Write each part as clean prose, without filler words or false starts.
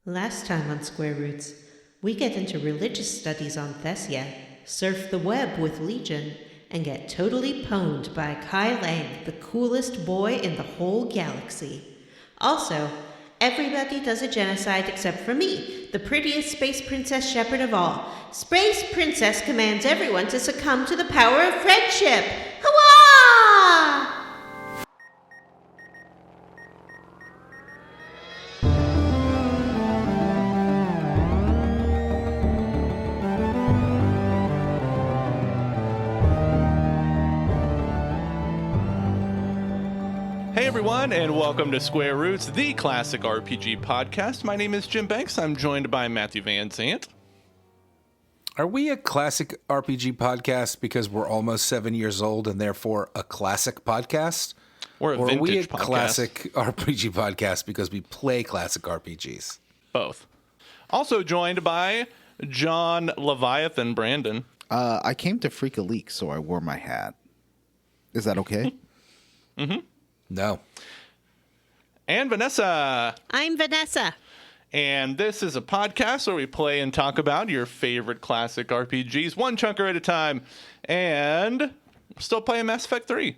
Last time on Square Roots, we get into religious studies on Thessia, surf the web with Legion, and get totally pwned by Kai Leng, the coolest boy in the whole galaxy. Also, everybody does a genocide except for me, the prettiest space princess shepherd of all. Space Princess commands everyone to succumb to the power of friendship. Hurrah! Hey everyone, and welcome to Square Roots, the classic RPG podcast. My name is Jim Banks. I'm joined by Matthew Van Zandt. Are we a classic RPG podcast because we're almost 7 years old and therefore a classic podcast? Or a or vintage are we a podcast? classic RPG podcast because we play classic RPGs? Both. Also joined by John Leviathan Brandon. I came to Freak a Leak, so I wore my hat. Is that okay? Mm-hmm. No. And Vanessa. I'm Vanessa. And this is a podcast where we play and talk about your favorite classic RPGs, one chunker at a time. And we're still playing Mass Effect 3.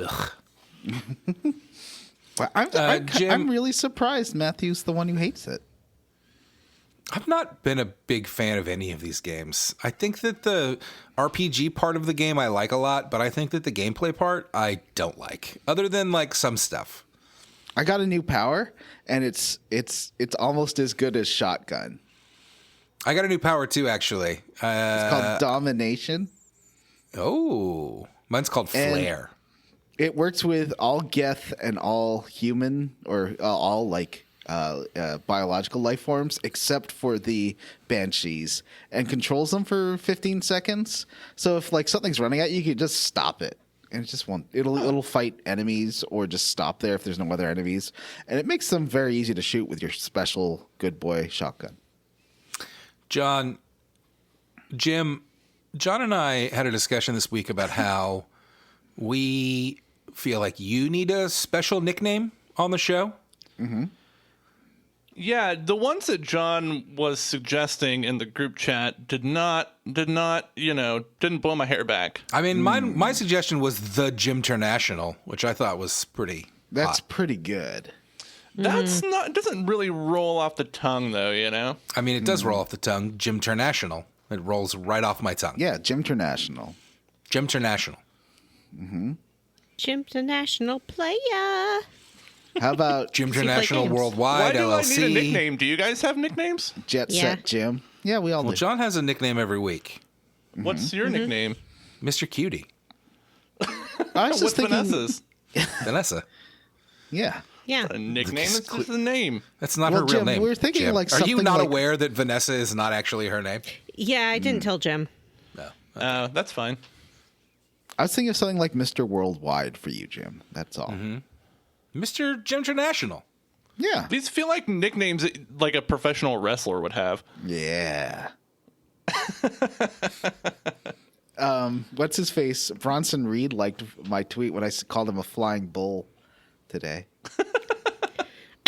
Ugh. Well, Jim, I'm really surprised Matthew's the one who hates it. I've not been a big fan of any of these games. I think that the RPG part of the game I like a lot, but I think that the gameplay part I don't like, other than like some stuff. I got a new power, and it's almost as good as Shotgun. I got a new power too, actually. It's called Domination. Oh, mine's called Flare. It works with all Geth and all human or all biological life forms except for the Banshees, and controls them for 15 seconds. So if like something's running at you, you can just stop it, and it just won't. It'll fight enemies or just stop there if there's no other enemies, and it makes them very easy to shoot with your special good boy shotgun. John and I had a discussion this week about how we feel like you need a special nickname on the show. Mm-hmm. Yeah, the ones that John was suggesting in the group chat didn't blow my hair back. I mean, my suggestion was the Jim International, which I thought was pretty That's hot. pretty good. That's not. It doesn't really roll off the tongue, though. You know. I mean, it does roll off the tongue. Jim International. It rolls right off my tongue. Yeah, Jim International. Jim International. Mm-hmm. Jim International player. How about Jim International games. Worldwide Why do LLC? I need a nickname? Do you guys have nicknames? Jet Yeah. Set Jim? Yeah, we all Well, do. John has a nickname every week. What's your nickname? Mr. Cutie. I was What's just thinking, Vanessa's? Vanessa. yeah. Yeah. A nickname is just a name. That's not Well, her real Jim, name. we're thinking Jim. like Are you something not like- aware that Vanessa is not actually her name? Yeah, I didn't tell Jim. No. That's fine. I was thinking of something like Mr. Worldwide for you, Jim. That's all. Mr. Jim International. Yeah. These feel like nicknames that, like a professional wrestler would have. Yeah. What's his face? Bronson Reed liked my tweet when I called him a flying bull today.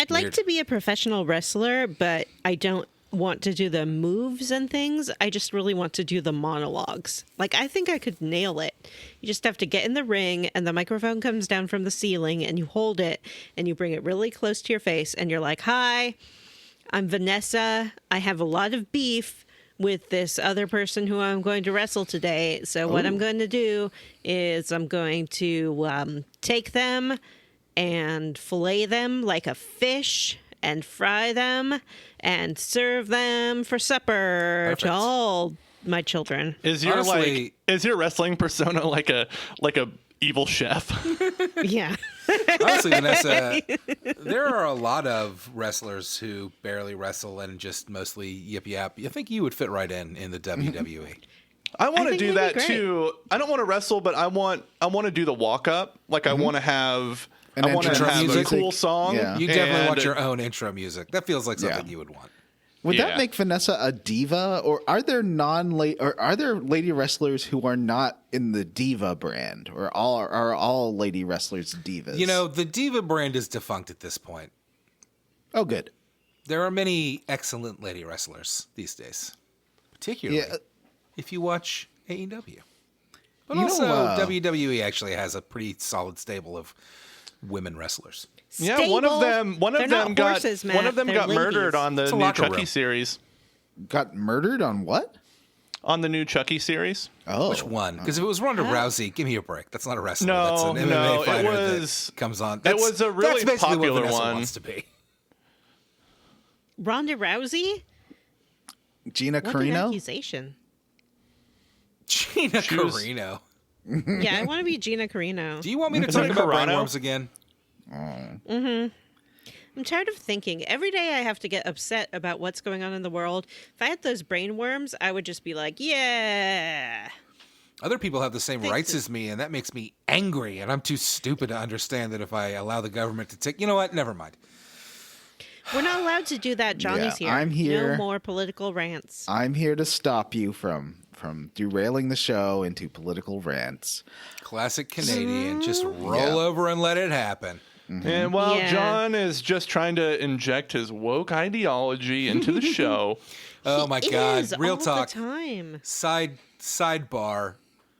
I'd like Weird. to be a professional wrestler, but I don't want to do the moves and things. I just really want to do the monologues. Like, I think I could nail it. You just have to get in the ring, and the microphone comes down from the ceiling, and you hold it, and you bring it really close to your face, and you're like, "Hi, I'm Vanessa. I have a lot of beef with this other person who I'm going to wrestle today. So what I'm going to do is I'm going to take them and fillet them like a fish and fry them and serve them for supper Perfect. to all my children." Is your Honestly- is your wrestling persona like a evil chef? Yeah. Honestly, Vanessa, there are a lot of wrestlers who barely wrestle and just mostly yip yap. I think you would fit right in the WWE. I want to think do that'd that be great. too. I don't want to wrestle, but I want to do the walk up. Like I want to have An I want to intro have music. a cool song. Yeah. You definitely want and- your own intro music. That feels like something Yeah. you would want. Would Yeah. that make Vanessa a diva, or are there are there lady wrestlers who are not in the diva brand, or are all lady wrestlers divas? You know, the diva brand is defunct at this point. Oh, good. There are many excellent lady wrestlers these days, particularly if you watch AEW. But You also, know, WWE actually has a pretty solid stable of women wrestlers. Yeah, one of them They're not got horses, one of Matt. them They're got murdered ladies. on the It's a new locker Chucky room. series. Got murdered on what? On the new Chucky series. Oh, Which one? Because if it was Ronda Rousey, give me a break. That's not a wrestler. No, That's an MMA no, it fighter was- that comes on. it was a really that's basically popular what Vanessa one. wants to be. Ronda Rousey? Gina What an Carino. accusation. Gina She was- Carino. Yeah, I want to be Gina Carino. Do you want me to Isn't talk it about Carano? brainworms again? I'm tired of thinking. Every day I have to get upset about what's going on in the world. If I had those brainworms, I would just be like, yeah. Other people have the same Fix rights it. as me, and that makes me angry, and I'm too stupid to understand that if I allow the government to take... You know what? Never mind. We're not allowed to do that. Johnny's Yeah, here. I'm here. No more political rants. I'm here to stop you from derailing the show into political rants. Classic Canadian. Just roll over and let it happen. And while Yeah. John is just trying to inject his woke ideology into the show, Oh, my It God. is Real all talk. the time. Sidebar.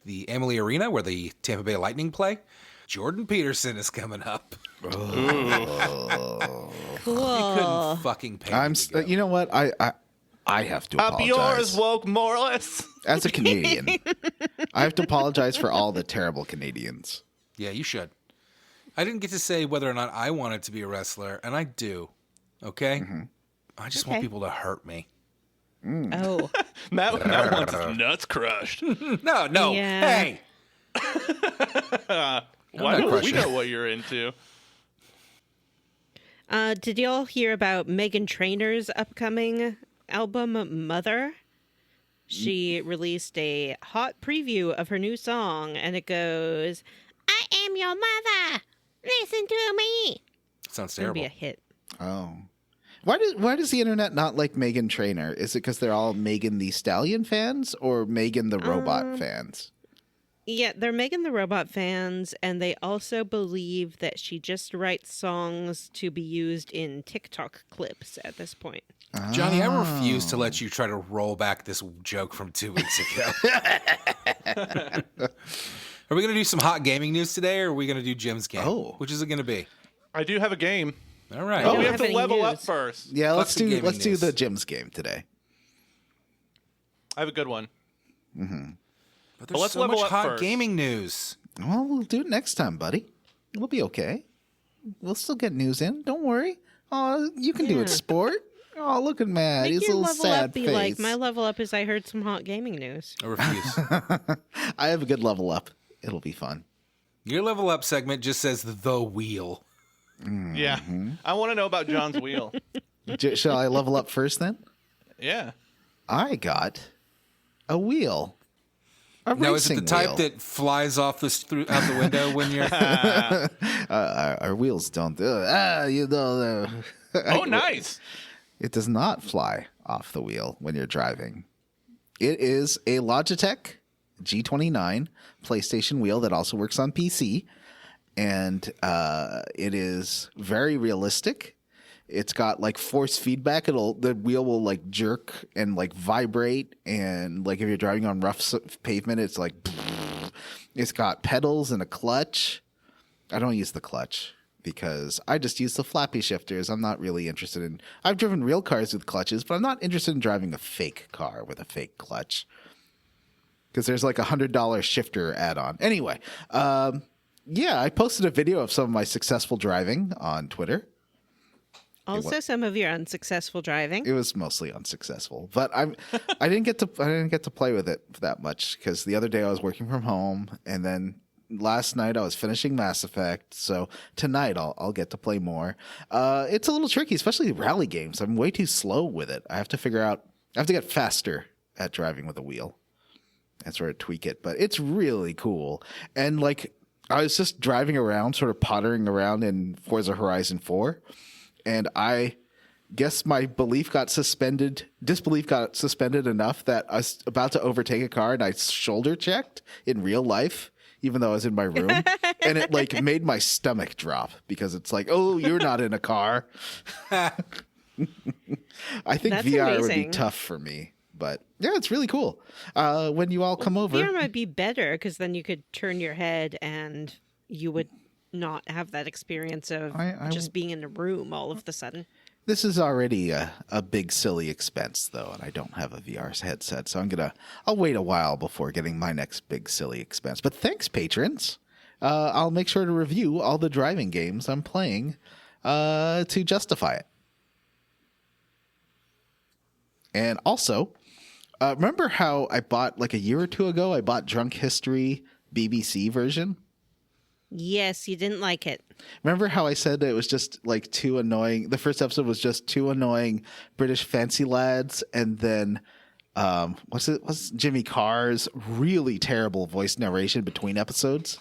The Amalie Arena, where the Tampa Bay Lightning play. Jordan Peterson is coming up. Cool. Couldn't fucking pay me to go. You know what? I have to up apologize. yours, woke moralists. As a Canadian, I have to apologize for all the terrible Canadians. Yeah, you should. I didn't get to say whether or not I wanted to be a wrestler, and I do. Okay? I just want Okay. people to hurt me. Oh. Matt wants his nuts crushed. No. Yeah. Hey! Why not do we crushing. know what you're into? Did y'all hear about Megan Trainor's upcoming album, Mother? She released a hot preview of her new song, and it goes, I am your mother. Listen to me. Sounds It'll terrible. be a hit. Oh. Why does the internet not like Megan Trainor? Is it because they're all Megan the Stallion fans or Megan the Robot fans? Yeah, they're Megan the Robot fans, and they also believe that she just writes songs to be used in TikTok clips at this point. Johnny, I refuse to let you try to roll back this joke from 2 weeks ago. Are we going to do some hot gaming news today, or are we going to do Jim's game? Oh. Which is it going to be? I do have a game. All right. But don't we have have to any level up news. first. Yeah, let's Classic gaming do news. the Jim's game today. I have a good one. But there's let's so level much up hot first. gaming news. Well, we'll do it next time, buddy. We'll be okay. We'll still get news in. Don't worry. Oh, you can do Yeah. it, sport. Oh, look at Matt. Make His your little level sad up be face. like, my level up is I heard some hot gaming news. I refuse. I have a good level up. It'll be fun. Your level up segment just says the wheel. Yeah. I want to know about John's wheel. Shall I level up first then? Yeah. I got a wheel. A Now, is it the racing type wheel. that flies off out the window when you're... Our wheels don't. You know. Oh, nice. It does not fly off the wheel when you're driving. It is a Logitech G29 PlayStation wheel that also works on PC. And it is very realistic. It's got like force feedback. The wheel will like jerk and like vibrate. And like if you're driving on rough pavement, it's like, it's got pedals and a clutch. I don't use the clutch because I just use the flappy shifters. I'm not really interested in, I've driven real cars with clutches, but I'm not interested in driving a fake car with a fake clutch because there's like $100 shifter add-on. Anyway, yeah, I posted a video of some of my successful driving on Twitter. Also, some of your unsuccessful driving. It was mostly unsuccessful, but I didn't get to play with it that much because the other day I was working from home, and then last night I was finishing Mass Effect. So tonight I'll get to play more. It's a little tricky, especially rally games. I'm way too slow with it. I have to get faster at driving with a wheel and sort of tweak it. But it's really cool, and like I was just driving around, sort of pottering around in Forza Horizon 4. And I guess my disbelief got suspended enough that I was about to overtake a car and I shoulder checked in real life, even though I was in my room. And it like made my stomach drop because it's like, oh, you're not in a car. I think That's VR would be amazing. tough for me, but yeah, it's really cool. When you all come over, VR might be better because then you could turn your head and you would not have that experience of I- just being in a room all of the sudden. this is already a big silly expense though, and I don't have a VR headset, so I'll wait a while before getting my next big silly expense. But thanks, patrons. I'll make sure to review all the driving games I'm playing to justify it. And also, remember how I bought like a year or two ago? I bought Drunk History BBC version. Yes, you didn't like it. Remember how I said it was just like too annoying? The first episode was just too annoying British fancy lads, and then what's Jimmy Carr's really terrible voice narration between episodes.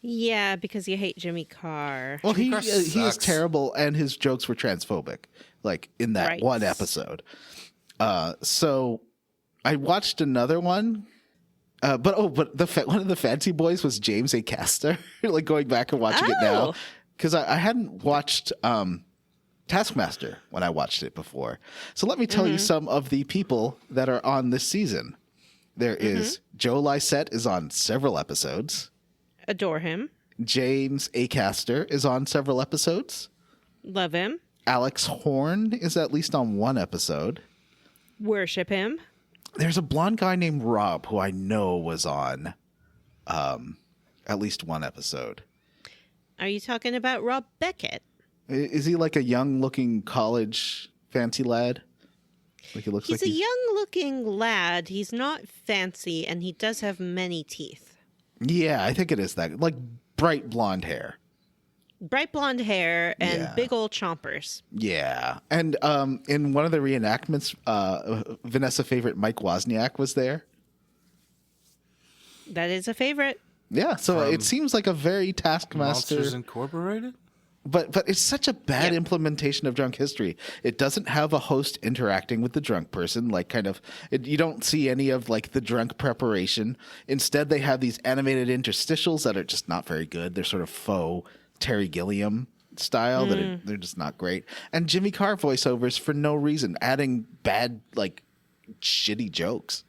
Yeah, because you hate Jimmy Carr. Well, Jimmy Carr he is sucks. terrible, and his jokes were transphobic, like in that Right. one episode. So I watched another one. But one of the fancy boys was James A. Caster. Like going back and watching it now, Oh. because I hadn't watched Taskmaster when I watched it before. So let me tell you some of the people that are on this season. There is Joe Lysette is on several episodes. Adore him. James A. Caster is on several episodes. Love him. Alex Horn is at least on one episode. Worship him. There's a blonde guy named Rob who I know was on at least one episode. Are you talking about Rob Beckett? Is he like a young-looking college fancy lad? Like he looks He's like a young-looking lad. He's not fancy, and he does have many teeth. Yeah, I think it is that. Like bright blonde hair. Bright blonde hair and Yeah. big old chompers. Yeah. And in one of the reenactments, Vanessa favorite Mike Wozniak was there. That is a favorite. Yeah, so From it seems like a very Taskmaster. Monsters Incorporated? But it's such a bad implementation of Drunk History. It doesn't have a host interacting with the drunk person, like you don't see any of like the drunk preparation. Instead, they have these animated interstitials that are just not very good. They're sort of faux Terry Gilliam style they're just not great. And Jimmy Carr voiceovers for no reason, adding bad like shitty jokes.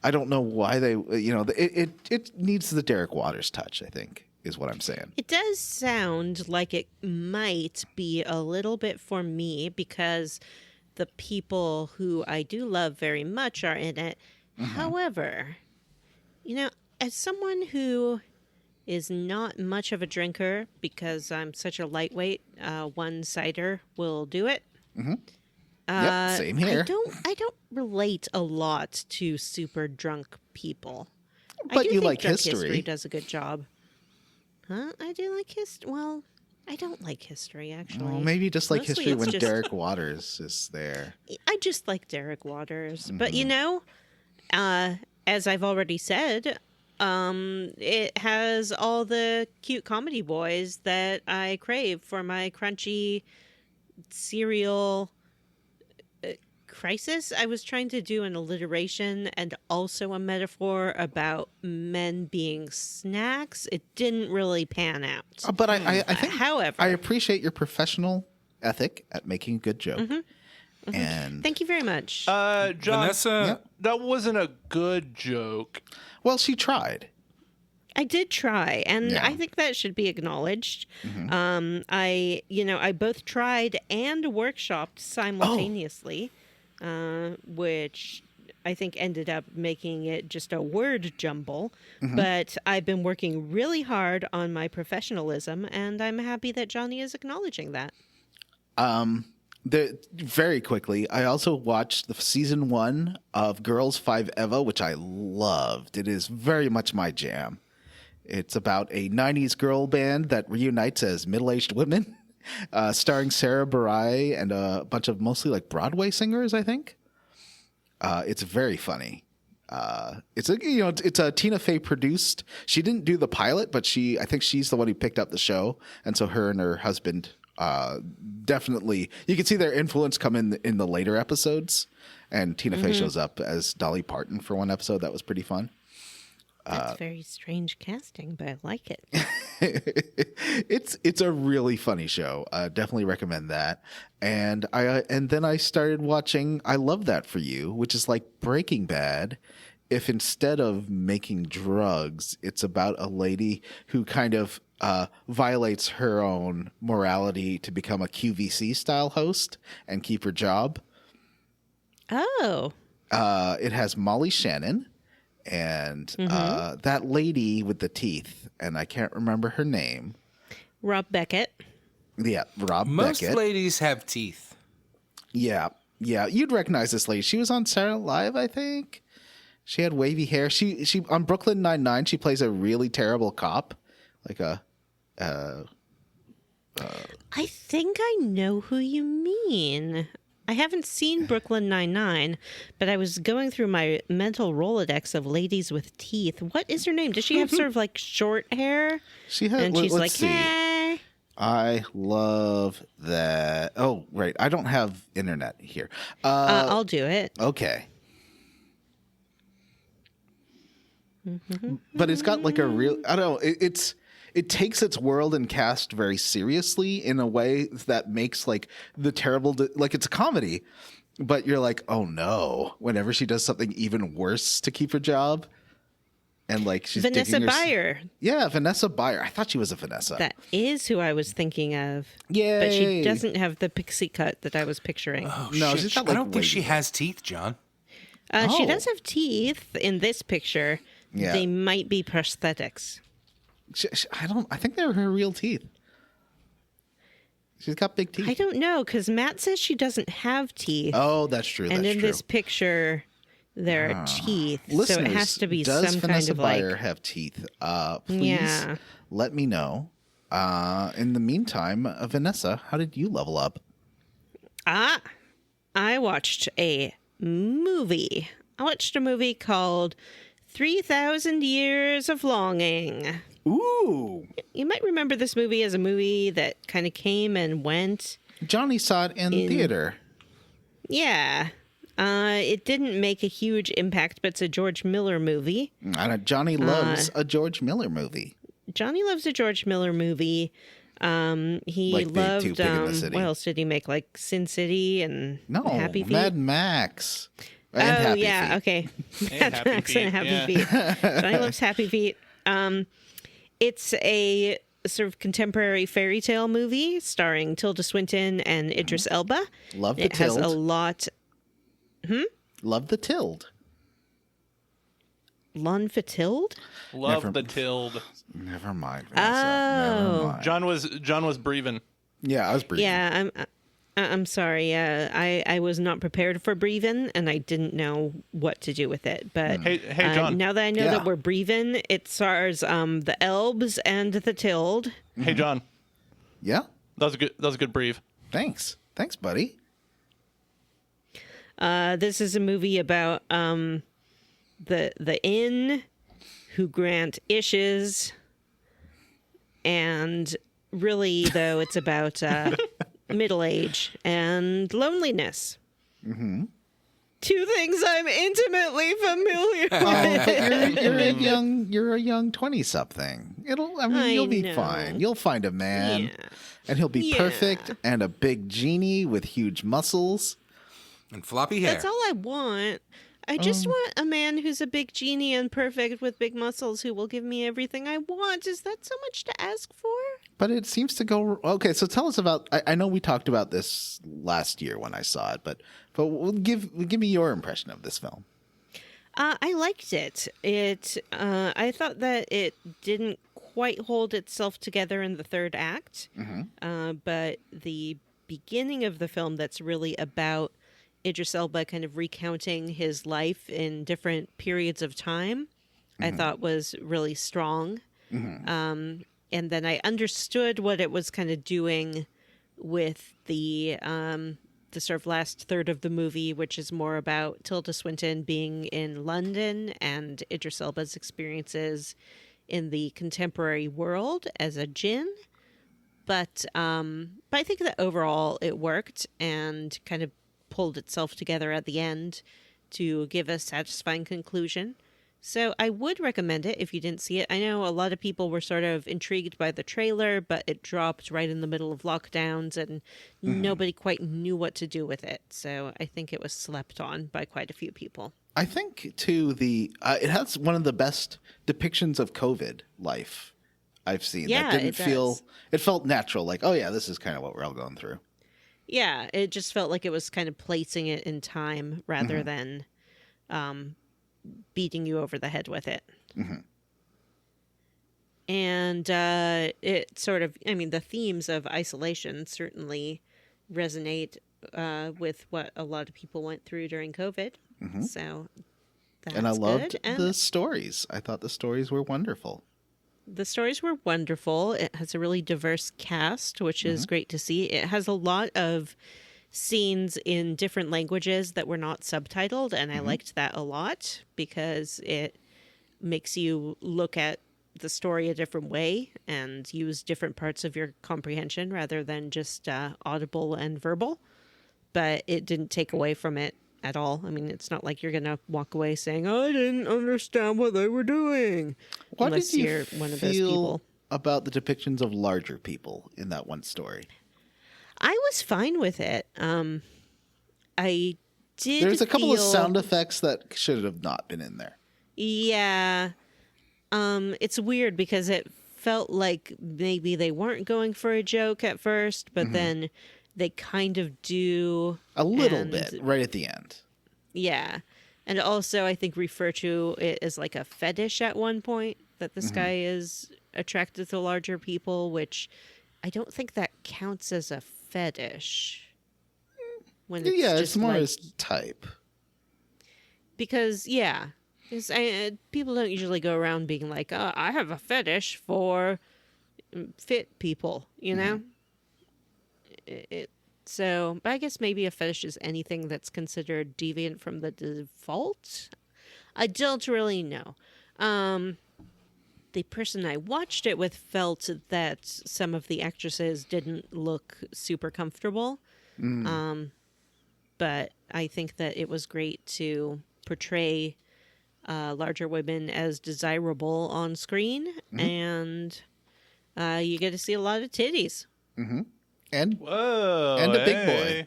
I don't know why they it needs the Derek Waters touch, I think, is what I'm saying. It does sound like it might be a little bit for me because the people who I do love very much are in it. However, as someone who is not much of a drinker because I'm such a lightweight, one cider will do it. Yep, same here. I don't relate a lot to super drunk people. But I do you think like Drunk history. does a good job. Huh? I do like history. Well, I don't like history actually. Well, maybe you just like Mostly history it's when just- Derek Waters is there. I just like Derek Waters. But as I've already said, it has all the cute comedy boys that I crave for my crunchy cereal crisis. I was trying to do an alliteration and also a metaphor about men being snacks. It didn't really pan out. But I think, However, I appreciate your professional ethic at making a good joke. And thank you very much. John, Vanessa, that wasn't a good joke. well, she tried. I did try, and Yeah. I think that should be acknowledged. I both tried and workshopped simultaneously, which I think ended up making it just a word jumble. But I've been working really hard on my professionalism, and I'm happy that Johnny is acknowledging that. Very quickly, I also watched the season 1 of Girls 5 Eva, which I loved. It is very much my jam. It's about a 90s girl band that reunites as middle-aged women, starring Sarah Bareilles and a bunch of mostly like Broadway singers, I think. It's very funny. It's a Tina Fey produced. She didn't do the pilot, but I think she's the one who picked up the show, and so her and her husband definitely, you can see their influence come in the later episodes. And Tina Fey shows up as Dolly Parton for one episode. That was pretty fun. That's very strange casting, but I like it. It's a really funny show. Definitely recommend that. And then I started watching I Love That for You, which is like Breaking Bad. If instead of making drugs, it's about a lady who kind of violates her own morality to become a QVC style host and keep her job. Oh. It has Molly Shannon and that lady with the teeth, and I can't remember her name. Rob Beckett. Yeah, Rob Most Beckett. ladies have teeth. Yeah, you'd recognize this lady. She was on Saturday Night Live, I think. She had wavy hair. She on Brooklyn Nine-Nine. She plays a really terrible cop, like a. I think I know who you mean. I haven't seen Brooklyn Nine-Nine, but I was going through my mental Rolodex of ladies with teeth. What is her name? Does she have sort of like short hair? She had. And she's let's like, see. hey. I love that. Oh, right. I don't have internet here. I'll do it. Okay. But it's got like a real. I don't know. It takes its world and cast very seriously in a way that makes like the terrible, like it's a comedy, but you're like, oh no, whenever she does something even worse to keep her job. And like she's Vanessa digging Bayer. Yeah, Vanessa Bayer. I thought she was a Vanessa. That is who I was thinking of. Yay. But she doesn't have the pixie cut that I was picturing. Oh, No, shit. she's got, I like, don't think she wavy has teeth, John. She Oh. does have teeth in this picture. Yeah. They might be prosthetics. I think they're her real teeth. She's got big teeth. I don't know, because Matt says she doesn't have teeth. Oh, that's true. and that's in true. this picture, there are teeth. Listeners, so it has to be does some Vanessa kind of Bayer like... have teeth? Please Yeah. let me know. In the meantime, Vanessa, how did you level up? I watched a movie. I watched a movie called 3,000 Years of Longing. Ooh, You might remember this movie as a movie that kind of came and went. Johnny saw it in theater. Yeah. It didn't make a huge impact, but it's a George Miller movie. Johnny loves a George Miller movie. Johnny loves a George Miller movie. He Like Big loved, Two Pig in the City. what else did he make? Like Sin City and No, Happy Feet? Mad Max. And Oh, Happy yeah, Feet. okay. And Happy Max Feet, and Happy yeah. Feet. Johnny loves Happy Feet. It's a sort of contemporary fairy tale movie starring Tilda Swinton and Idris Elba. Love the It has Tild. a lot... Love the Tild. Lon Fatild? Love Never- the Tild. Never mind, Vanessa. Never Oh. mind. John was Breevin. Yeah, I was briefing. Yeah, I'm sorry. I was not prepared for Breevin, and I didn't know what to do with it. But Hey, John. now that I know Yeah. that we're Breevin, it stars the Elbs and the Tild. Hey, John. Yeah? That was a good Breve. Thanks, buddy. This is a movie about the inn who grant ishes, and really, though, it's about middle age and loneliness. Mm-hmm. Two things I'm intimately familiar with. You're a young 20-something. You'll be know. fine. You'll find a man, Yeah. and he'll be Yeah. perfect and a big genie with huge muscles. And floppy hair. That's all I want. I just want a man who's a big genie and perfect with big muscles who will give me everything I want. Is that so much to ask for? But it seems to go okay. So tell us about. I know we talked about this last year when I saw it, but give me your impression of this film. I liked it. I thought that it didn't quite hold itself together in the third act, but the beginning of the film that's really about Idris Elba kind of recounting his life in different periods of time, I thought was really strong. And then I understood what it was kind of doing with the sort of last third of the movie, which is more about Tilda Swinton being in London and Idris Elba's experiences in the contemporary world as a djinn. But I think that overall it worked and kind of pulled itself together at the end to give a satisfying conclusion. So I would recommend it if you didn't see it. I know a lot of people were sort of intrigued by the trailer, but it dropped right in the middle of lockdowns and nobody quite knew what to do with it. So I think it was slept on by quite a few people. I think too it has one of the best depictions of COVID life I've seen. Yeah, that didn't it feel. does. It felt natural. Like, oh yeah, this is kind of what we're all going through. Yeah, it just felt like it was kind of placing it in time rather than beating you over the head with it. And it sort of, I mean, the themes of isolation certainly resonate with what a lot of people went through during COVID. So that's And I loved good. And the stories. I thought the stories were wonderful. the stories were wonderful. It has a really diverse cast, which is great to see. It has a lot of scenes in different languages that were not subtitled, and I liked that a lot because it makes you look at the story a different way and use different parts of your comprehension rather than just audible and verbal. But it didn't take away from it at all. I mean, it's not like you're going to walk away saying, "I didn't understand what they were doing." What unless did you you're one of those feel people. about the depictions of larger people in that one story? I was fine with it. I did. There's a couple of feel- sound effects that should have not been in there. Yeah. It's weird because it felt like maybe they weren't going for a joke at first, but then they kind of do. A little and- bit right at the end. Yeah. And also, I think refer to it as like a fetish at one point, that this guy is attracted to larger people, which I don't think that counts as a fetish. When it's Yeah, just it's more like, his type. because people don't usually go around being like, "Oh, I have a fetish for fit people," you know. So, but I guess maybe a fetish is anything that's considered deviant from the default. I don't really know. The person I watched it with felt that some of the actresses didn't look super comfortable. But I think that it was great to portray larger women as desirable on screen, and you get to see a lot of titties. And Whoa. And a big boy.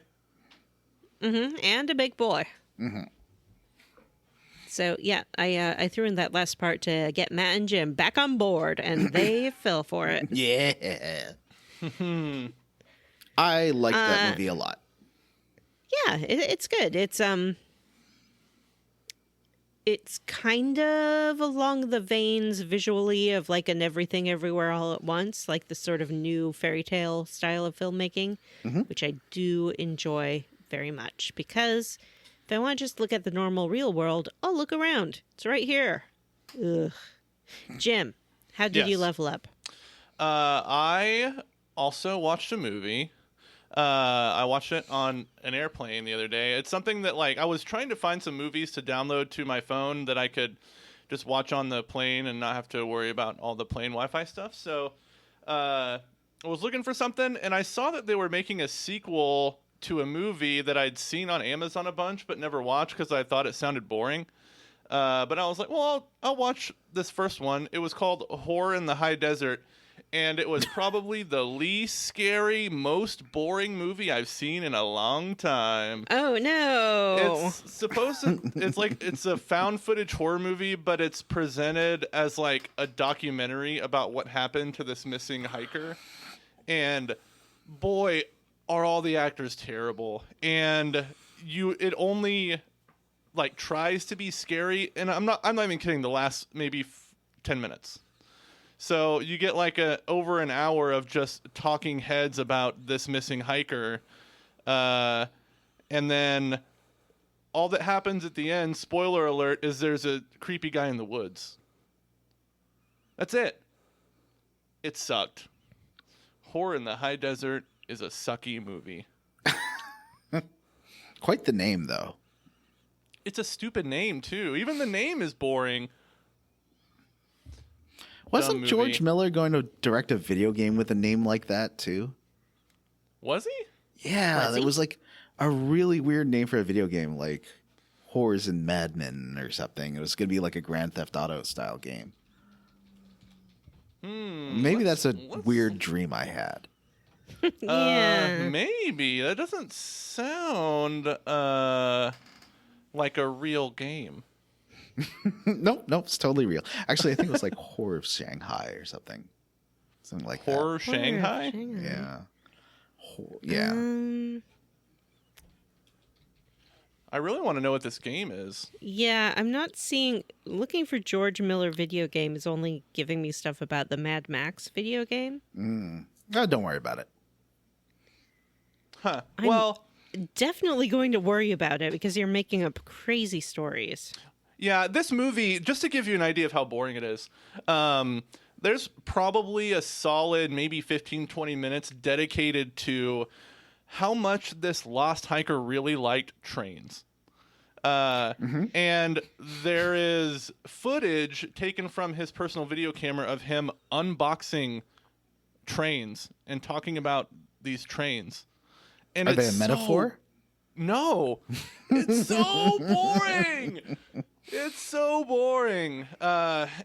And a big boy. So yeah, I threw in that last part to get Matt and Jim back on board, and they fell for it. Yeah. I like that movie a lot. Yeah, it's good. It's kind of along the veins visually of like an Everything Everywhere All at Once, like the sort of new fairy tale style of filmmaking, which I do enjoy very much, because if I want to just look at the normal real world, I'll look around. It's right here. Ugh. Jim, how did you Yes. level up? I also watched a movie. I watched it on an airplane the other day. It's something that, like, I was trying to find some movies to download to my phone that I could just watch on the plane and not have to worry about all the plane Wi-Fi stuff. So I was looking for something, and I saw that they were making a sequel to a movie that I'd seen on Amazon a bunch but never watched because I thought it sounded boring. But I was like, well, I'll watch this first one. It was called Horror in the High Desert. And it was probably the least scary, most boring movie I've seen in a long time. Oh no! It's supposed to, it's a found footage horror movie, but it's presented as like a documentary about what happened to this missing hiker. And boy, are all the actors terrible. And it only like tries to be scary. And I'm not even kidding. The last maybe 10 minutes. So you get like over an hour of just talking heads about this missing hiker. And then all that happens at the end, spoiler alert, is there's a creepy guy in the woods. That's it. It sucked. Horror in the High Desert is a sucky movie. Quite the name, though. It's a stupid name, too. Even the name is boring. Wasn't Dumb George movie. Miller going to direct a video game with a name like that, too? Was he? Yeah, Was that he? was like a really weird name for a video game, like Whores and Madmen or something. It was going to be like a Grand Theft Auto style game. Maybe that's a weird dream I had. Yeah. Maybe. That doesn't sound like a real game. Nope, it's totally real. Actually, I think it was like Horror of Shanghai or something. Something like Horror Shanghai? that. Yeah. I really want to know what this game is. Yeah, I'm not seeing. Looking for George Miller video game is only giving me stuff about the Mad Max video game. Oh, don't worry about it. Huh. I'm Well, definitely going to worry about it because you're making up crazy stories. yeah, this movie, just to give you an idea of how boring it is, there's probably a solid maybe 15, 20 minutes dedicated to how much this lost hiker really liked trains. And there is footage taken from his personal video camera of him unboxing trains and talking about these trains. And Are they a metaphor? No. It's so boring. It's so boring.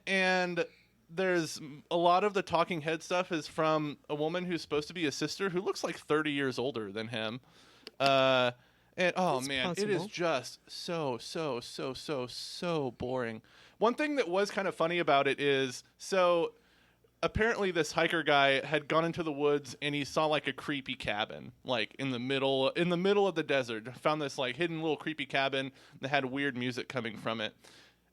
And there's a lot of the talking head stuff is from a woman who's supposed to be a sister who looks like 30 years older than him. And oh That's man, it is possible. just so boring. One thing that was kind of funny about it is, so apparently this hiker guy had gone into the woods and he saw like a creepy cabin, like in the middle of the desert. Found this like hidden little creepy cabin that had weird music coming from it.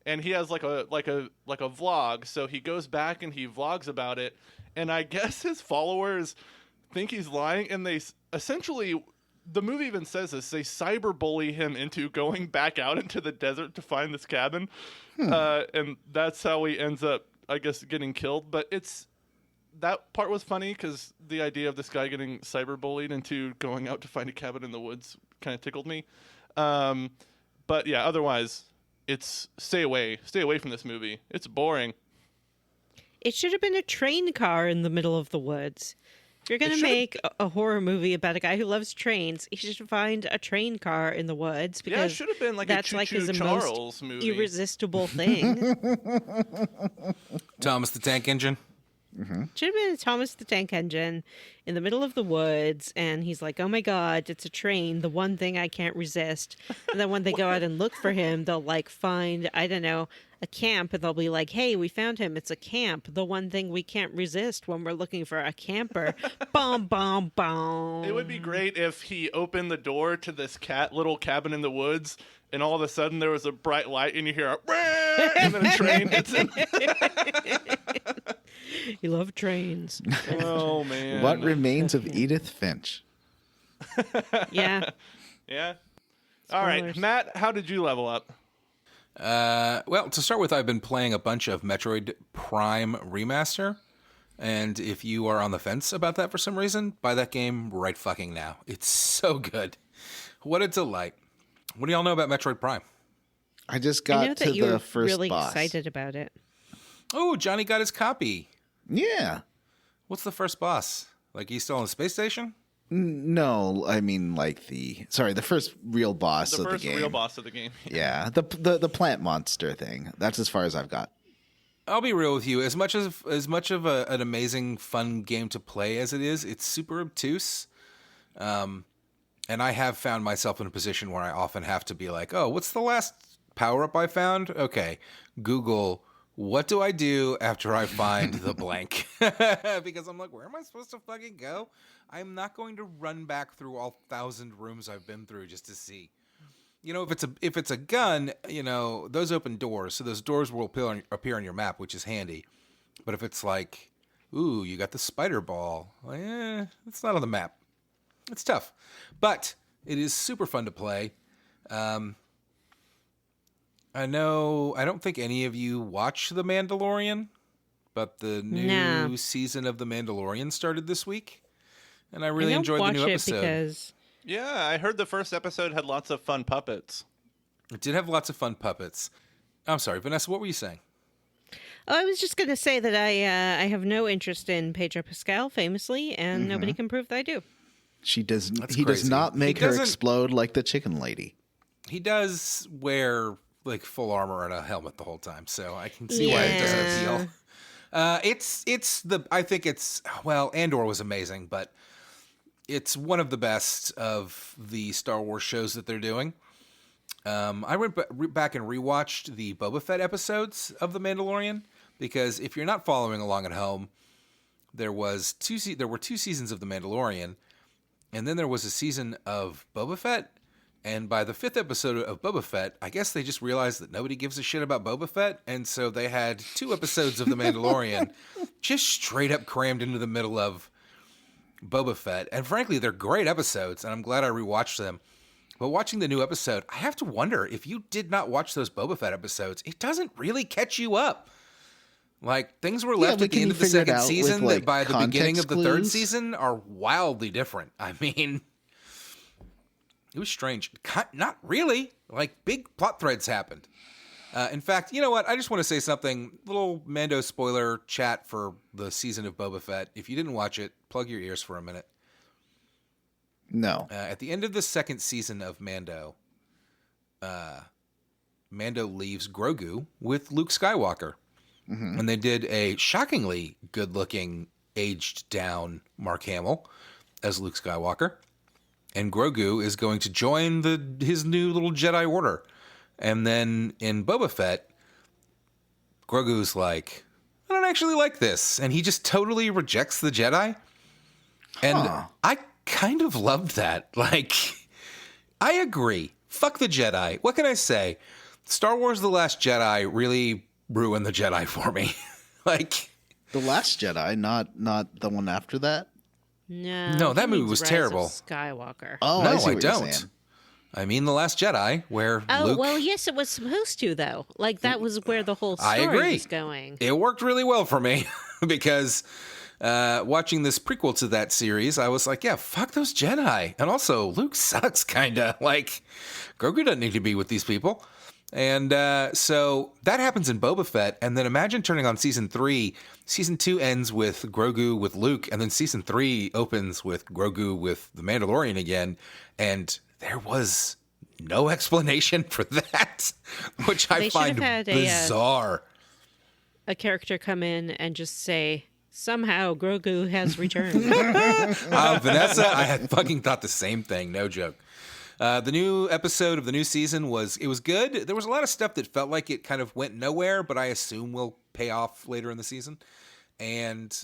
And he has like a vlog, so he goes back and he vlogs about it. And I guess his followers think he's lying, and they essentially, the movie even says this, they cyberbully him into going back out into the desert to find this cabin. And that's how he ends up, I guess, getting killed. But that part was funny because the idea of this guy getting cyberbullied into going out to find a cabin in the woods kind of tickled me. But yeah, otherwise, it's stay away from this movie. It's boring. It should have been a train car in the middle of the woods. If you're going It to should've- make a horror movie about a guy who loves trains, you should find a train car in the woods because Yeah, it should have been like a that's like Choo-Choo his Charles most movie. irresistible thing. Thomas the Tank Engine. Should have been a Thomas the Tank Engine in the middle of the woods, and he's like, oh my god, it's a train, the one thing I can't resist. And then when they go out and look for him, they'll like find, I don't know, a camp, and they'll be like, hey, we found him, it's a camp, the one thing we can't resist when we're looking for a camper. Bom, bom, bom. It would be great if he opened the door to this little cabin in the woods, and all of a sudden there was a bright light, and you hear a "Rrrr," and then a train hits him. You love trains. Oh man! What remains of Edith Finch? Yeah. Yeah. All right, Spoilers. Matt. How did you level up? Well, to start with, I've been playing a bunch of Metroid Prime Remaster. And if you are on the fence about that for some reason, buy that game right fucking now. It's so good. What a delight. What do y'all know about Metroid Prime? I just I know got that to you the were first really boss. excited about it. Oh, Johnny got his copy. Yeah. What's the first boss? Like he's still on the space station? No, I mean like the first real boss The of first the game. real boss of the game. Yeah, the plant monster thing. That's as far as I've got. I'll be real with you. As much of an amazing, fun game to play as it is, it's super obtuse. And I have found myself in a position where I often have to be like, oh, what's the last power-up I found? Okay, Google, what do I do after I find the blank? Because I'm like, where am I supposed to fucking go? I'm not going to run back through all 1,000 rooms I've been through just to see. You know, if it's a gun, you know, those open doors, so those doors will appear on your map, which is handy. But if it's like, ooh, you got the spider ball, well, it's not on the map. It's tough, but it is super fun to play. I don't think any of you watch The Mandalorian, but the new No. season of The Mandalorian started this week, and I I really don't enjoyed the watch new it episode. because Yeah, I heard the first episode had lots of fun puppets. It did have lots of fun puppets. I'm sorry, Vanessa, what were you saying? I was just going to say that I have no interest in Pedro Pascal, famously, and nobody can prove that I do. She does. That's He does crazy. not He make her doesn't- explode like the chicken lady. He does wear like full armor and a helmet the whole time, so I can see why it doesn't appeal. I think it's, well, Andor was amazing, but it's one of the best of the Star Wars shows that they're doing. I went back and rewatched the Boba Fett episodes of The Mandalorian, because if you're not following along at home, there were two seasons of The Mandalorian, and then there was a season of Boba Fett. And by the 5th episode of Boba Fett, I guess they just realized that nobody gives a shit about Boba Fett, and so they had 2 episodes of The Mandalorian just straight up crammed into the middle of Boba Fett. And frankly, they're great episodes, and I'm glad I rewatched them. But watching the new episode, I have to wonder, if you did not watch those Boba Fett episodes, it doesn't really catch you up. Like, things were left at the end of the second season that by the beginning of the third season are wildly different. I mean, it was strange. Not really. Like, big plot threads happened. In fact, you know what? I just want to say something. Little Mando spoiler chat for the season of Boba Fett. If you didn't watch it, plug your ears for a minute. No. At the end of the second season of Mando, Mando leaves Grogu with Luke Skywalker. Mm-hmm. And they did a shockingly good-looking, aged-down Mark Hamill as Luke Skywalker. And Grogu is going to join his new little Jedi Order. And then in Boba Fett, Grogu's like, I don't actually like this. And he just totally rejects the Jedi. And I kind of loved that. Like, I agree. Fuck the Jedi. What can I say? Star Wars The Last Jedi really ruined the Jedi for me. Like, The Last Jedi, not the one after that? No, that movie was Rise terrible. of Skywalker. Oh, no, I I don't. I mean The Last Jedi, where Luke... well, yes, it was supposed to, though. Like, that was where the whole I story agree. was going. It worked really well for me because watching this prequel to that series, I was like, yeah, fuck those Jedi. And also, Luke sucks, kind of. Like, Grogu doesn't need to be with these people. And so that happens in Boba Fett. And then imagine turning on season 3. Season 2 ends with Grogu with Luke. And then season 3 opens with Grogu with the Mandalorian again. And there was no explanation for that, which I find bizarre. A character come in and just say, somehow Grogu has returned. Vanessa, I had fucking thought the same thing. No joke. The new episode of the new season was good. There was a lot of stuff that felt like it kind of went nowhere, but I assume will pay off later in the season. And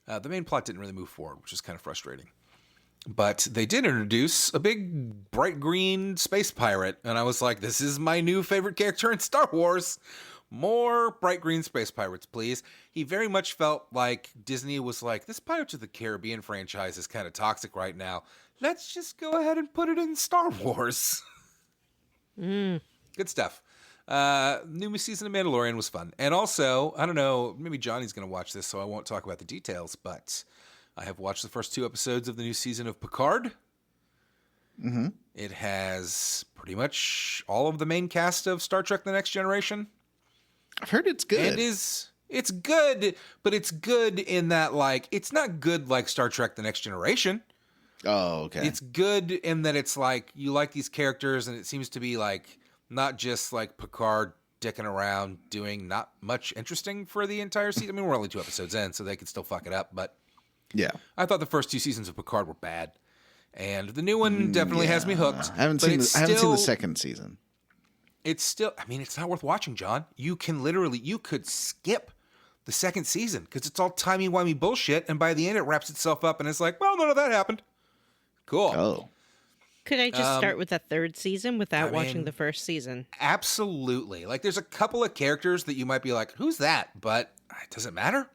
the main plot didn't really move forward, which is kind of frustrating. But they did introduce a big bright green space pirate. And I was like, this is my new favorite character in Star Wars. More bright green space pirates, please. He very much felt like Disney was like, this Pirates of the Caribbean franchise is kind of toxic right now. Let's just go ahead and put it in Star Wars. Good stuff. New season of Mandalorian was fun. And also, I don't know, maybe Johnny's going to watch this, so I won't talk about the details, but I have watched the first 2 episodes of the new season of Picard. Mm-hmm. It has pretty much all of the main cast of Star Trek The Next Generation. I've heard it's good. And it's good, but it's good in that, like, it's not good like Star Trek The Next Generation. Oh, okay. It's good in that it's like you like these characters, and it seems to be like not just like Picard dicking around doing not much interesting for the entire season. I mean, we're only 2 episodes in, so they could still fuck it up. But yeah, I thought the first 2 seasons of Picard were bad, and the new one definitely has me hooked. I haven't seen the second season. It's still, I mean, it's not worth watching, John. You could skip the second season because it's all timey-wimey bullshit, and by the end it wraps itself up, and it's like, well, none of that happened. Cool. Oh. Could I just start with the 3rd season without watching the first season? Absolutely. Like, there's a couple of characters that you might be like, who's that? But it doesn't matter.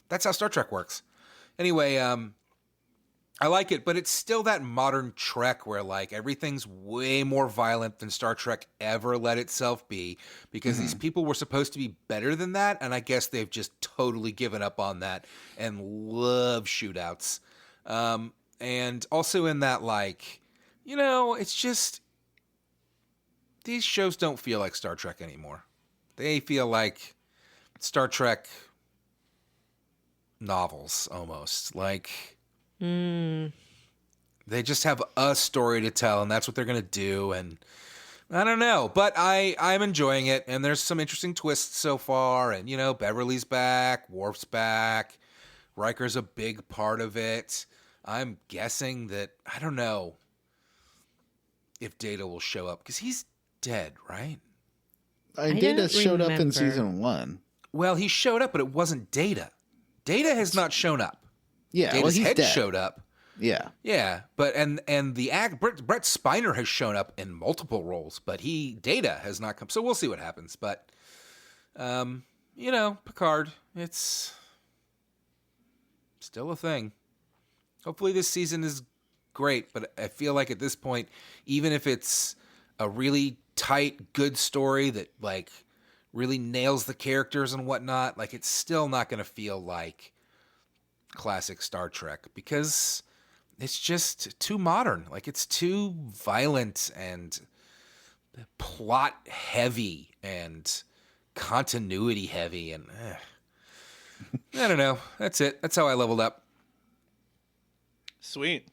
That's how Star Trek works. Anyway, I like it, but it's still that modern Trek where, like, everything's way more violent than Star Trek ever let itself be because these people were supposed to be better than that, and I guess they've just totally given up on that and love shootouts. And also in that, like, you know, it's just, these shows don't feel like Star Trek anymore. They feel like Star Trek novels, almost. Like, they just have a story to tell, and that's what they're going to do. And I don't know, but I'm enjoying it, and there's some interesting twists so far, and, Beverly's back, Worf's back, Riker's a big part of it. I'm guessing that, I don't know if Data will show up, because he's dead, right? Data don't showed up in remember. season 1. Well, he showed up, but it wasn't Data. Data has not shown up. Yeah, well, Data's he's head dead. showed up. Yeah. Yeah, but and the Brett Spiner has shown up in multiple roles, but Data has not come. So we'll see what happens. But Picard, it's still a thing. Hopefully this season is great, but I feel like at this point, even if it's a really tight, good story that like really nails the characters and whatnot, like it's still not going to feel like classic Star Trek because it's just too modern. Like it's too violent and plot heavy and continuity heavy. And I don't know. That's it. That's how I leveled up. Sweet.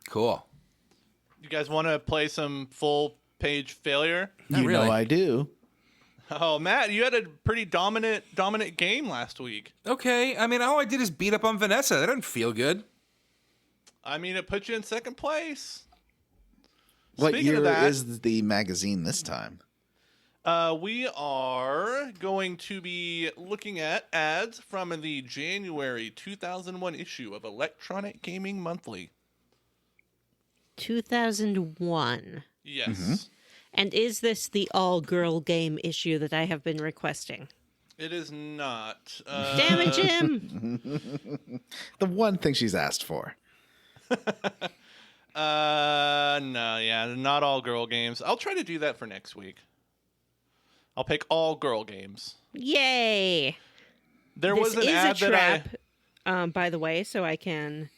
Cool. You guys want to play some full page failure? Not You really. know I do. Oh, Matt, you had a pretty dominant game last week. Okay. I mean, all I did is beat up on Vanessa. That doesn't feel good. I mean, it put you in second place. What Speaking year of that, is the magazine this time? we are going to be looking at ads from the January 2001 issue of Electronic Gaming Monthly. 2001. Yes. Mm-hmm. And is this the all-girl game issue that I have been requesting? It is not. Damn it, Jim! The one thing she's asked for. No, yeah, not all girl games. I'll try to do that for next week. I'll pick all girl games. Yay! There This was an is ad a that trap, by the way, so I can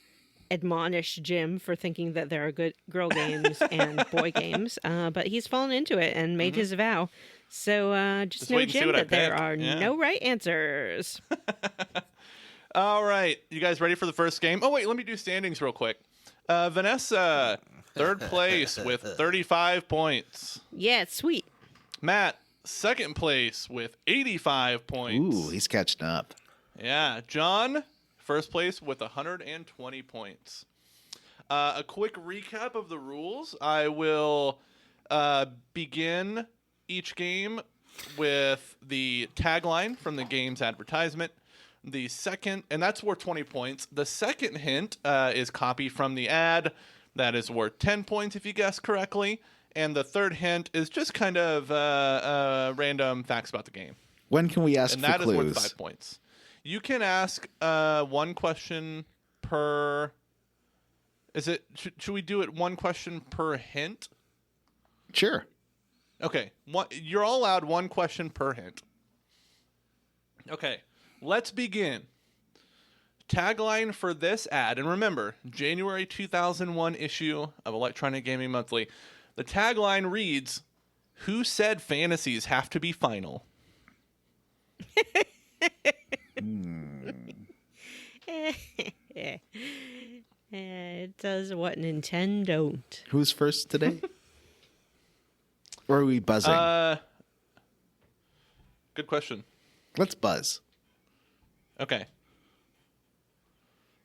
admonish Jim for thinking that there are good girl games and boy games. But he's fallen into it and made his vow. So just know, wait and see Jim, what I that there pick. are Yeah. no right answers. All right, you guys ready for the first game? Oh, wait, let me do standings real quick. Vanessa, third place with 35 points. Yeah, it's sweet. Matt, second place with 85 points. Ooh, he's catching up. Yeah, John, first place with 120 points. A quick recap of the rules. I will begin each game with the tagline from the game's advertisement. The second, and that's worth 20 points. The second hint is copy from the ad. That is worth 10 points if you guess correctly. And the third hint is just kind of random facts about the game. When can we ask And for that is clues? worth 5 points. You can ask one question per. Is it? Should we do it one question per hint? Sure. Okay. You're all allowed one question per hint. Okay. Let's begin. Tagline for this ad, and remember, January 2001 issue of Electronic Gaming Monthly. The tagline reads, "Who said fantasies have to be final?" It does what Nintendo don't. Who's first today? Or are we buzzing? Good question. Let's buzz. Okay.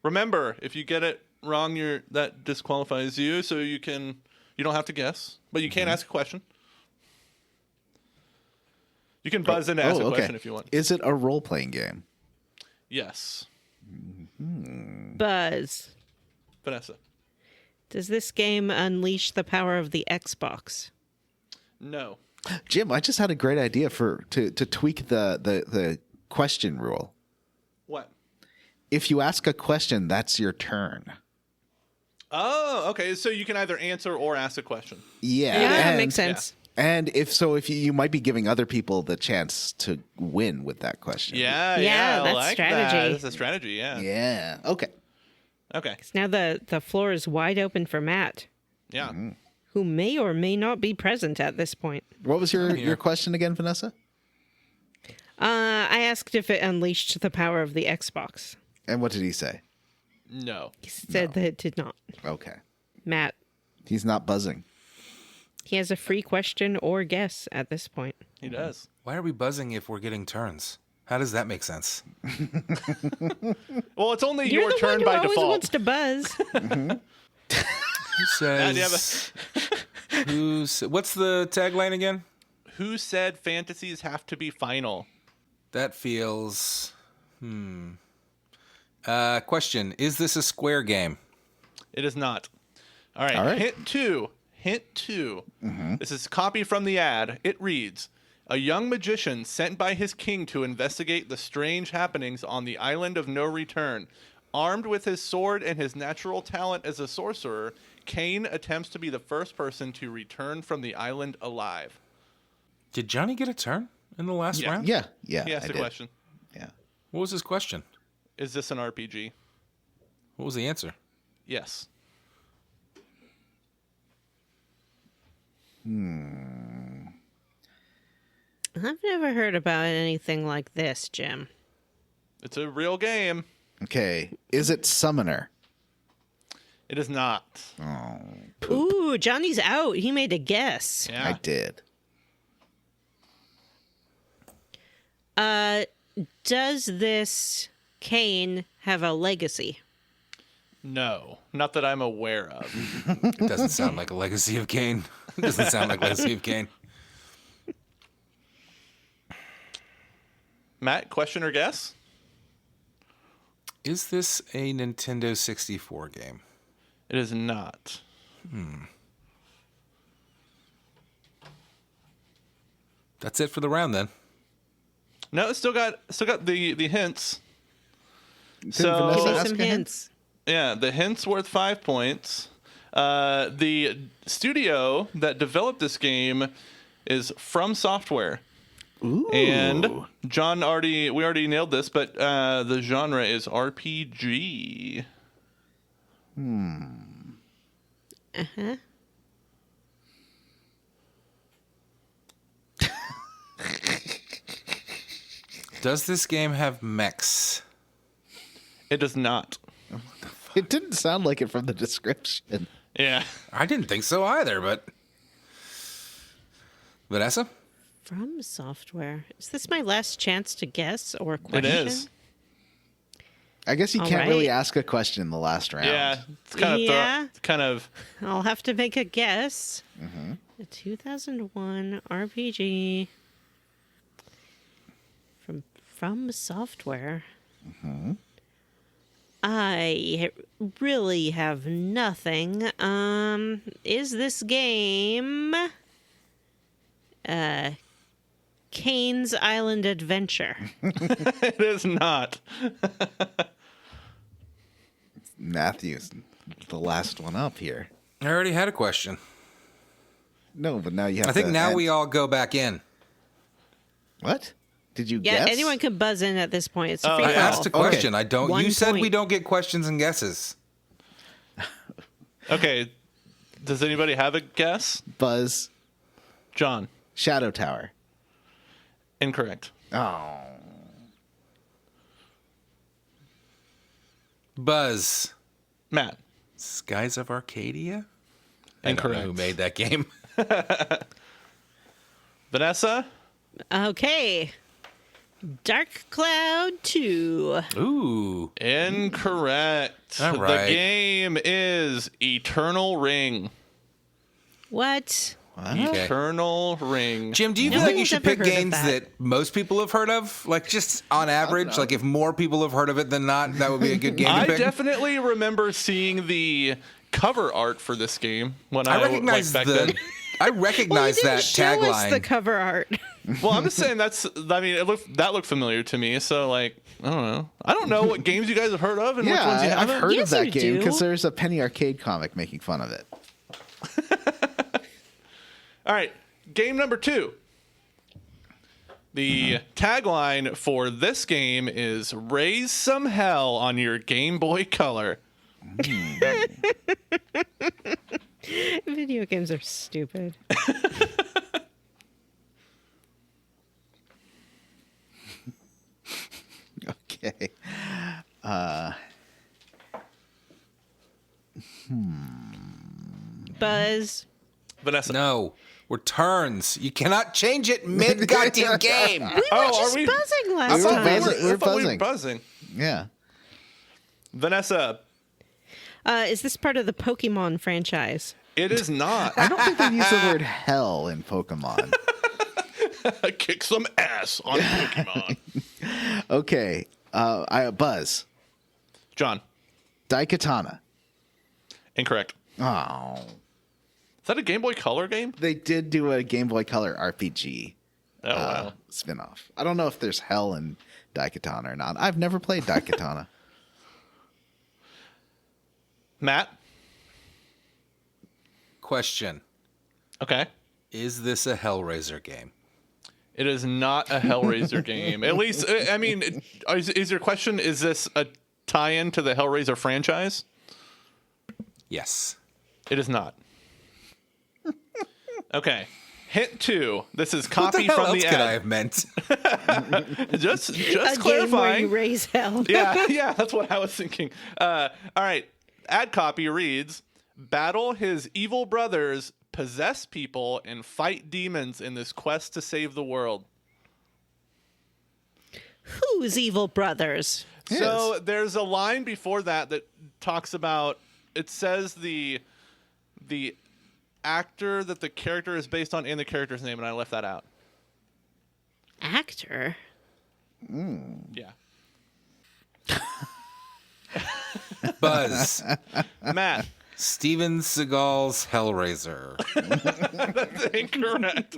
Remember, if you get it wrong, that disqualifies you, so you don't have to guess, but you can ask a question. You can buzz in to ask a question if you want. Is it a role-playing game? Yes. Buzz. Vanessa. Does this game unleash the power of the Xbox? No. Jim, I just had a great idea to tweak the question rule. What? If you ask a question, that's your turn. Oh, okay. So you can either answer or ask a question. Yeah, Yeah, that and- makes sense. And if you might be giving other people the chance to win with that question. Yeah, Yeah, I that's like strategy. that. That's a strategy, yeah. Yeah. Okay. Okay. Now the floor is wide open for Matt, Yeah. who may or may not be present at this point. What was your question again, Vanessa? I asked if it unleashed the power of the Xbox. And what did he say? No. He said that it did not. Okay. Matt. He's not buzzing. He has a free question or guess at this point. He does. Why are we buzzing if we're getting turns? How does that make sense? Well, it's only You're your the turn one who by always default. wants to buzz. Who says... What's the tagline again? Who said fantasies have to be final? That feels... Question. Is this a Square game? It is not. All right. All right. Hint two. This is copied from the ad. It reads, a young magician sent by his king to investigate the strange happenings on the island of no return. Armed with his sword and his natural talent as a sorcerer, Kane attempts to be the first person to return from the island alive. Did Johnny get a turn in the last round? Yeah. He asked I a did. question. Yeah. What was his question? Is this an RPG? What was the answer? Yes. I've never heard about anything like this, Jim. It's a real game. Okay. Is it Summoner? It is not. Ooh, Johnny's out. He made a guess. Yeah. I did. Does this Kane have a legacy? No. Not that I'm aware of. It doesn't sound like a Legacy of Kain. It doesn't sound like Legacy of Kain. Matt, question or guess? Is this a Nintendo 64 game? It is not. That's it for the round then. No, it's still got the hints. Did So- Vanessa Give me ask some a hint? hints. Yeah, the hint's worth 5 points. The studio that developed this game is From Software. Ooh. And we already nailed this, but the genre is RPG. Uh-huh. Does this game have mechs? It does not. It didn't sound like it from the description. Yeah. I didn't think so either, but... Vanessa? From Software. Is this my last chance to guess or It question? is. I guess you All can't really right. ask a question in the last round. Yeah. It's kind of Yeah. kind of I'll have to make a guess. A 2001 RPG from Software. I really have nothing. Is this game Kane's Island Adventure? it is not. Matthew's the last one up here. I already had a question. No, but now you have I think to now add- we all go back in. What? Did you Yeah, guess? anyone can buzz in at this point. It's a free I for asked all. a question. I don't. 1 You said we point. don't get questions and guesses. Okay. Does anybody have a guess? Buzz John. Shadow Tower. Incorrect. Oh. Buzz. Matt. Skies of Arcadia? I don't know Incorrect. who made that game. Vanessa? Okay. Dark Cloud 2. Ooh. Incorrect. All right. The game is Eternal Ring. What? Okay. Eternal Ring. Jim, do you No feel like you one's should ever pick heard of games that. that most people have heard of? Like, just on average, like if more people have heard of it than not, that would be a good game to I pick? definitely remember seeing the cover art for this game when I recognize back then. I Well, you recognize didn't that show us the tagline. cover art. Well, I'm just saying that looked familiar to me. So like, I don't know. I don't know what games you guys have heard of and which Yeah, ones you I've haven't. heard Yes, of that you game do. because there's a Penny Arcade comic making fun of it. All right, game number 2. The tagline for this game is "Raise some hell on your Game Boy Color." Video games are stupid. Okay. Buzz. Vanessa. No. We're turns. You cannot change it mid goddamn game. We were just buzzing last I thought time. buzzing. I thought we were buzzing. Yeah. Vanessa. Is this part of the Pokemon franchise? It is not. I don't think they use the word hell in Pokemon. Kick some ass on Pokemon. Okay. Buzz. John. Daikatana. Incorrect. Oh. Is that a Game Boy Color game? They did do a Game Boy Color RPG Oh, wow. spin-off. I don't know if there's hell in Daikatana or not. I've never played Daikatana. Matt? Question. Okay. Is this a Hellraiser game? It is not a Hellraiser game. At least, I mean, is your question, is this a tie-in to the Hellraiser franchise? Yes. It is not. Okay. Hint 2. This is What copy the hell from else the could I ad. have meant? Just A game where clarifying. you raise hell. Yeah, that's what I was thinking. All right. Ad copy reads, battle his evil brothers, possess people, and fight demons in this quest to save the world. Who's evil brothers? So there's a line before that talks about, it says the actor that the character is based on and the character's name, and I left that out. Actor? Yeah. Buzz. Matt. Steven Seagal's Hellraiser. That's incorrect.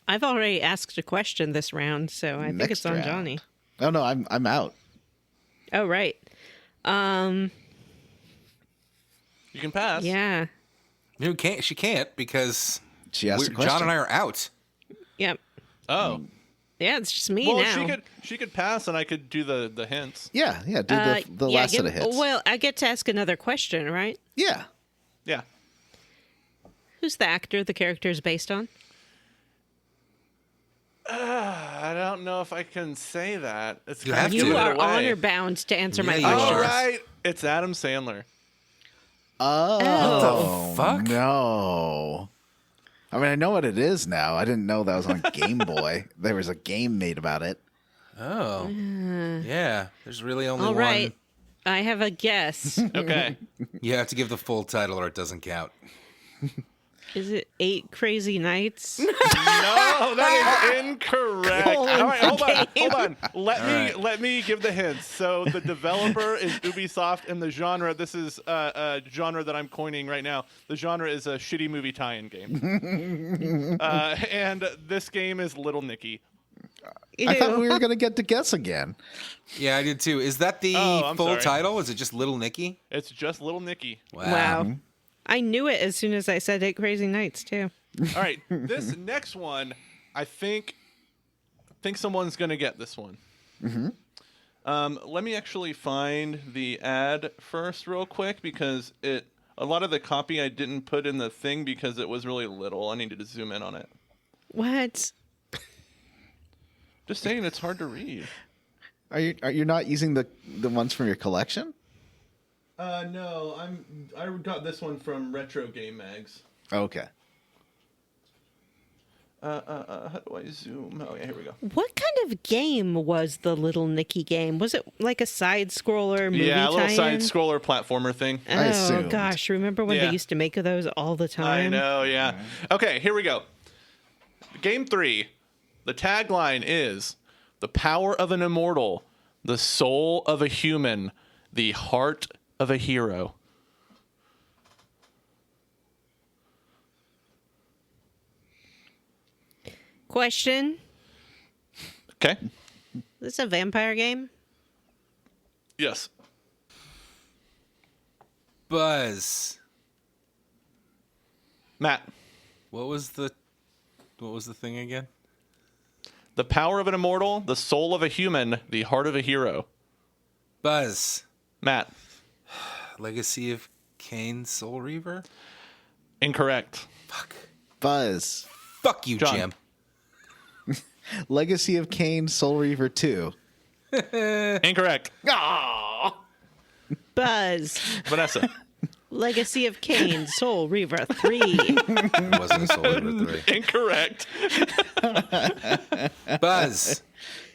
I've already asked a question this round, so I think Next it's on round. Johnny. Oh, no, I'm out. Oh, right. You can pass. Yeah. Who can't? She can't because She asked a question. John and I are out. Yep. Oh. Yeah, it's just me Well, now. she could pass, and I could do the hints. Yeah, do the yeah, last set of hits. Well, I get to ask another question, right? Yeah. Yeah. Who's the actor the character is based on? I don't know if I can say that. It's You kind have of to. You giving it are away. honor bound to answer my Yeah, you question. All are. right. It's Adam Sandler. Oh. What the fuck? No. I mean, I know what it is now. I didn't know that was on Game Boy. There was a game made about it. Oh. Yeah. There's really only All one. right. I have a guess. Okay. You have to give the full title or it doesn't count. Is it 8 Crazy Nights? No, that is incorrect. All right, hold on. Let me give the hints. So the developer is Ubisoft, and the genre, this is a genre that I'm coining right now. The genre is a shitty movie tie-in game. And this game is Little Nicky. I thought we were going to get to guess again. Yeah, I did too. Is that the I'm full sorry. title? Is it just Little Nicky? It's just Little Nicky. Wow. I knew it as soon as I said 8 Crazy Nights, too. All right, this next one, I think someone's gonna get this one. Let me actually find the ad first, real quick, because a lot of the copy I didn't put in the thing because it was really little. I needed to zoom in on it. What? Just saying, it's hard to read. Are you not using the ones from your collection? No, I got this one from Retro Game Mags. Okay. How do I zoom? Oh yeah, here we go. What kind of game was the Little Nicky game? Was it like a side-scroller movie Yeah, a little tie-in? side-scroller platformer thing. I Oh, assumed. gosh. Remember when Yeah. they used to make those all the time? I know, yeah. Okay, here we go. Game 3. The tagline is the power of an immortal, the soul of a human, the heart of a hero. Question. Okay? Is this a vampire game? Yes. Buzz. Matt. What was the thing again? The power of an immortal, the soul of a human, the heart of a hero. Buzz. Matt. Legacy of Kain Soul Reaver? Incorrect. Fuck. Buzz. Fuck you, John. Jim. Legacy of Kain Soul Reaver 2. Incorrect. Aww. Buzz. Vanessa. Legacy of Kain, Soul Reaver 3. It wasn't a Soul Reaver 3. Incorrect. Buzz.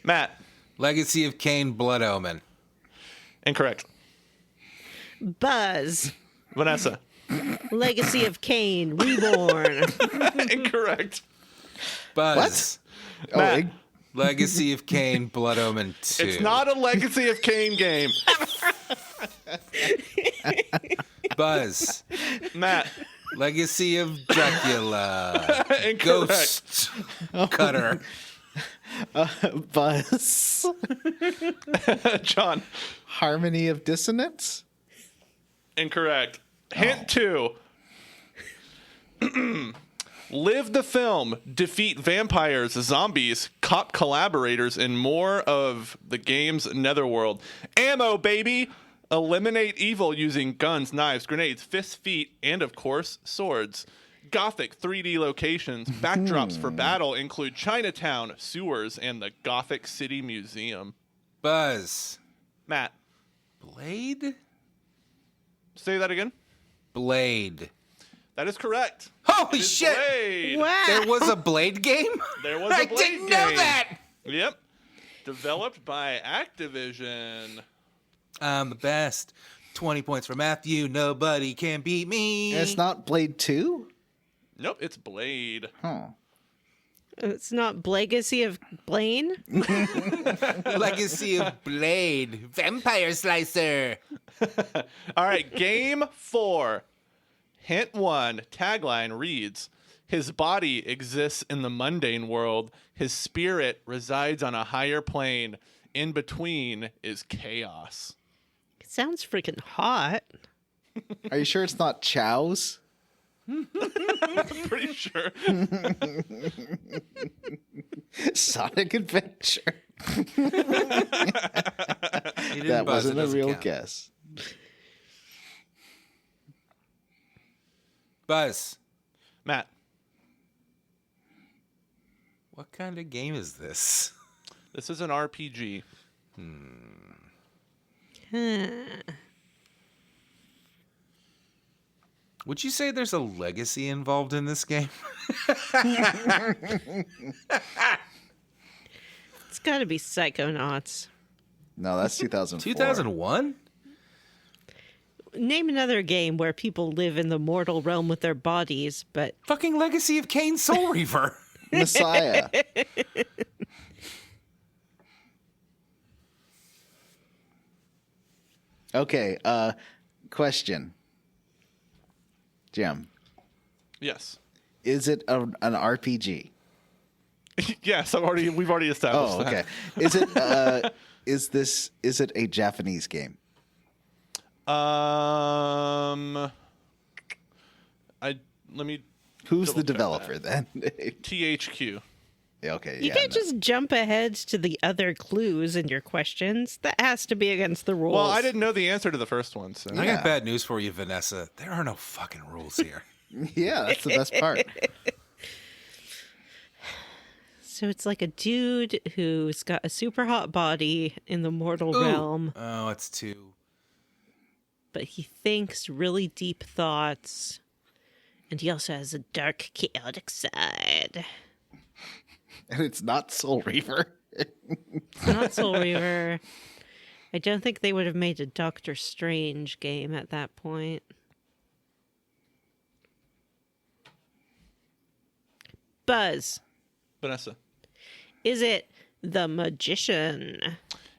Matt. Legacy of Kain, Blood Omen. Incorrect. Buzz. Vanessa. Legacy of Kain, Reborn. Incorrect. Buzz. Oh, Matt. Legacy of Kain, Blood Omen 2. It's not a Legacy of Kain game. Buzz. Matt. Legacy of Dracula. Incorrect. Ghost Cutter. Buzz. John. Harmony of Dissonance. Incorrect. Hint 2. Live the film, defeat vampires, zombies, cop collaborators, and more of the game's netherworld. Ammo, baby! Eliminate evil using guns, knives, grenades, fists, feet, and of course, swords. Gothic 3D locations. Backdrops for battle include Chinatown, sewers, and the Gothic City Museum. Buzz. Matt, Blade? say that again. Blade. That is correct. Holy It is shit! Blade. Wow. There was a Blade game? There was a I Blade didn't know game. that! Yep. Developed by Activision. I'm the best. 20 points for Matthew. Nobody can beat me. And it's not Blade 2? Nope, it's Blade. Huh. It's not Legacy of Blaine. Legacy of Blade. Vampire Slicer. All right, game 4. Hint 1, tagline reads, his body exists in the mundane world. His spirit resides on a higher plane. In between is chaos. It sounds freaking hot. Are you sure it's not Chow's? Pretty sure. Sonic Adventure. He didn't That buzz, it wasn't a doesn't real count. guess. Buzz. Matt, What kind of game is this? this is an RPG. Would you say there's a legacy involved in this game? It's got to be Psychonauts. No, that's 2004. 2001? Name another game where people live in the mortal realm with their bodies, but Fucking Legacy of Kain Soul Reaver. Messiah. Okay, question. Jim, Yes. is it an RPG? Yes, we've already established Oh, okay. Is it is it a Japanese game? that. Let me Who's the double check developer then? THQ. Yeah, okay, you can't just jump ahead to the other clues in your questions. That has to be against the rules. Well, I didn't know the answer to the first one, so I Yeah. got bad news for you, Vanessa. There are no fucking rules here. Yeah, that's the best part. So it's like a dude who's got a super hot body in the mortal realm, Oh, it's 2. but he thinks really deep thoughts. And he also has a dark, chaotic side. And it's not Soul Reaver. It's not Soul Reaver. I don't think they would have made a Doctor Strange game at that point. Buzz, Vanessa. is it The Magician?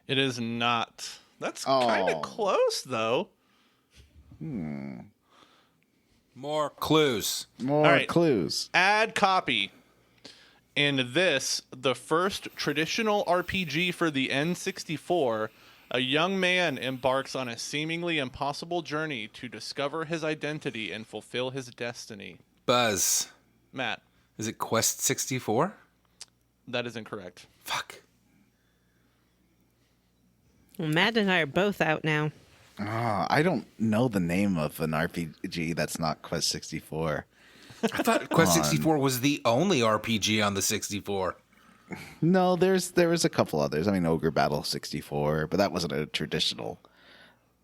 It is not. That's Oh. kind of close, though. More clues. More All right. clues. Add copy. In this, the first traditional RPG for the N64, a young man embarks on a seemingly impossible journey to discover his identity and fulfill his destiny. Buzz. Matt, Is it Quest 64? that is incorrect. Fuck. Well, Matt and I are both out now. I don't know the name of an RPG that's not Quest 64. I thought Quest 64 was the only RPG on the 64. No, there was a couple others. I mean, Ogre Battle 64, but that wasn't a traditional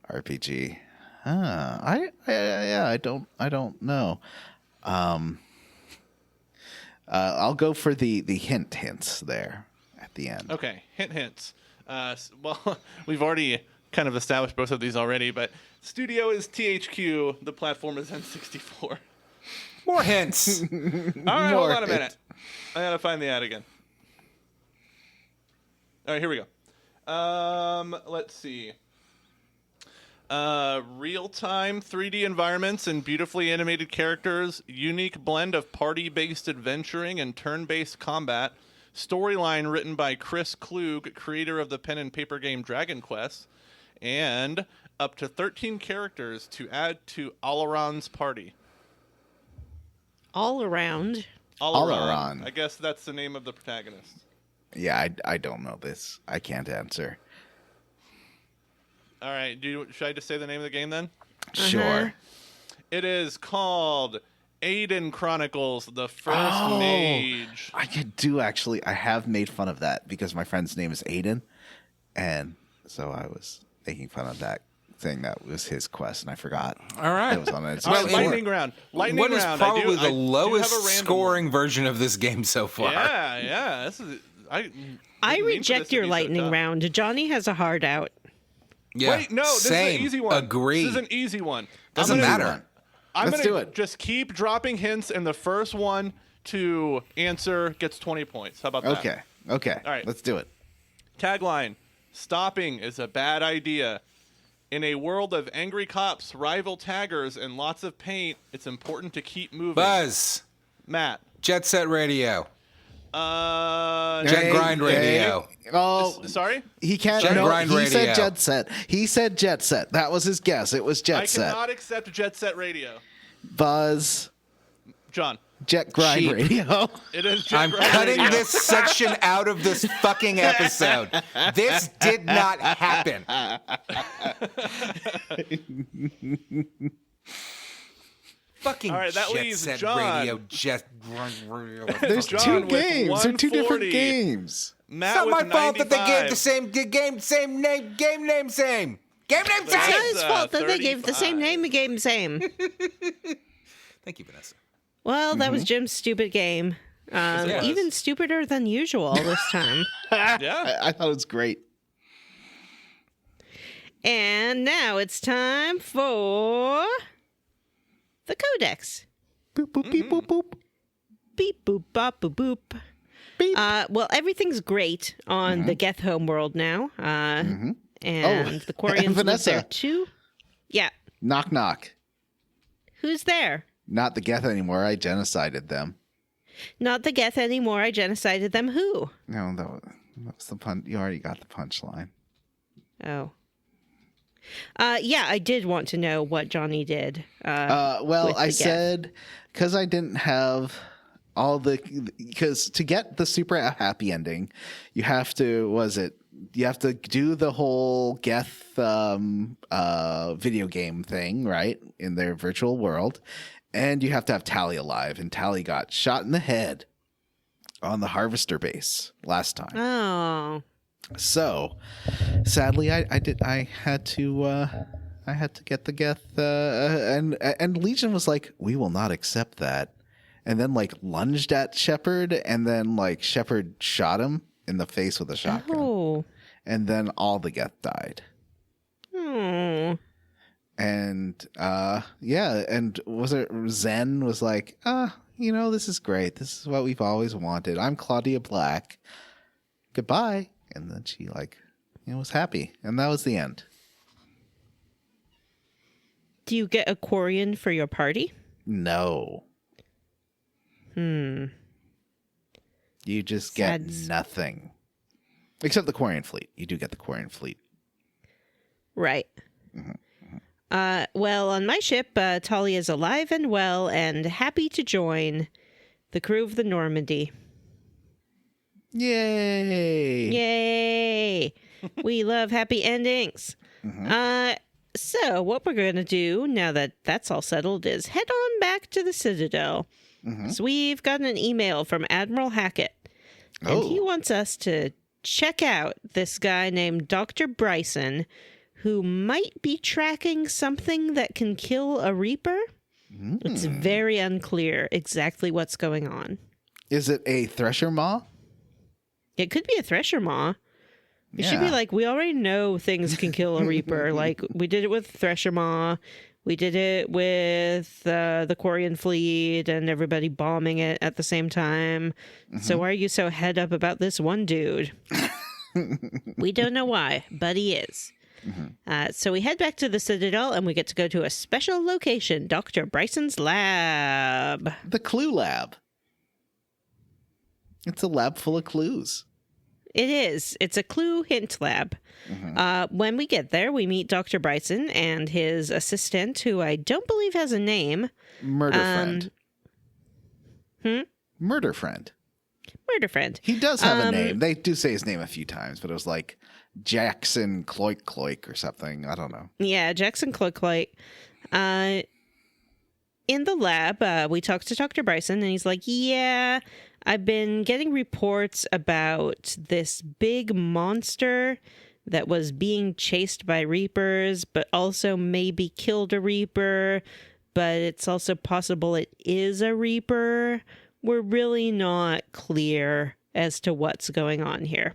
RPG. I don't know. I'll go for the hints there at the end. Okay, hints. Well, we've already kind of established both of these already, but studio is THQ, the platform is N64. More hints. All right, hold on a minute. I gotta find the ad again. All right, here we go. Let's see. Real-time 3D environments and beautifully animated characters, unique blend of party-based adventuring and turn-based combat, storyline written by Chris Klug, creator of the pen and paper game Dragon Quest, and up to 13 characters to add to Alaron's party. All around. Alaron. I guess that's the name of the protagonist. Yeah, I don't know this. I can't answer. All right, should I just say the name of the game then? Sure. It is called Aiden Chronicles: The First Mage. I do actually. I have made fun of that because my friend's name is Aiden, and so I was making fun of that, saying that was his quest, and I forgot. All right. It was on its All right, lightning round. What is probably the lowest scoring version of this game so far? Yeah. This is, I reject your lightning round. Johnny has a hard out. Yeah. Wait, no, this Same. is an easy one. Agree. This is an easy one. Doesn't matter. I'm Let's gonna do it. just keep dropping hints, and the first one to answer gets 20 points. How about that? Okay. All right. Let's do it. Tagline: Stopping is a bad idea. In a world of angry cops, rival taggers, and lots of paint, it's important to keep moving. Buzz. Matt. Jet Set Radio. Jet Grind Radio. Oh, Sorry? he can't. Jet No, Grind he Radio. said Jet Set. He said Jet Set. That was his guess. It was Jet I Set. cannot accept Jet Set Radio. Buzz. John. Jet Grind Sheep. Radio. It is Jet I'm Grind cutting Radio. this section out of this fucking episode. This did not happen. Fucking All right, that Jet leaves Set John. Radio. Jet Grind Radio. There's John two with games. They're two different 140. games. Matt It's not with my fault that they gave 95. the same game name same. Game name It's not same. his fault that they gave the same 35. name and game same. Thank you, Vanessa. Well, that was Jim's stupid game. Yes, it was. Even stupider than usual this time. Yeah. I thought it was great. And now it's time for the Codex. Boop boop beep boop boop. Beep boop bop boop boop. Beep. Well, everything's great on the Geth homeworld now. And the Quarians live Vanessa. there too. Yeah. Knock knock. Who's there? Not the Geth anymore. I genocided them. Not the Geth anymore. I genocided them. Who? No, that was the pun. You already got the punchline. Oh. Yeah, I did want to know what Johnny did. Well, with I the Geth. said because I didn't have all the because to get the super happy ending, you have to you have to do the whole Geth video game thing, right, in their virtual world, and you have to have Tally alive, and Tally got shot in the head on the Harvester base last time. Oh. So, sadly, I had to get the Geth, and Legion was like, we will not accept that, and then like lunged at Shepard, and then like Shepard shot him in the face with a shotgun, Oh. and then all the Geth died. Hmm. And and was it Zen was like, this is great. This is what we've always wanted. I'm Claudia Black. Goodbye. And then she was happy, and that was the end. Do you get a Quarian for your party? No. You just get Sad. nothing. Except the Quarian fleet. You do get the Quarian fleet. Right. Well, on my ship, Talia is alive and well and happy to join the crew of the Normandy. Yay! Yay! We love happy endings. So what we're going to do now that that's all settled is head on back to the Citadel. So we've gotten an email from Admiral Hackett, and he wants us to check out this guy named Dr. Bryson, who might be tracking something that can kill a Reaper. It's very unclear exactly what's going on. Is it a Thresher Maw? It could be a Thresher Maw. It should be Yeah. like, we already know things can kill a Reaper. Like, we did it with Thresher Maw. We did it with the Quarian fleet and everybody bombing it at the same time. So why are you so head up about this one dude? We don't know why, but he is. So we head back to the Citadel and we get to go to a special location, Dr. Bryson's lab. The Clue Lab. It's a lab full of clues. It is. It's a clue hint lab. When we get there, we meet Dr. Bryson and his assistant, who I don't believe has a name. Murder Friend. Murder Friend. Murder Friend. He does have a name. They do say his name a few times, but it was like Jackson Cloink-Cloink or something. I don't know. Yeah, Jackson Cloink-Cloink. In the lab, we talked to Dr. Bryson, and he's like, yeah, I've been getting reports about this big monster that was being chased by Reapers, but also maybe killed a Reaper, but it's also possible it is a Reaper. We're really not clear as to what's going on here.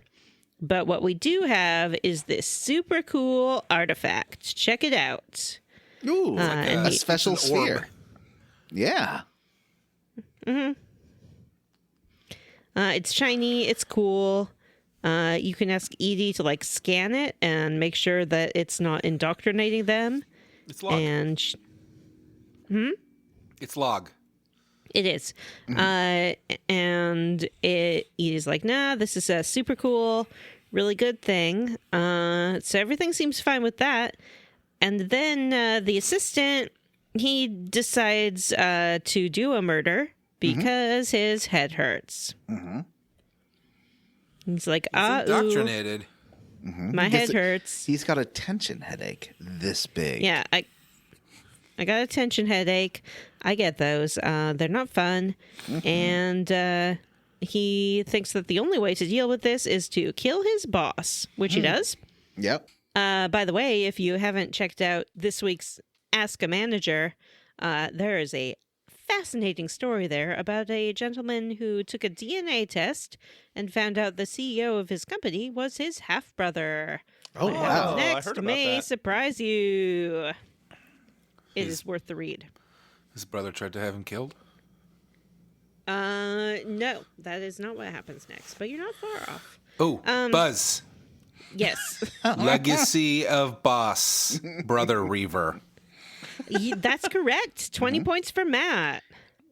But what we do have is this super cool artifact. Check it out. Ooh, and a special it's an orb. sphere. Yeah. It's shiny. It's cool. You can ask Edie to like scan it and make sure that it's not indoctrinating them. It's log. And It's log. it is. And Edie's like, nah, this is a super cool, really good thing. So everything seems fine with that. And then the assistant, he decides to do a murder because his head hurts. He's like, Indoctrinated. my head hurts. He's got a tension headache this big. Yeah, I got a tension headache. I get those. They're not fun. And he thinks that the only way to deal with this is to kill his boss, which he does. Yep. By the way, if you haven't checked out this week's Ask a Manager, there is a fascinating story there about a gentleman who took a DNA test and found out the CEO of his company was his half-brother. Oh, What wow. happens I next heard about may that. surprise you. It is worth the read. His brother tried to have him killed. No, that is not what happens next, but you're not far off. Oh, Buzz. Yes, Legacy of Boss. Brother Reaver. that's correct. 20 points for Matt.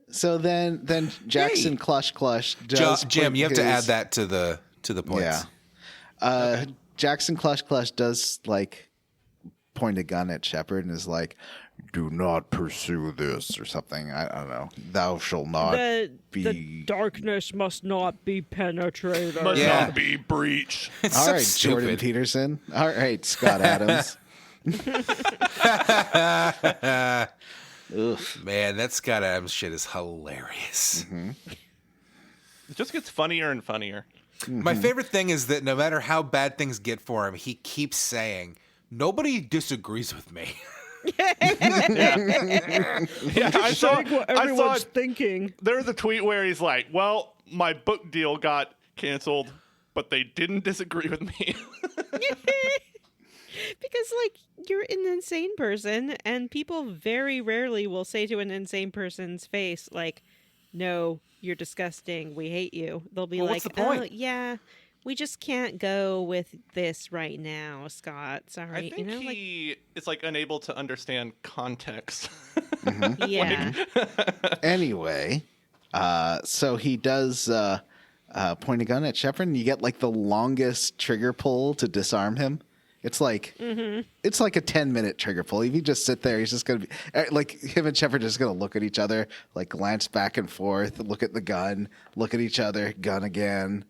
So then Jackson Clush does Jim, put you have to his- add that to the points. Yeah. Jackson Clush does like point a gun at Shepard and is like, "Do not pursue this" or something. I don't know. Thou shall not be. The darkness must not be penetrated. Must Yeah. not be breached. It's All so right, stupid. Jordan Peterson. All right, Scott Adams. Ugh. Man, that Scott Adams shit is hilarious. It just gets funnier and funnier. My favorite thing is that no matter how bad things get for him, he keeps saying, "Nobody disagrees with me." Yeah, I saw it. thinking. There's a tweet where he's like, "Well, my book deal got canceled, but they didn't disagree with me." Because, like, you're an insane person, and people very rarely will say to an insane person's face, like, no, you're disgusting, we hate you. They'll be Well, like, what's the point? oh, yeah, we just can't go with this right now, Scott. Sorry. I think he is like unable to understand context. yeah. Anyway, so he does point a gun at Shepard, and you get like the longest trigger pull to disarm him. It's like it's like a 10-minute trigger pull. If you just sit there, he's just gonna be like him and Shepard are just gonna look at each other, like glance back and forth, look at the gun, look at each other, gun again,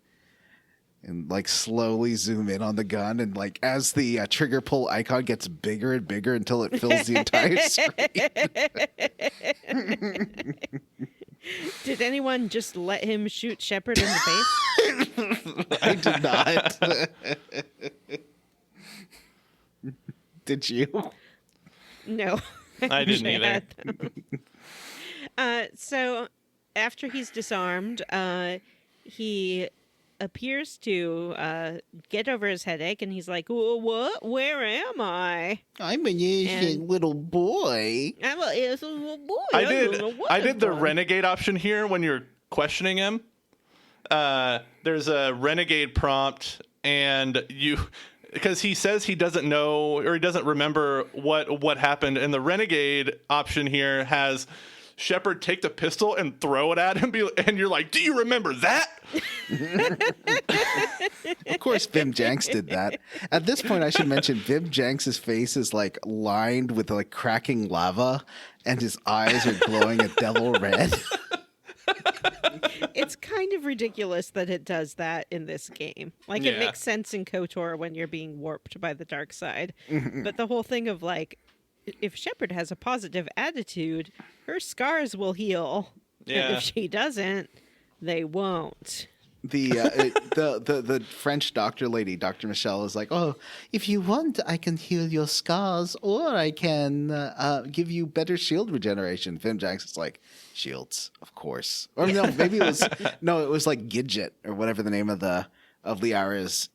and like slowly zoom in on the gun. And like as the trigger pull icon gets bigger and bigger until it fills the entire screen. Did anyone just let him shoot Shepard in the face? I did not. Did you? No. I didn't wish either. had them. So after he's disarmed, he appears to get over his headache, and he's like, "What? Where am I?" I'm an innocent little boy. I'm a little boy. I don't did. know what I did I've the done." renegade option here when you're questioning him. There's a renegade prompt, and because he says he doesn't know or he doesn't remember what happened, and the renegade option here has Shepard take the pistol and throw it at him, and you're like, "Do you remember that?" Of course, Vim Janks did that. At this point, I should mention Vim Janks' face is like lined with like cracking lava, and his eyes are glowing a devil red. It's kind of ridiculous that it does that in this game. Like, it Yeah. makes sense in KOTOR when you're being warped by the dark side. But the whole thing of, like, if Shepard has a positive attitude, her scars will heal. And Yeah. if she doesn't, they won't. The French doctor lady, Dr. Michelle, is like, "Oh, if you want, I can heal your scars, or I can give you better shield regeneration." Vim Janks is like, "Shields, of course." Or no, maybe it was like Gidget or whatever the name of Liara's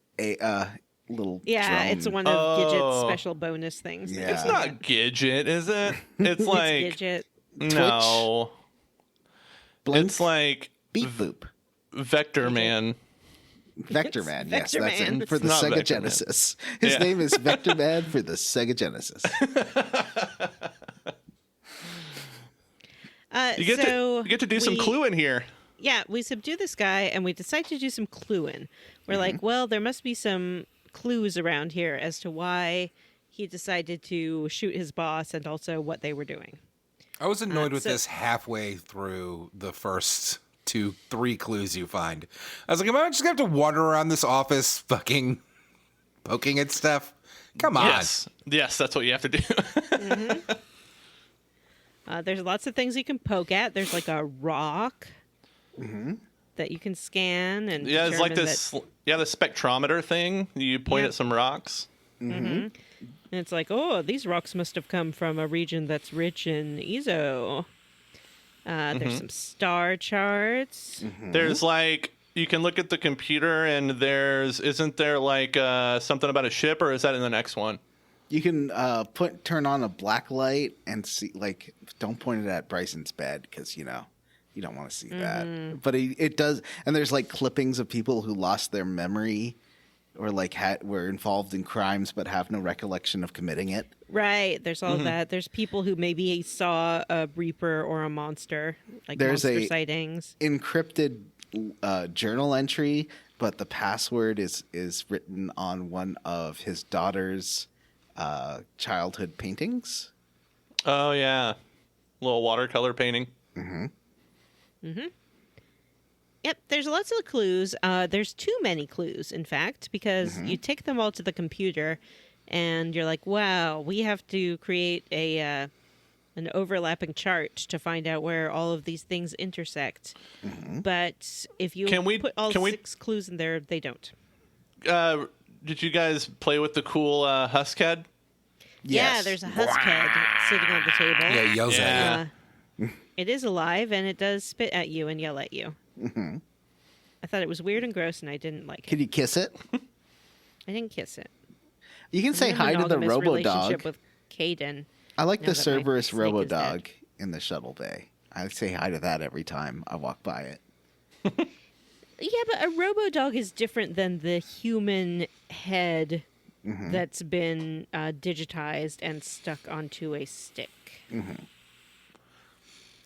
little Yeah, drone. it's one of Oh. Gidget's special bonus things. Yeah. It's not Gidget, is it? It's like It's Gidget. no. Blink, It's like beep boop. Vectorman. Vectorman, yes, that's Vectorman. it. For the It's not Sega Vectorman. Genesis. His Yeah. name is Vectorman for the Sega Genesis. You get to do some clue in here. Yeah, we subdue this guy and we decide to do some cluing. We're like, well, there must be some clues around here as to why he decided to shoot his boss and also what they were doing. I was annoyed with so- this halfway through the first 2-3 clues you find. I was like, am I just going to have to wander around this office fucking poking at stuff? Come on. Yes, that's what you have to do. There's lots of things you can poke at. There's like a rock that you can scan and Yeah, it's like determine this. The spectrometer thing. You point Yeah. at some rocks. and it's like, oh, these rocks must have come from a region that's rich in ESO. There's some star charts. There's like you can look at the computer and isn't there like something about a ship, or is that in the next one? You can turn on a black light and see, like, don't point it at Bryson's bed because, you don't want to see that. But it does. And there's like clippings of people who lost their memory or like were involved in crimes but have no recollection of committing it. Right. There's all that. There's people who maybe saw a Reaper or a monster, like There's monster a- sightings. Encrypted journal entry, but the password is written on one of his daughter's childhood paintings. Oh yeah, little watercolor painting. Yep, there's lots of clues. There's too many clues, in fact, because you take them all to the computer, and you're like, "Wow, we have to create an overlapping chart to find out where all of these things intersect." But if you put all 6 clues in there, they don't. Did you guys play with the cool husk head? Yeah, Yes. there's a husk head sitting on the table. Yeah, it yells at you. It is alive, and it does spit at you and yell at you. I thought it was weird and gross, and I didn't like it. Can you kiss it? I didn't kiss it. You can say I have hi a to the monogamous relationship RoboDog. with Caden. I like now the that my Cerberus snake is RoboDog dead. in the shuttle bay. I say hi to that every time I walk by it. Yeah, but a RoboDog is different than the human head that's been digitized and stuck onto a stick.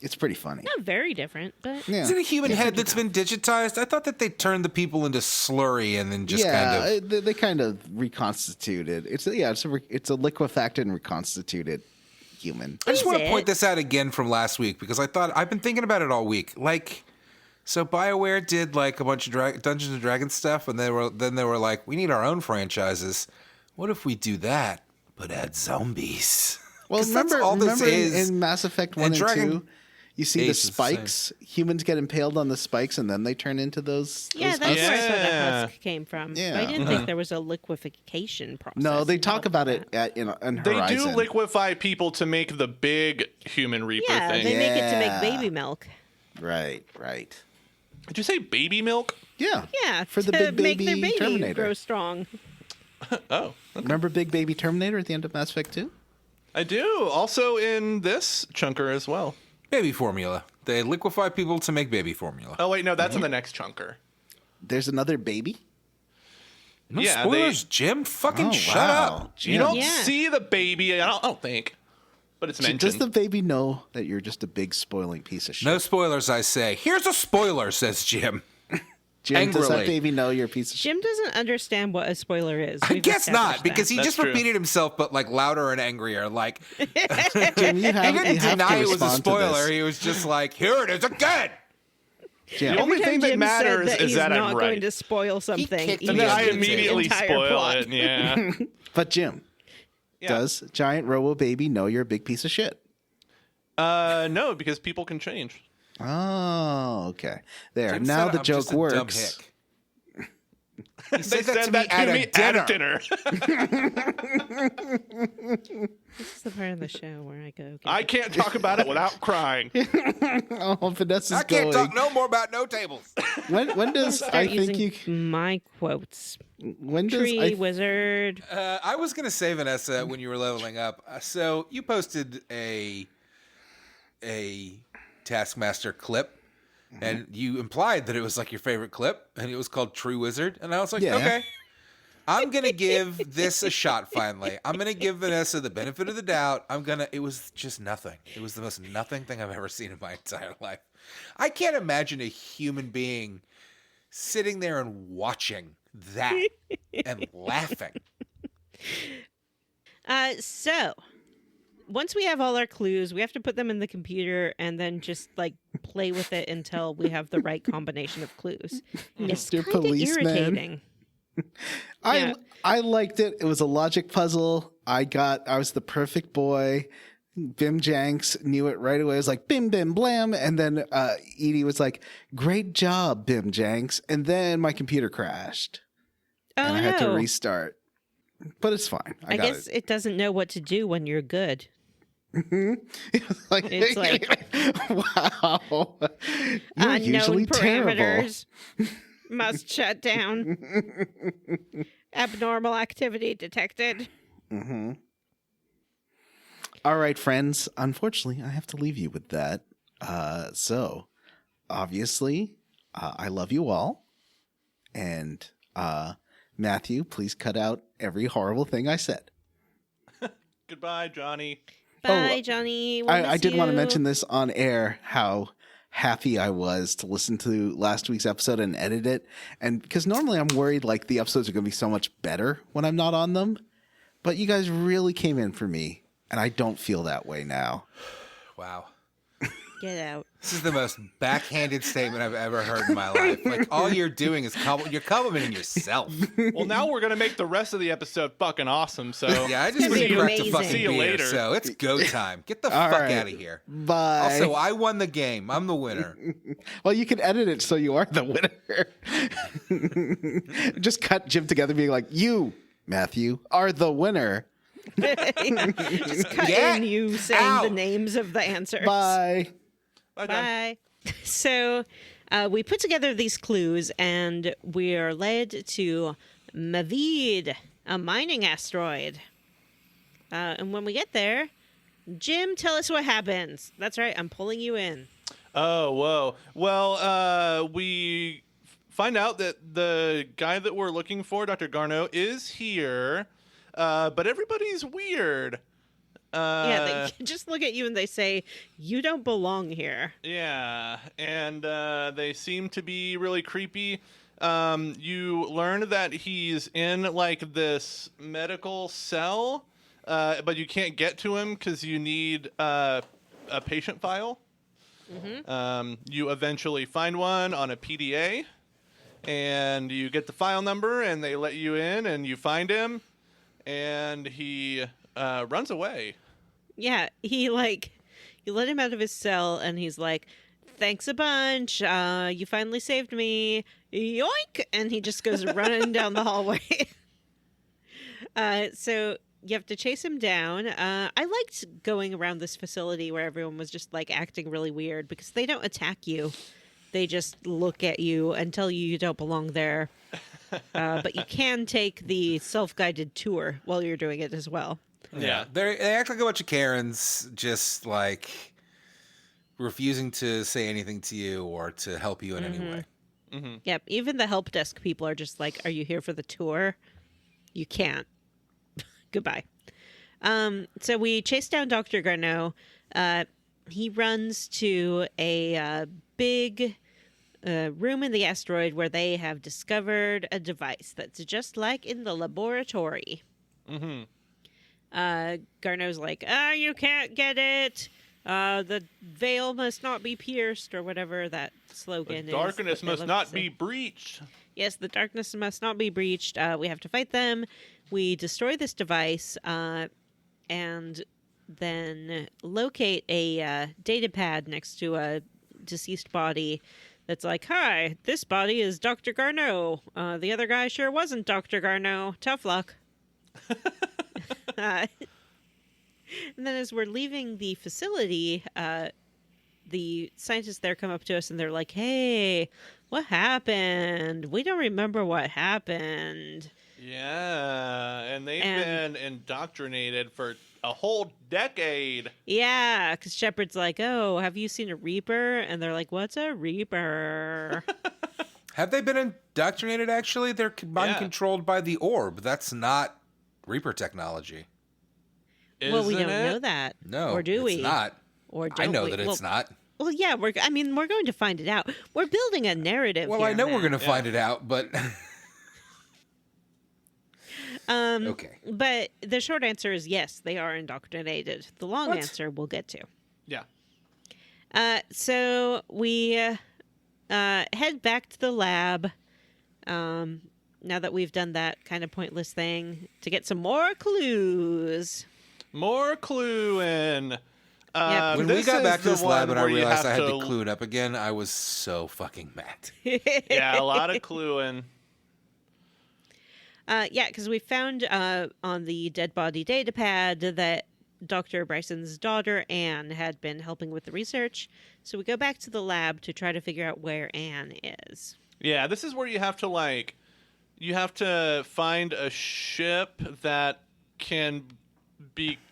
It's pretty funny. Not very different, but Yeah. Is it a human head that's been digitized? I thought that they turned the people into slurry and then just kind of... they kind of reconstituted. It's a liquefied and reconstituted human. I just Is want to it? point this out again from last week because I've been thinking about it all week. Like, so BioWare did like a bunch of Dungeons and Dragons stuff, and they were like, we need our own franchises. What if we do that, but add zombies? Well, 'Cause that's remember all this is. in Mass Effect 1 and Dragon- 2, You see the Ace is the same. spikes. Humans get impaled on the spikes, and then they turn into those. Yeah, those that's husks. where I thought the Yeah. husk came from. Yeah. But I didn't think there was a liquefaction process. No, they talk involved about with it in They Horizon. do liquefy people to make the big human reaper Yeah, thing. they make it to Yeah. make baby milk. Right. Did you say baby milk? Yeah. Yeah, For the to big make baby their baby Terminator. grow strong. Oh, Remember Big Baby Terminator at the end of Mass Effect 2? I do. Also in this chunker as well. Baby formula. They liquefy people to make baby formula. Oh wait, no, that's in the next chunker. There's another baby? No yeah, spoilers, Jim. Fucking Oh, shut wow. up. Jim. You don't Yeah. see the baby. I don't think, but it's mentioned. Does the baby know that you're just a big spoiling piece of shit? No spoilers, I say. Here's a spoiler, says Jim. Jim, does that angrily. baby know you're a piece of shit? Jim doesn't understand what a spoiler is. I We've guess not, established because that. he That's just true. repeated himself, but like louder and angrier. Like, Jim, you he have, you didn't have deny to it was a respond to spoiler. this. He was just like, here it is again. Jim, The only Every time thing that Jim matters said is he's that not I'm going right. to spoil something. kicked he me And then Yeah, I ruins the immediately entire spoil plot. it. Yeah. but Jim, Yeah. does Giant Robo Baby know you're a big piece of shit? No, because people can change. Oh, okay. There. Jim now said the I'm joke just a dumb works. hick. He They said that said to me that at to a me dinner. at dinner. This is the part of the show where I go. I can't talk about it without crying. Oh, Vanessa's I can't going. talk no more about no tables. When does Start I using think you? my quotes. When does Tree I? wizard. I was gonna say, Vanessa, when you were leveling up. So you posted a Taskmaster clip, and you implied that it was like your favorite clip, and it was called Tree Wizard, and I was like, Yeah. okay, I'm gonna give this a shot. Finally, I'm gonna give Vanessa the benefit of the doubt. It was just nothing. It was the most nothing thing I've ever seen in my entire life. I can't imagine a human being sitting there and watching that and laughing. So, once we have all our clues, we have to put them in the computer and then just like play with it until we have the right combination of clues. It's Mr. kind of Policeman. irritating. Yeah. I liked it. It was a logic puzzle. I was the perfect boy. Bim Janks knew it right away. It was like bim bim blam, and then Edie was like, "Great job, Bim Janks," and then my computer crashed Oh and I no! had to restart. But it's fine. I got guess it doesn't know what to do when you're good. like, It's like- wow, you're usually Unknown terrible. parameters must shut down. Abnormal activity detected. All right, friends. Unfortunately, I have to leave you with that. So, obviously, I love you all. And Matthew, please cut out every horrible thing I said. Goodbye, Johnny. Bye, Johnny. We'll I miss did want to you. mention this on air, how happy I was to listen to last week's episode and edit it. And because normally I'm worried like the episodes are going to be so much better when I'm not on them. But you guys really came in for me. And I don't feel that way now. Wow. Get out. This is the most backhanded statement I've ever heard in my life. Like, all you're doing is you're complimenting yourself. Well, now we're gonna make the rest of the episode fucking awesome. So Yeah, I just gonna went be to crack a amazing. fucking See you beer, later. so it's go time. Get the All fuck right. out of here. Bye. Also, I won the game. I'm the winner. Well, you can edit it so you are the winner. Just cut Jim together being like, you, Matthew, are the winner. Just cut Get in you saying out. the names of the answers. Bye. bye, John. Bye. So we put together these clues and we are led to Mavid, a mining asteroid. And when we get there, Jim, tell us what happens. That's right, I'm pulling you in. Oh, whoa. Well, we find out that the guy that we're looking for, Dr. Garneau, is here, but everybody's weird. Yeah, they just look at you and they say, you don't belong here. Yeah, and they seem to be really creepy. You learn that he's in like this medical cell, but you can't get to him because you need a patient file. You eventually find one on a PDA, and you get the file number, and they let you in, and you find him, and he runs away. Yeah, he You let him out of his cell, and he's like, "Thanks a bunch. You finally saved me. Yoink!" And he just goes running down the hallway. So you have to chase him down. I liked going around this facility where everyone was just like acting really weird because they don't attack you. They just look at you and tell you don't belong there. But you can take the self-guided tour while you're doing it as well. Yeah. They act like a bunch of Karens, just like refusing to say anything to you or to help you in any way. Mm-hmm. Yep. Even the help desk people are just like, "Are you here for the tour? You can't. Goodbye." So we chase down Dr. Garneau. He runs to a big room in the asteroid where they have discovered a device that's just like in the laboratory. Mm-hmm. Garneau's like, "You can't get it. The veil must not be pierced," or whatever that slogan The is. darkness that they must love not to say. be breached. Yes, the darkness must not be breached. We have to fight them. We destroy this device, and then locate a data pad next to a deceased body that's like, "Hi, this body is Dr. Garneau. The other guy sure wasn't Dr. Garneau. Tough luck." And then as we're leaving the facility, the scientists there come up to us and they're like, "Hey, what happened? We don't remember what happened." Yeah, and they've And- been indoctrinated for a whole decade. Yeah, because Shepard's like, "Oh, have you seen a Reaper?" And they're like, "What's a Reaper?" Have they been indoctrinated, actually? They're mind controlled by the orb. That's not Reaper technology. Well, we Isn't don't it? know that. No, Or do we? it's not. Or I don't know we? that it's Well, not. Well, yeah, we're going to find it out. We're building a narrative Well, here, I know we're Matt. going to find it out, but... Um, Okay. But the short answer is yes, they are indoctrinated. The long What? answer we'll get to. Yeah. So we head back to the lab. Now that we've done that kind of pointless thing to get some more clues. More cluing. When we got back to this lab and I realized I had to clue. clue it up again, I was so fucking mad. Yeah, a lot of cluing. Yeah, because we found on the dead body data pad that Dr. Bryson's daughter, Anne, had been helping with the research. So we go back to the lab to try to figure out where Anne is. Yeah, this is where you have to find a ship that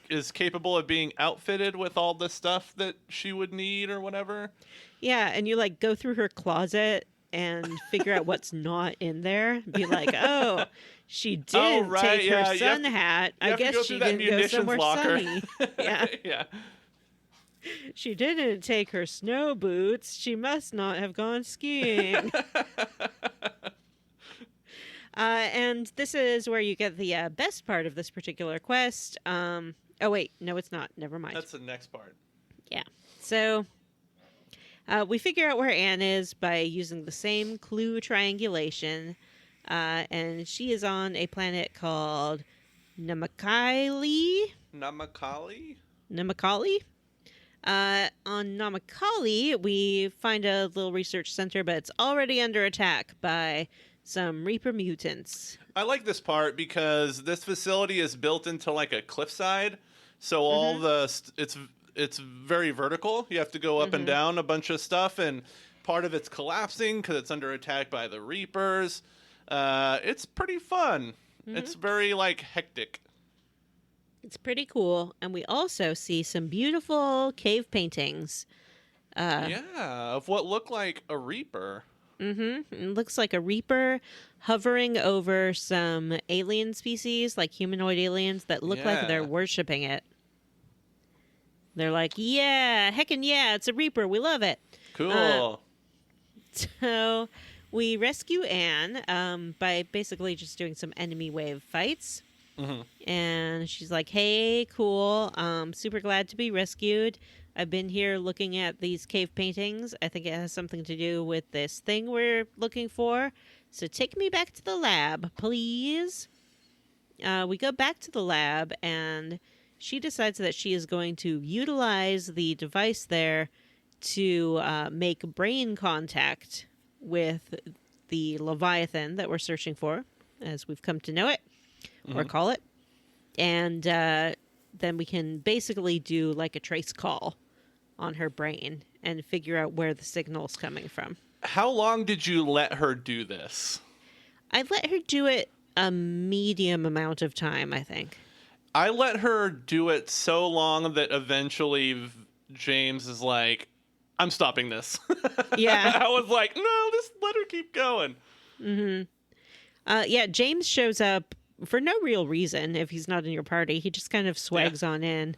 is capable of being outfitted with all the stuff that she would need or whatever. Yeah, and you like go through her closet and figure out what's not in there. Be like, "Oh, she didn't right, take yeah, her you sun have to- hat. you I have to guess go she through that didn't go munitions somewhere locker." sunny." Yeah, Yeah. she didn't take her snow boots. She must not have gone skiing. And this is where you get the best part of this particular quest. Oh wait, no, it's not. Never mind. That's the next part. Yeah. So we figure out where Anne is by using the same clue triangulation. And she is on a planet called Namakali. Namakali? Namakali? On Namakali, we find a little research center, but it's already under attack by some Reaper mutants. I like this part because this facility is built into like a cliffside, so all it's very vertical. You have to go up and down a bunch of stuff, and part of it's collapsing because it's under attack by the Reapers. It's pretty fun. It's very like hectic. It's pretty cool. And we also see some beautiful cave paintings. Yeah, of what looked like a Reaper. It looks like a Reaper hovering over some alien species, like humanoid aliens, that look like Yeah. they're worshiping it. They're like, "Yeah, heckin' yeah, it's a Reaper. We love it." Cool. So we rescue Anne by basically just doing some enemy wave fights. And she's like, "Hey, cool. Super glad to be rescued. I've been here looking at these cave paintings. I think it has something to do with this thing we're looking for. So take me back to the lab, please." We go back to the lab, and she decides that she is going to utilize the device there to make brain contact with the Leviathan that we're searching for, as we've come to know it, or call it. And then we can basically do like a trace call on her brain and figure out where the signal's coming from. How long did you let her do this? I let her do it a medium amount of time, I think. I let her do it so long that eventually James is like, I'm stopping this. Yeah. I was like, no, just let her keep going. Yeah, James shows up for no real reason if he's not in your party. He just kind of swags on in.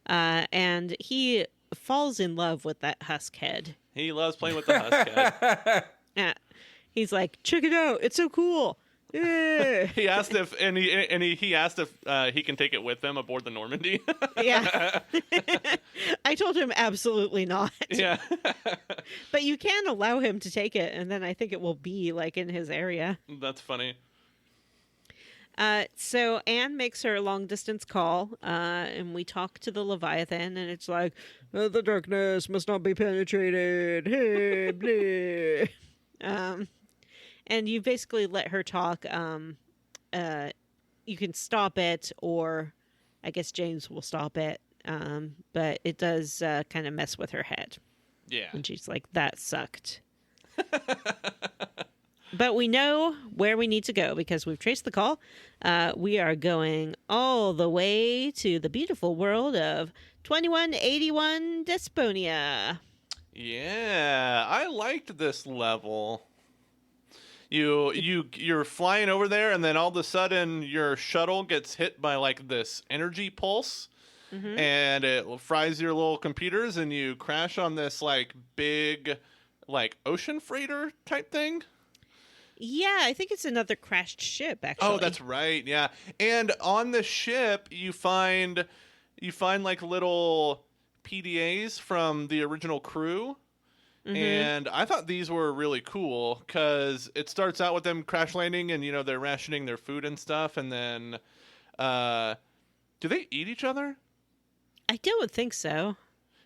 And he falls in love with that husk head. He loves playing with the husk head. Yeah. He's like, check it out. It's so cool. Yeah. He asked if he asked if he can take it with him aboard the Normandy. Yeah. I told him absolutely not. Yeah. But you can allow him to take it, and then I think it will be like in his area. That's funny. So Anne makes her long distance call, and we talk to the Leviathan, and it's like, the darkness must not be penetrated. Hey, bleh. And you basically let her talk. You can stop it, or I guess James will stop it. But it does kind of mess with her head. Yeah. And she's like, that sucked. But we know where we need to go because we've traced the call. We are going all the way to the beautiful world of 2181 Desponia. Yeah, I liked this level. You're flying over there, and then all of a sudden your shuttle gets hit by like this energy pulse, and it fries your little computers, and you crash on this like big, like ocean freighter type thing. Yeah, I think it's another crashed ship, actually. Oh, that's right. Yeah, and on the ship you find like little PDAs from the original crew. And I thought these were really cool because it starts out with them crash landing and, they're rationing their food and stuff. And then do they eat each other? I don't think so.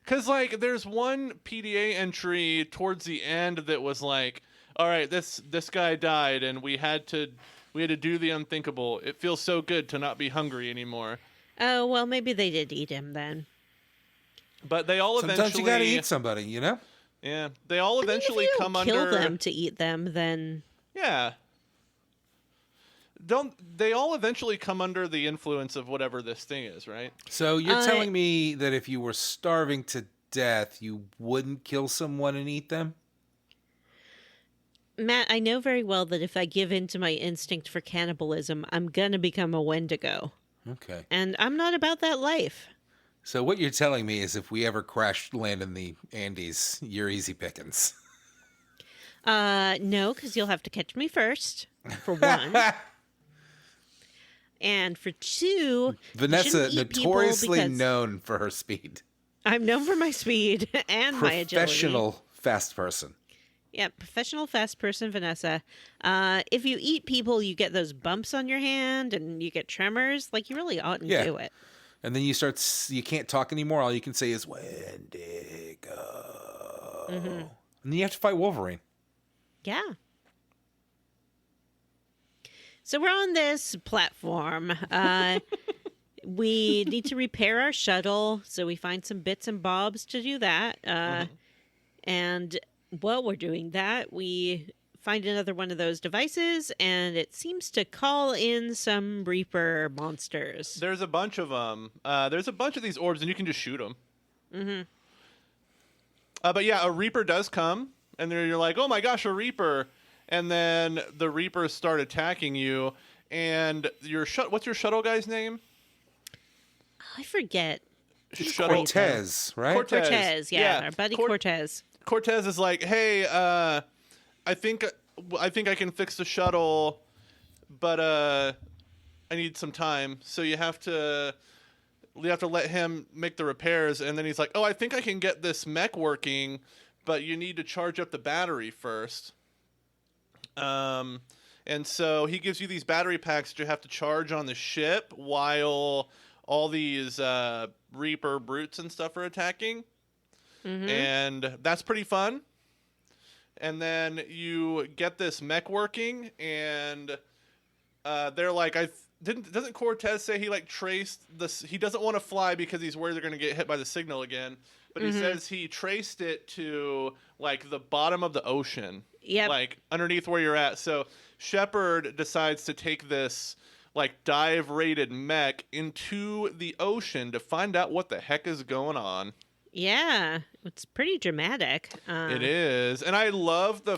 Because, like, there's one PDA entry towards the end that was like, all right, this guy died and we had to do the unthinkable. It feels so good to not be hungry anymore. Oh, well, maybe they did eat him then. But they all Sometimes eventually... you gotta eat somebody, you know? Yeah, they all eventually if you come don't kill under... them to eat them, then... Yeah. Don't they all eventually come under the influence of whatever this thing is, right? So you're telling me that if you were starving to death, you wouldn't kill someone and eat them? Matt, I know very well that if I give in to my instinct for cannibalism, I'm gonna become a Wendigo. Okay. And I'm not about that life. So what you're telling me is if we ever crash land in the Andes, you're easy pickings. No, because you'll have to catch me first, for one. And for two, Vanessa, you shouldn't eat people notoriously because known for her speed. I'm known for my speed and my agility. Professional fast person. Yeah, professional fast person, Vanessa. If you eat people, you get those bumps on your hand and you get tremors. Like, you really oughtn't do it. And then you can't talk anymore. All you can say is Wendigo. And then you have to fight Wolverine. Yeah. So we're on this platform. We need to repair our shuttle. So we find some bits and bobs to do that. And while we're doing that, we find another one of those devices, and it seems to call in some Reaper monsters. There's a bunch of them. There's a bunch of these orbs, and you can just shoot them. But yeah, a Reaper does come, and then you're like, oh my gosh, a Reaper. And then the Reapers start attacking you, and what's your shuttle guy's name? I forget. Cortez, right? Cortez, yeah. Our buddy Cortez. Cortez is like, hey, I think I can fix the shuttle, but I need some time. So you have to let him make the repairs. And then he's like, oh, I think I can get this mech working, but you need to charge up the battery first. And so he gives you these battery packs that you have to charge on the ship while all these Reaper brutes and stuff are attacking. And that's pretty fun. And then you get this mech working, and they're like, doesn't Cortez say he like traced this? He doesn't want to fly because he's worried they're going to get hit by the signal again. But he says he traced it to like the bottom of the ocean, like underneath where you're at. So Shepard decides to take this like dive rated mech into the ocean to find out what the heck is going on. Yeah, it's pretty dramatic. It is, and I love the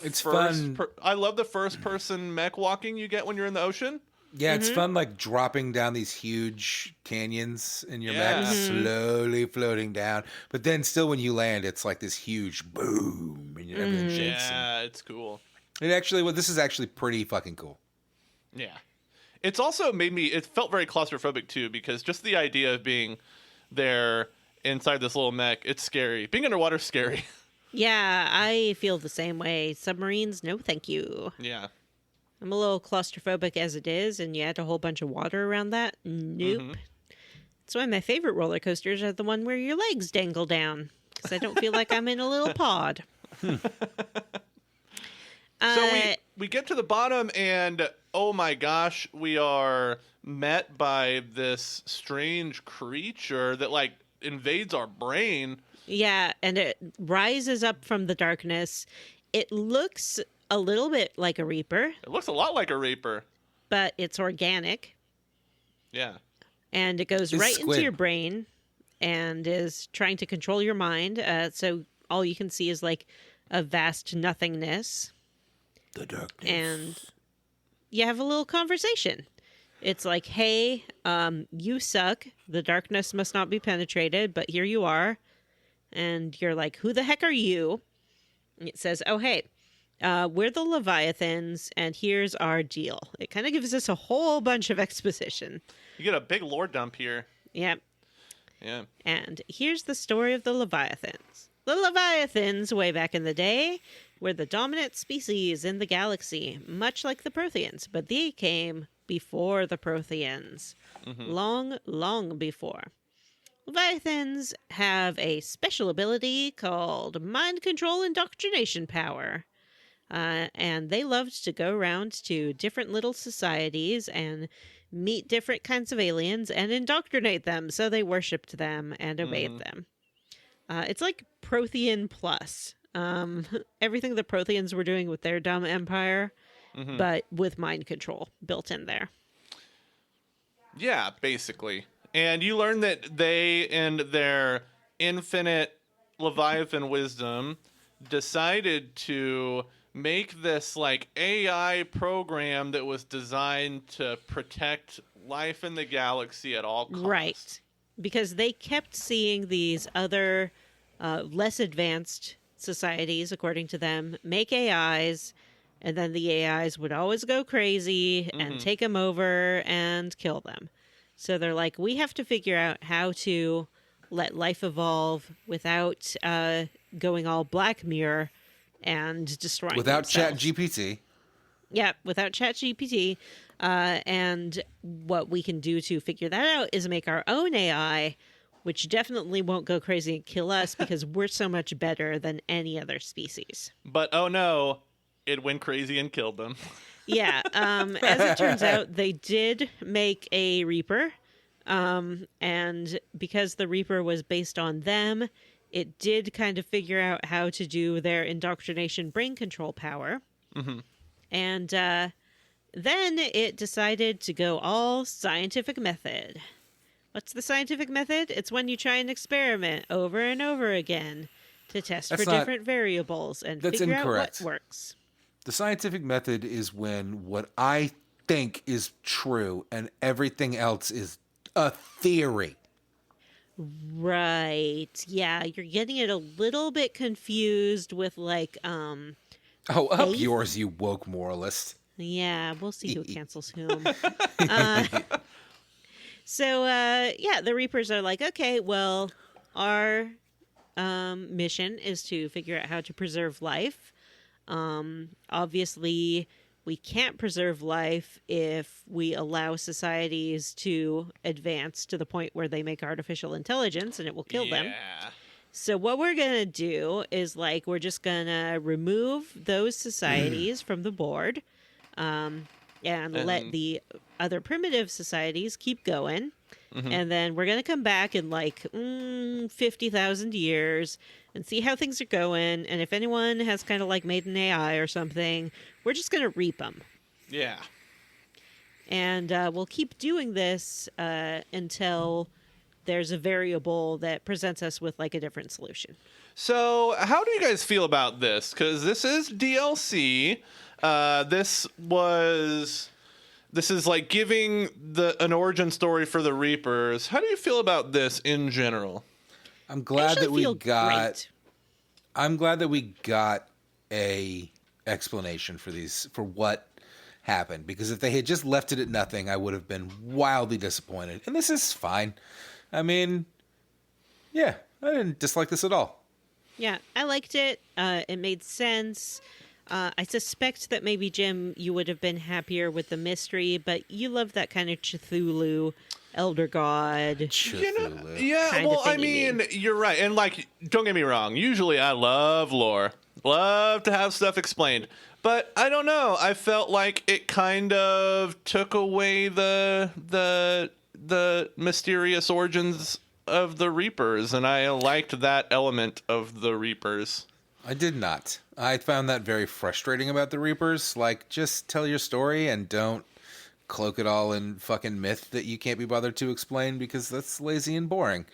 I love the first person mech walking you get when you're in the ocean. Yeah, it's fun, like dropping down these huge canyons in your mech, slowly floating down. But then, still, when you land, it's like this huge boom, and everything shakes. Yeah, it's cool. This is actually pretty fucking cool. Yeah, it's also it felt very claustrophobic too, because just the idea of being there inside this little mech, it's scary. Being underwater is scary. Yeah, I feel the same way. Submarines, no thank you. Yeah. I'm a little claustrophobic as it is, and you add a whole bunch of water around that. Nope. That's why my favorite roller coasters are the one where your legs dangle down, because I don't feel like I'm in a little pod. So we get to the bottom, and oh my gosh, we are met by this strange creature that like invades our brain. Yeah, and it rises up from the darkness. It looks a little bit like a Reaper. It looks a lot like a Reaper. But it's organic. Yeah. And it goes right into your brain and is trying to control your mind. So all you can see is like a vast nothingness. The darkness. And you have a little conversation. It's like, hey, you suck. The darkness must not be penetrated, but here you are. And you're like, who the heck are you? And it says, oh, hey, we're the Leviathans, and here's our deal. It kind of gives us a whole bunch of exposition. You get a big lore dump here. Yep. Yeah. And here's the story of the Leviathans. The Leviathans, way back in the day, were the dominant species in the galaxy, much like the Protheans, but they came before the Protheans. Long, long before. Leviathans have a special ability called mind control indoctrination power. And they loved to go around to different little societies and meet different kinds of aliens and indoctrinate them, so they worshipped them and obeyed them. It's like Prothean plus. Everything the Protheans were doing with their dumb empire, but with mind control built in there. Yeah, basically. And you learn that they, in their infinite Leviathan wisdom, decided to make this like AI program that was designed to protect life in the galaxy at all costs. Right. Because they kept seeing these other less advanced societies, according to them, make AIs, and then the AIs would always go crazy and take them over and kill them. So they're like, we have to figure out how to let life evolve without going all Black Mirror and destroying without themselves. ChatGPT. Yeah, without ChatGPT. And what we can do to figure that out is make our own AI, which definitely won't go crazy and kill us because we're so much better than any other species. But oh no, it went crazy and killed them. Yeah, as it turns out, they did make a Reaper, and because the Reaper was based on them, it did kind of figure out how to do their indoctrination brain control power. And then it decided to go all scientific method. What's the scientific method? It's when you try an experiment over and over again to test for different variables and figure out what works. The scientific method is when what I think is true and everything else is a theory. Right. Yeah, you're getting it a little bit confused with like Oh, up faith? yours, you woke moralist. Yeah, we'll see who cancels whom. So the Reapers are like, okay, well, our mission is to figure out how to preserve life. Obviously, we can't preserve life if we allow societies to advance to the point where they make artificial intelligence and it will kill them. So what we're going to do is like we're just going to remove those societies from the board and let the other primitive societies keep going. And then we're going to come back in like 50,000 years and see how things are going. And if anyone has kind of like made an AI or something, we're just going to reap them. Yeah. And we'll keep doing this until there's a variable that presents us with like a different solution. So how do you guys feel about this? Because this is DLC. This is like giving an origin story for the Reapers. How do you feel about this in general? I'm glad that we got. Great. I'm glad that we got a explanation for what happened, because if they had just left it at nothing, I would have been wildly disappointed. And this is fine. I mean, yeah, I didn't dislike this at all. Yeah, I liked it. It made sense. I suspect that maybe, Jim, you would have been happier with the mystery, but you love that kind of Cthulhu, Elder God. Cthulhu. I mean, you're right. And, like, don't get me wrong. Usually I love lore. Love to have stuff explained. But I don't know. I felt like it kind of took away the mysterious origins of the Reapers, and I liked that element of the Reapers. I did not. I found that very frustrating about the Reapers. Like, just tell your story and don't cloak it all in fucking myth that you can't be bothered to explain, because that's lazy and boring.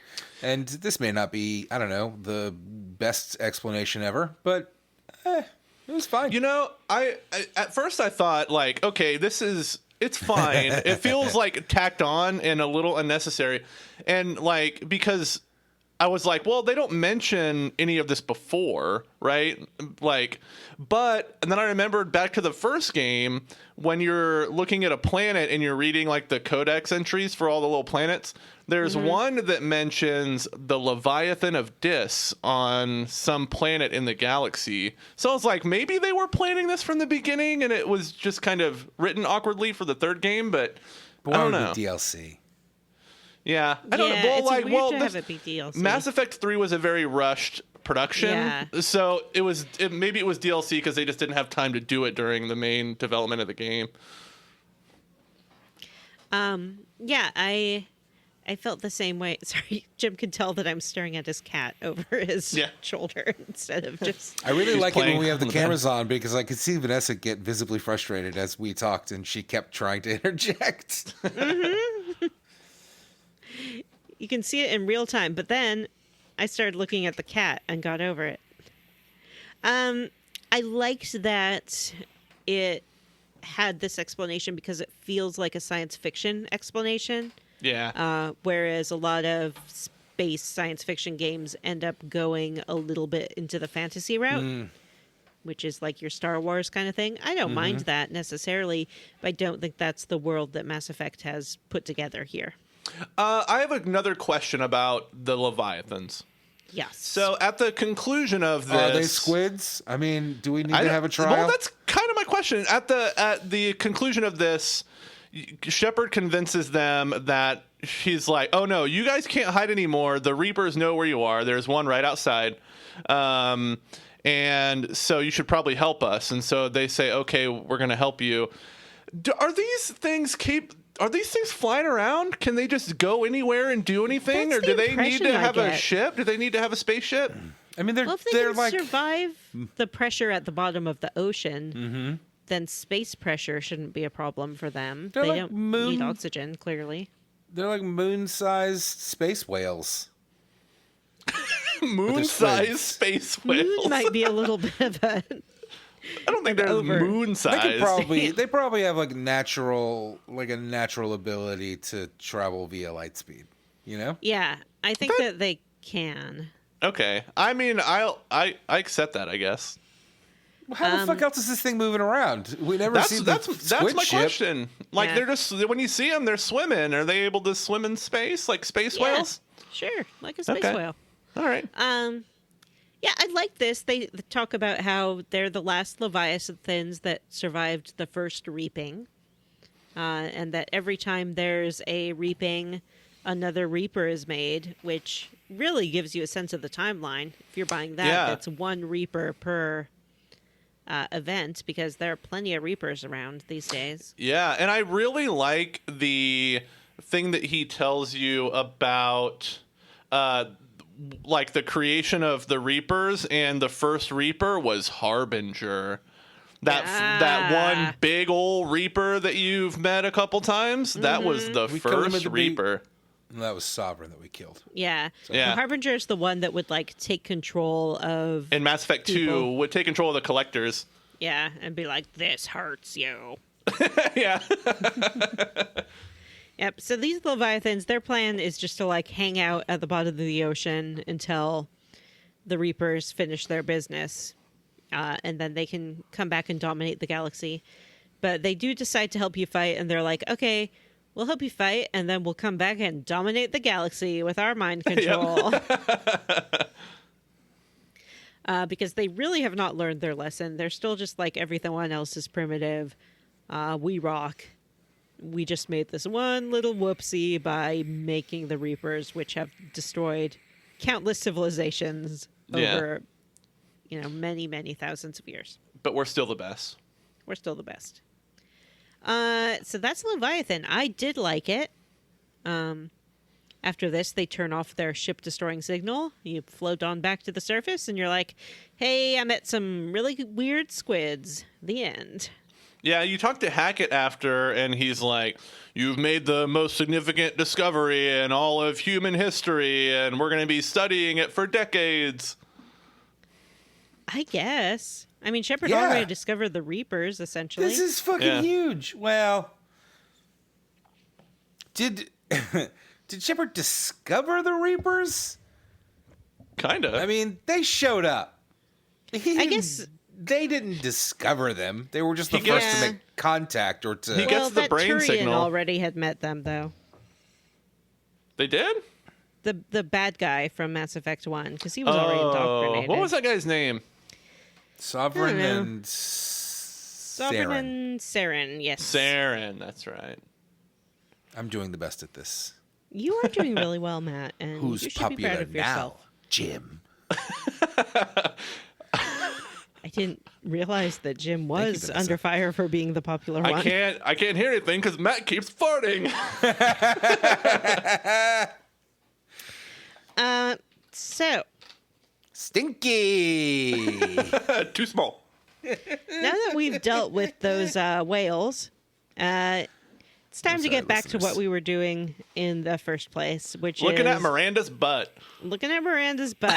And this may not be, I don't know, the best explanation ever, but it was fine. You know, I at first I thought, like, okay, it's fine. It feels like tacked on and a little unnecessary. And, like, because I was like, well, they don't mention any of this before, right? Like, and then I remembered back to the first game when you're looking at a planet and you're reading like the codex entries for all the little planets. There's one that mentions the Leviathan of Dis on some planet in the galaxy. So I was like, maybe they were planning this from the beginning and it was just kind of written awkwardly for the third game, but I don't know. DLC. Yeah, I don't know. It's weird to have it be DLC. Mass Effect 3 was a very rushed production, so maybe it was DLC because they just didn't have time to do it during the main development of the game. Yeah, I felt the same way. Sorry, Jim can tell that I'm staring at his cat over his shoulder instead of just. I really like it when we have the cameras on, because I could see Vanessa get visibly frustrated as we talked, and she kept trying to interject. You can see it in real time, but then I started looking at the cat and got over it. I liked that it had this explanation because it feels like a science fiction explanation. Yeah. Whereas a lot of space science fiction games end up going a little bit into the fantasy route, which is like your Star Wars kind of thing. I don't mind that necessarily, but I don't think that's the world that Mass Effect has put together here. I have another question about the Leviathans. Yes. So at the conclusion of this, are they squids? I mean, do we need to have a trial? Well, that's kind of my question. At the conclusion of this, Shepard convinces them that he's like, "Oh no, you guys can't hide anymore. The Reapers know where you are. There's one right outside, and so you should probably help us." And so they say, "Okay, we're going to help you." Are these things flying around? Can they just go anywhere and do anything, That's or do they need to have a get. ship? Do they need to have a spaceship? I mean, Well, if they they're can like survive the pressure at the bottom of the ocean, then space pressure shouldn't be a problem for them. They're They like don't moon- need oxygen, clearly. they're like moon-sized space whales. Moon-sized space whales. Moon might be a little bit of a... I don't think they're over. moon-sized. They probably have like a natural ability to travel via light speed. You know? Yeah, I think that they can. Okay. I mean, I accept that, I guess. How the fuck else is this thing moving around? We never see That's squid my ship. question. Like, Yeah. they're just, when you see them, they're swimming. Are they able to swim in space like space Yeah, whales? sure, like a space Okay. whale. All right. Yeah, I like this. They talk about how they're the last Leviathans that survived the first reaping. And that every time there's a reaping, another reaper is made, which really gives you a sense of the timeline. If you're buying that, that's one reaper per event, because there are plenty of reapers around these days. Yeah, and I really like the thing that he tells you about like the creation of the reapers, and the first reaper was Harbinger. That one big old reaper that you've met a couple times, that was the first reaper. That was Sovereign that we killed. Yeah. So. Yeah. The Harbinger is the one that would like take control of. In Mass Effect 2, would take control of the collectors. Yeah, and be like, "This hurts you." Yeah. Yep. So these Leviathans, their plan is just to like hang out at the bottom of the ocean until the Reapers finish their business. And then they can come back and dominate the galaxy. But they do decide to help you fight, and they're like, okay, we'll help you fight, and then we'll come back and dominate the galaxy with our mind control. Because they really have not learned their lesson. They're still just like everyone else is primitive. We rock. We just made this one little whoopsie by making the Reapers, which have destroyed countless civilizations over... many, many thousands of years. But we're still the best. We're still the best. So that's Leviathan. I did like it. After this, they turn off their ship-destroying signal. You float on back to the surface, and you're like, hey, I met some really weird squids. The end. Yeah, you talk to Hackett after, and he's like, you've made the most significant discovery in all of human history, and we're going to be studying it for decades. I guess. I mean, Shepard already discovered the Reapers, essentially. This is fucking huge. Well, did Shepard discover the Reapers? Kinda. I mean, they showed up. I guess they didn't discover them. They were just the first to make contact or to. He gets the brain Turian signal. Already had met them, though. They did? The bad guy from Mass Effect 1, because he was already indoctrinated. What was that guy's name? Sovereign and Sovereign and Saren, yes. Saren, that's right. I'm doing the best at this. You are doing really well, Matt, and Who's you should popular be proud of yourself. now? Jim. I didn't realize that Jim was under fire for being the popular one. I can't hear anything because Matt keeps farting. So Stinky. Too small. now that we've dealt with those whales, it's time to get back to what we were doing in the first place, which is looking at Miranda's butt. Looking at Miranda's butt.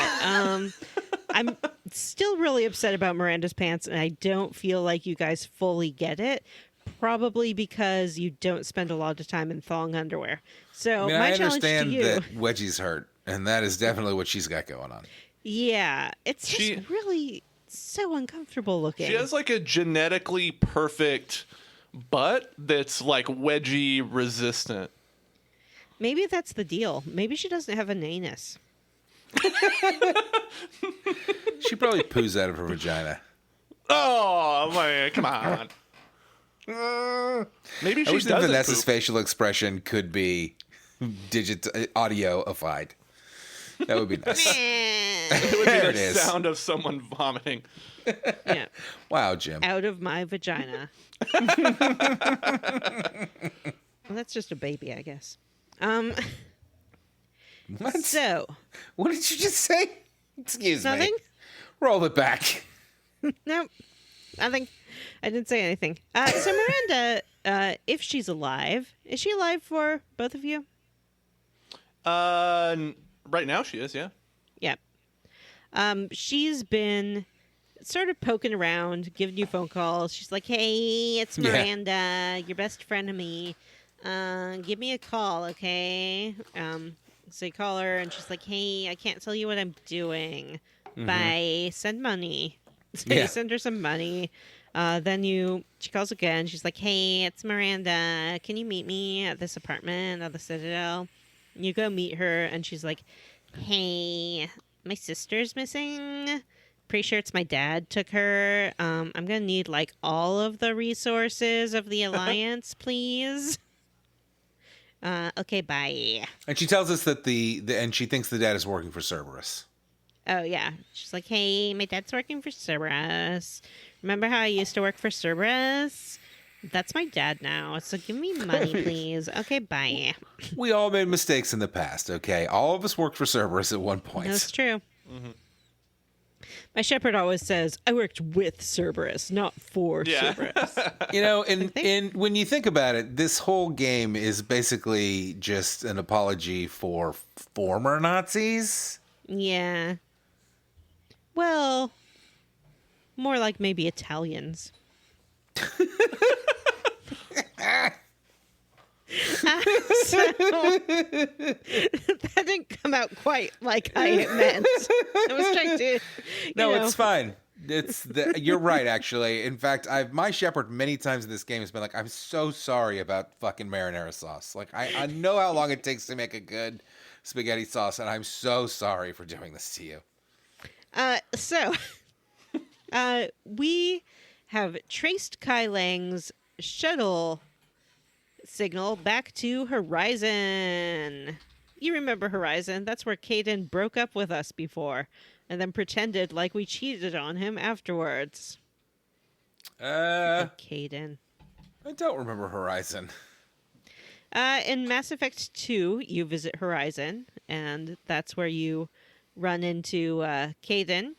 I'm still really upset about Miranda's pants, and I don't feel like you guys fully get it. Probably because you don't spend a lot of time in thong underwear. So my challenge to you... I understand that Wedgie's hurt, and that is definitely what she's got going on. Yeah, it's just really so uncomfortable looking. She has like a genetically perfect butt that's like wedgie resistant. Maybe that's the deal. Maybe she doesn't have an anus. She probably poos out of her vagina. Oh man, come on. Maybe she I wish that doesn't Vanessa's poop. facial expression could be audio-ified. That would be nice. It would There be it is. the sound of someone vomiting. Yeah. Wow, Jim. Out of my vagina. Well, that's just a baby, I guess. What? So. What did you just say? Excuse me. Nothing? Roll it back. Nope. Nothing. I didn't say anything. So Miranda, if she's alive, is she alive for both of you? Right now she is, yeah. Yep. She's been sort of poking around, giving you phone calls. She's like, hey, it's Miranda, your best friend of me. Give me a call, okay? So you call her, and she's like, hey, I can't tell you what I'm doing. Bye. Send money. So you send her some money. Then she calls again. She's like, hey, it's Miranda. Can you meet me at this apartment at the Citadel? You go meet her, and she's like, hey, my sister's missing. Pretty sure it's my dad took her. I'm gonna need like all of the resources of the Alliance, please. Okay, bye. And she tells us that and she thinks the dad is working for Cerberus. Oh yeah, she's like, hey, my dad's working for Cerberus. Remember how I used to work for Cerberus? That's my dad now. So give me money, please. Okay, bye. We all made mistakes in the past. Okay, all of us worked for Cerberus at one point. That's true. Mm-hmm. My shepherd always says, I worked with Cerberus, not for Cerberus. You know, and when you think about it, this whole game is basically just an apology for former Nazis. Yeah. Well, more like maybe Italians. So, that didn't come out quite like I meant. I was trying to. It's fine. You're right, actually. In fact, my shepherd many times in this game has been like, "I'm so sorry about fucking marinara sauce. Like, I know how long it takes to make a good spaghetti sauce, and I'm so sorry for doing this to you." We have traced Kai Leng's shuttle signal back to Horizon. You remember Horizon? That's where Caden broke up with us before and then pretended like we cheated on him afterwards. Caden. I don't remember Horizon. In Mass Effect 2, you visit Horizon, and that's where you run into Caden,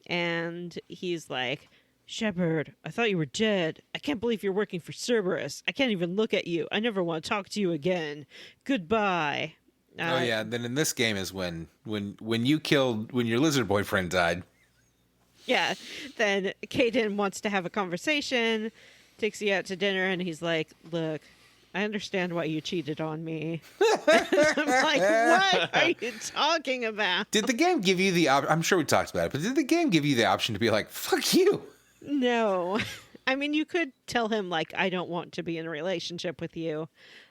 and he's like, Shepard, I thought you were dead. I can't believe you're working for Cerberus. I can't even look at you. I never want to talk to you again. Goodbye. Oh yeah, then in this game is when your lizard boyfriend died. Yeah, then Caden wants to have a conversation, takes you out to dinner, and he's like, look, I understand why you cheated on me. I'm like, what are you talking about? Did the game give you the option? I'm sure we talked about it, but did the game give you the option to be like, fuck you? No. I mean, you could tell him, like, I don't want to be in a relationship with you.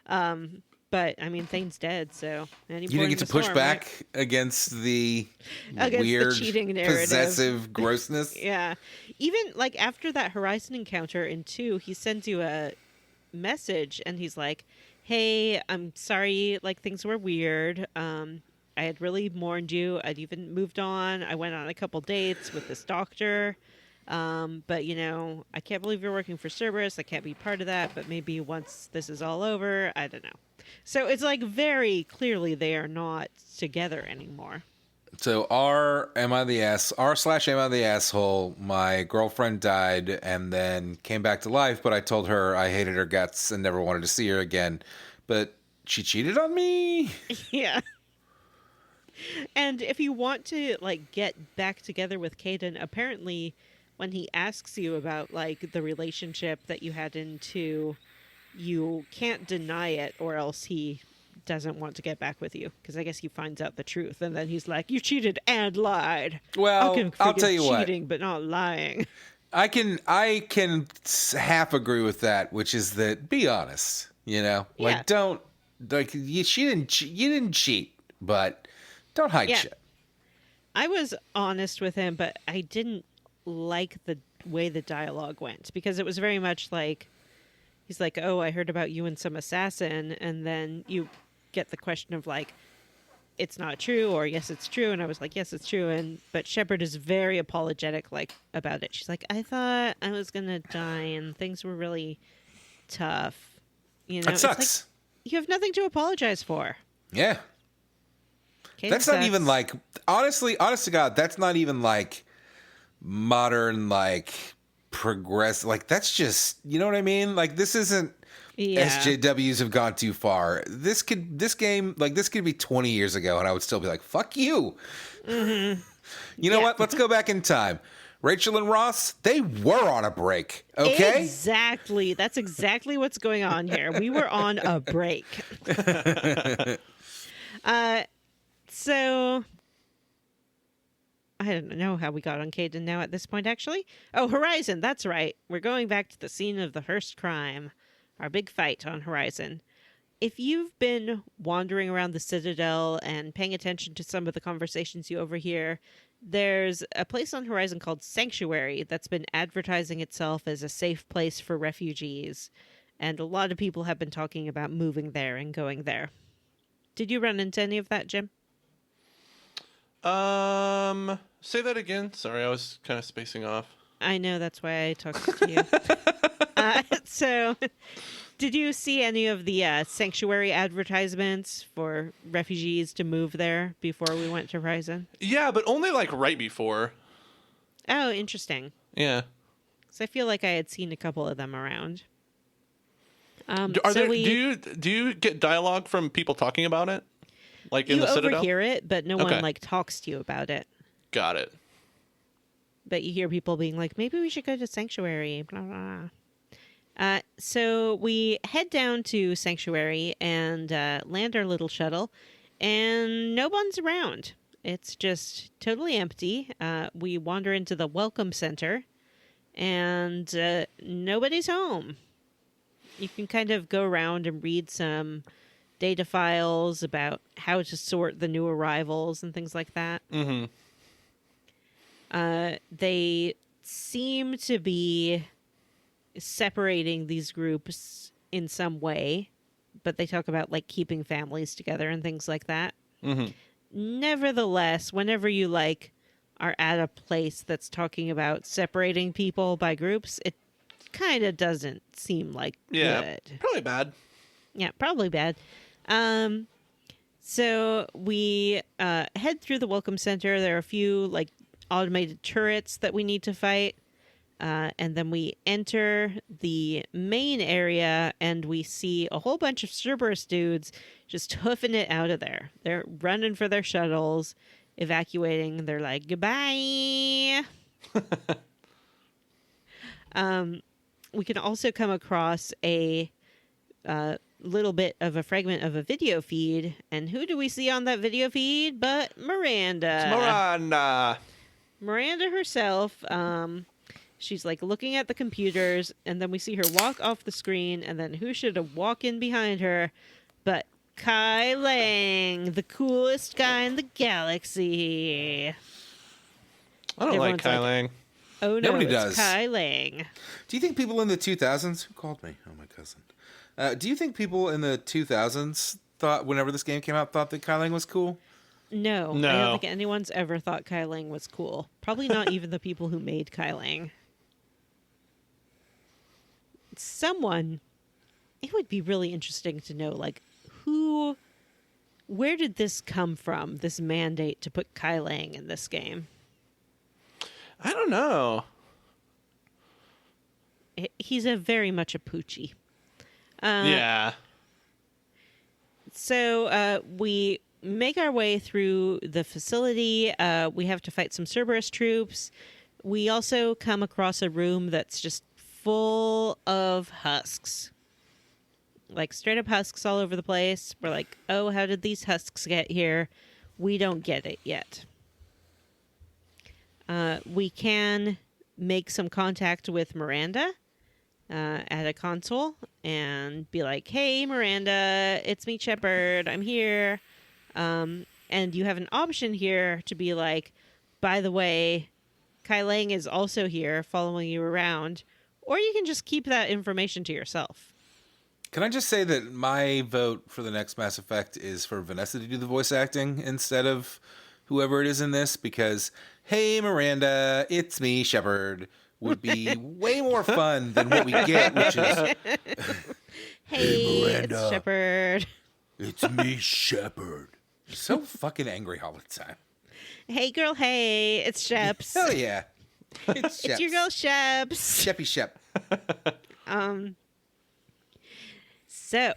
But, I mean, Thane's dead, so... You didn't get to push back against the weird, the cheating narrative. Possessive grossness? Yeah. Even, like, after that Horizon encounter in 2, he sends you a message, and he's like, hey, I'm sorry, like, things were weird. I had really mourned you. I'd even moved on. I went on a couple dates with this doctor. But, you know, I can't believe you're working for Cerberus. I can't be part of that, but maybe once this is all over, I don't know. So it's like very clearly they are not together anymore. So r/am I the asshole, my girlfriend died and then came back to life, but I told her I hated her guts and never wanted to see her again. But she cheated on me? Yeah. And if you want to, like, get back together with Caden, apparently when he asks you about, like, the relationship that you had in 2, you can't deny it or else he doesn't want to get back with you. Because I guess he finds out the truth. And then he's like, you cheated and lied. Well, I'll tell you what. Cheating, but not lying. I can half agree with that, which is that be honest, you know? Like, don't, like, you didn't cheat, but don't hide shit. I was honest with him, but I didn't like the way the dialogue went because it was very much like he's like, oh, I heard about you and some assassin, and then you get the question of like, it's not true or yes it's true, and I was like, yes it's true, but Shepard is very apologetic like about it. She's like, I thought I was gonna die and things were really tough, you know. That sucks. It's like, you have nothing to apologize for. Yeah. Okay, that's not even like, honest to God, that's not even like modern, like, progress. Like, that's just, you know what I mean? Like, this isn't SJWs have gone too far. This could be 20 years ago, and I would still be like, fuck you. Mm-hmm. You know what? Let's go back in time. Rachel and Ross, they were on a break, okay? Exactly. That's exactly what's going on here. We were on a break. So... I don't know how we got on Caden now at this point, actually. Oh, Horizon, that's right. We're going back to the scene of the Hearst crime, our big fight on Horizon. if you've been wandering around the Citadel and paying attention to some of the conversations you overhear, there's a place on Horizon called Sanctuary that's been advertising itself as a safe place for refugees. And a lot of people have been talking about moving there and going there. Did you run into any of that, Jim? Say that again. Sorry, I was kind of spacing off. I know, that's why I talked to you. So, did you see any of the Sanctuary advertisements for refugees to move there before we went to Horizon? Yeah, but only like right before. Oh, interesting. Yeah. So I feel like I had seen a couple of them around. Do you get dialogue from people talking about it? Like in the Citadel? You overhear it, but no Okay. one like talks to you about it. Got it. But you hear people being like, maybe we should go to Sanctuary, blah, blah. So we head down to Sanctuary and land our little shuttle, and no one's around. It's just totally empty. We wander into the Welcome Center, and nobody's home. You can kind of go around and read some data files about how to sort the new arrivals and things like that. Mm-hmm. They seem to be separating these groups in some way, but they talk about like keeping families together and things like that. Mm-hmm. Nevertheless, whenever you like are at a place that's talking about separating people by groups, it kind of doesn't seem like good. Probably bad. Yeah, probably bad. So we head through the Welcome Center. There are a few like automated turrets that we need to fight. And then we enter the main area and we see a whole bunch of Cerberus dudes just hoofing it out of there. They're running for their shuttles, evacuating. They're like, goodbye. We can also come across a little bit of a fragment of a video feed. And who do we see on that video feed but Miranda? It's Miranda. Miranda herself. She's like looking at the computers, and then we see her walk off the screen, and then who should have walked in behind her but Kai Leng, the coolest guy in the galaxy. I don't like Everyone's Kai like, Leng. Oh no, Nobody it's does. Kai Leng. Do you think people in the 2000s... Who called me? Oh, my cousin. Do you think people in the 2000s thought, whenever this game came out, thought that Kai Leng was cool? No, I No. don't think anyone's ever thought Kai Leng was cool. Probably not even the people who made Kai Leng. It would be really interesting to know, like, where did this come from, this mandate to put Kai Leng in this game? I don't know. He's very much a poochie. Yeah. So we make our way through the facility. We have to fight some Cerberus troops. We also come across a room that's just full of husks. Like straight up husks all over the place. We're like, oh, how did these husks get here? We don't get it yet. We can make some contact with Miranda at a console and be like, hey, Miranda, it's me, Shepard. I'm here. And you have an option here to be like, by the way, Kai Leng is also here following you around. Or you can just keep that information to yourself. Can I just say that my vote for the next Mass Effect is for Vanessa to do the voice acting instead of whoever it is in this? Because, hey, Miranda, it's me, Shepard, would be way more fun than what we get, which is... Hey, Miranda. it's Shepard. It's me, Shepard. So fucking angry all the time. Hey, girl, hey, it's Sheps. Hell yeah. It's Sheps. It's your girl, Sheps. Sheppy Shep. So,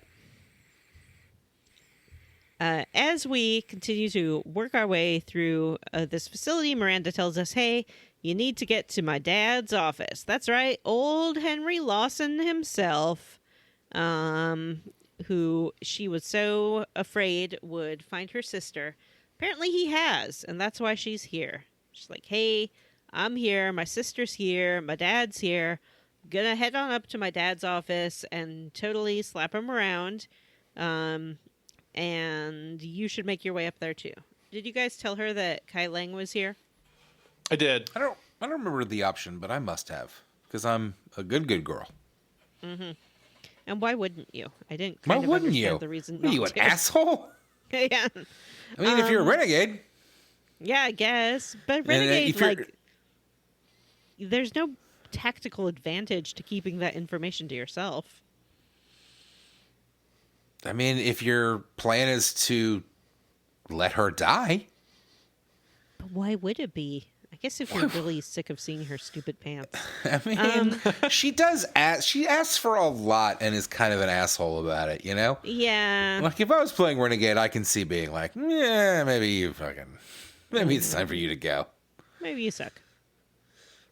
as we continue to work our way through this facility, Miranda tells us, hey, you need to get to my dad's office. That's right, old Henry Lawson himself, who she was so afraid would find her sister. Apparently he has, and that's why she's here. She's like, hey, I'm here, my sister's here, my dad's here. Gonna head on up to my dad's office and totally slap him around. And you should make your way up there too. Did you guys tell her that Kai Leng was here? I did. I don't remember the option, but I must have because I'm a good girl. And why wouldn't you? I didn't Why kind of wouldn't understand you? the reason What are you, not an to. asshole? Yeah. I mean, if you're a renegade, Yeah, I guess. But if Renegade, you're- like, there's no tactical advantage to keeping that information to yourself. I mean, if your plan is to let her die, But why would it be? I guess if you're really sick of seeing her stupid pants. I mean, she does ask. She asks for a lot and is kind of an asshole about it. You know. Yeah. Like if I was playing Renegade, I can see being like, yeah, maybe it's time for you to go. Maybe you suck.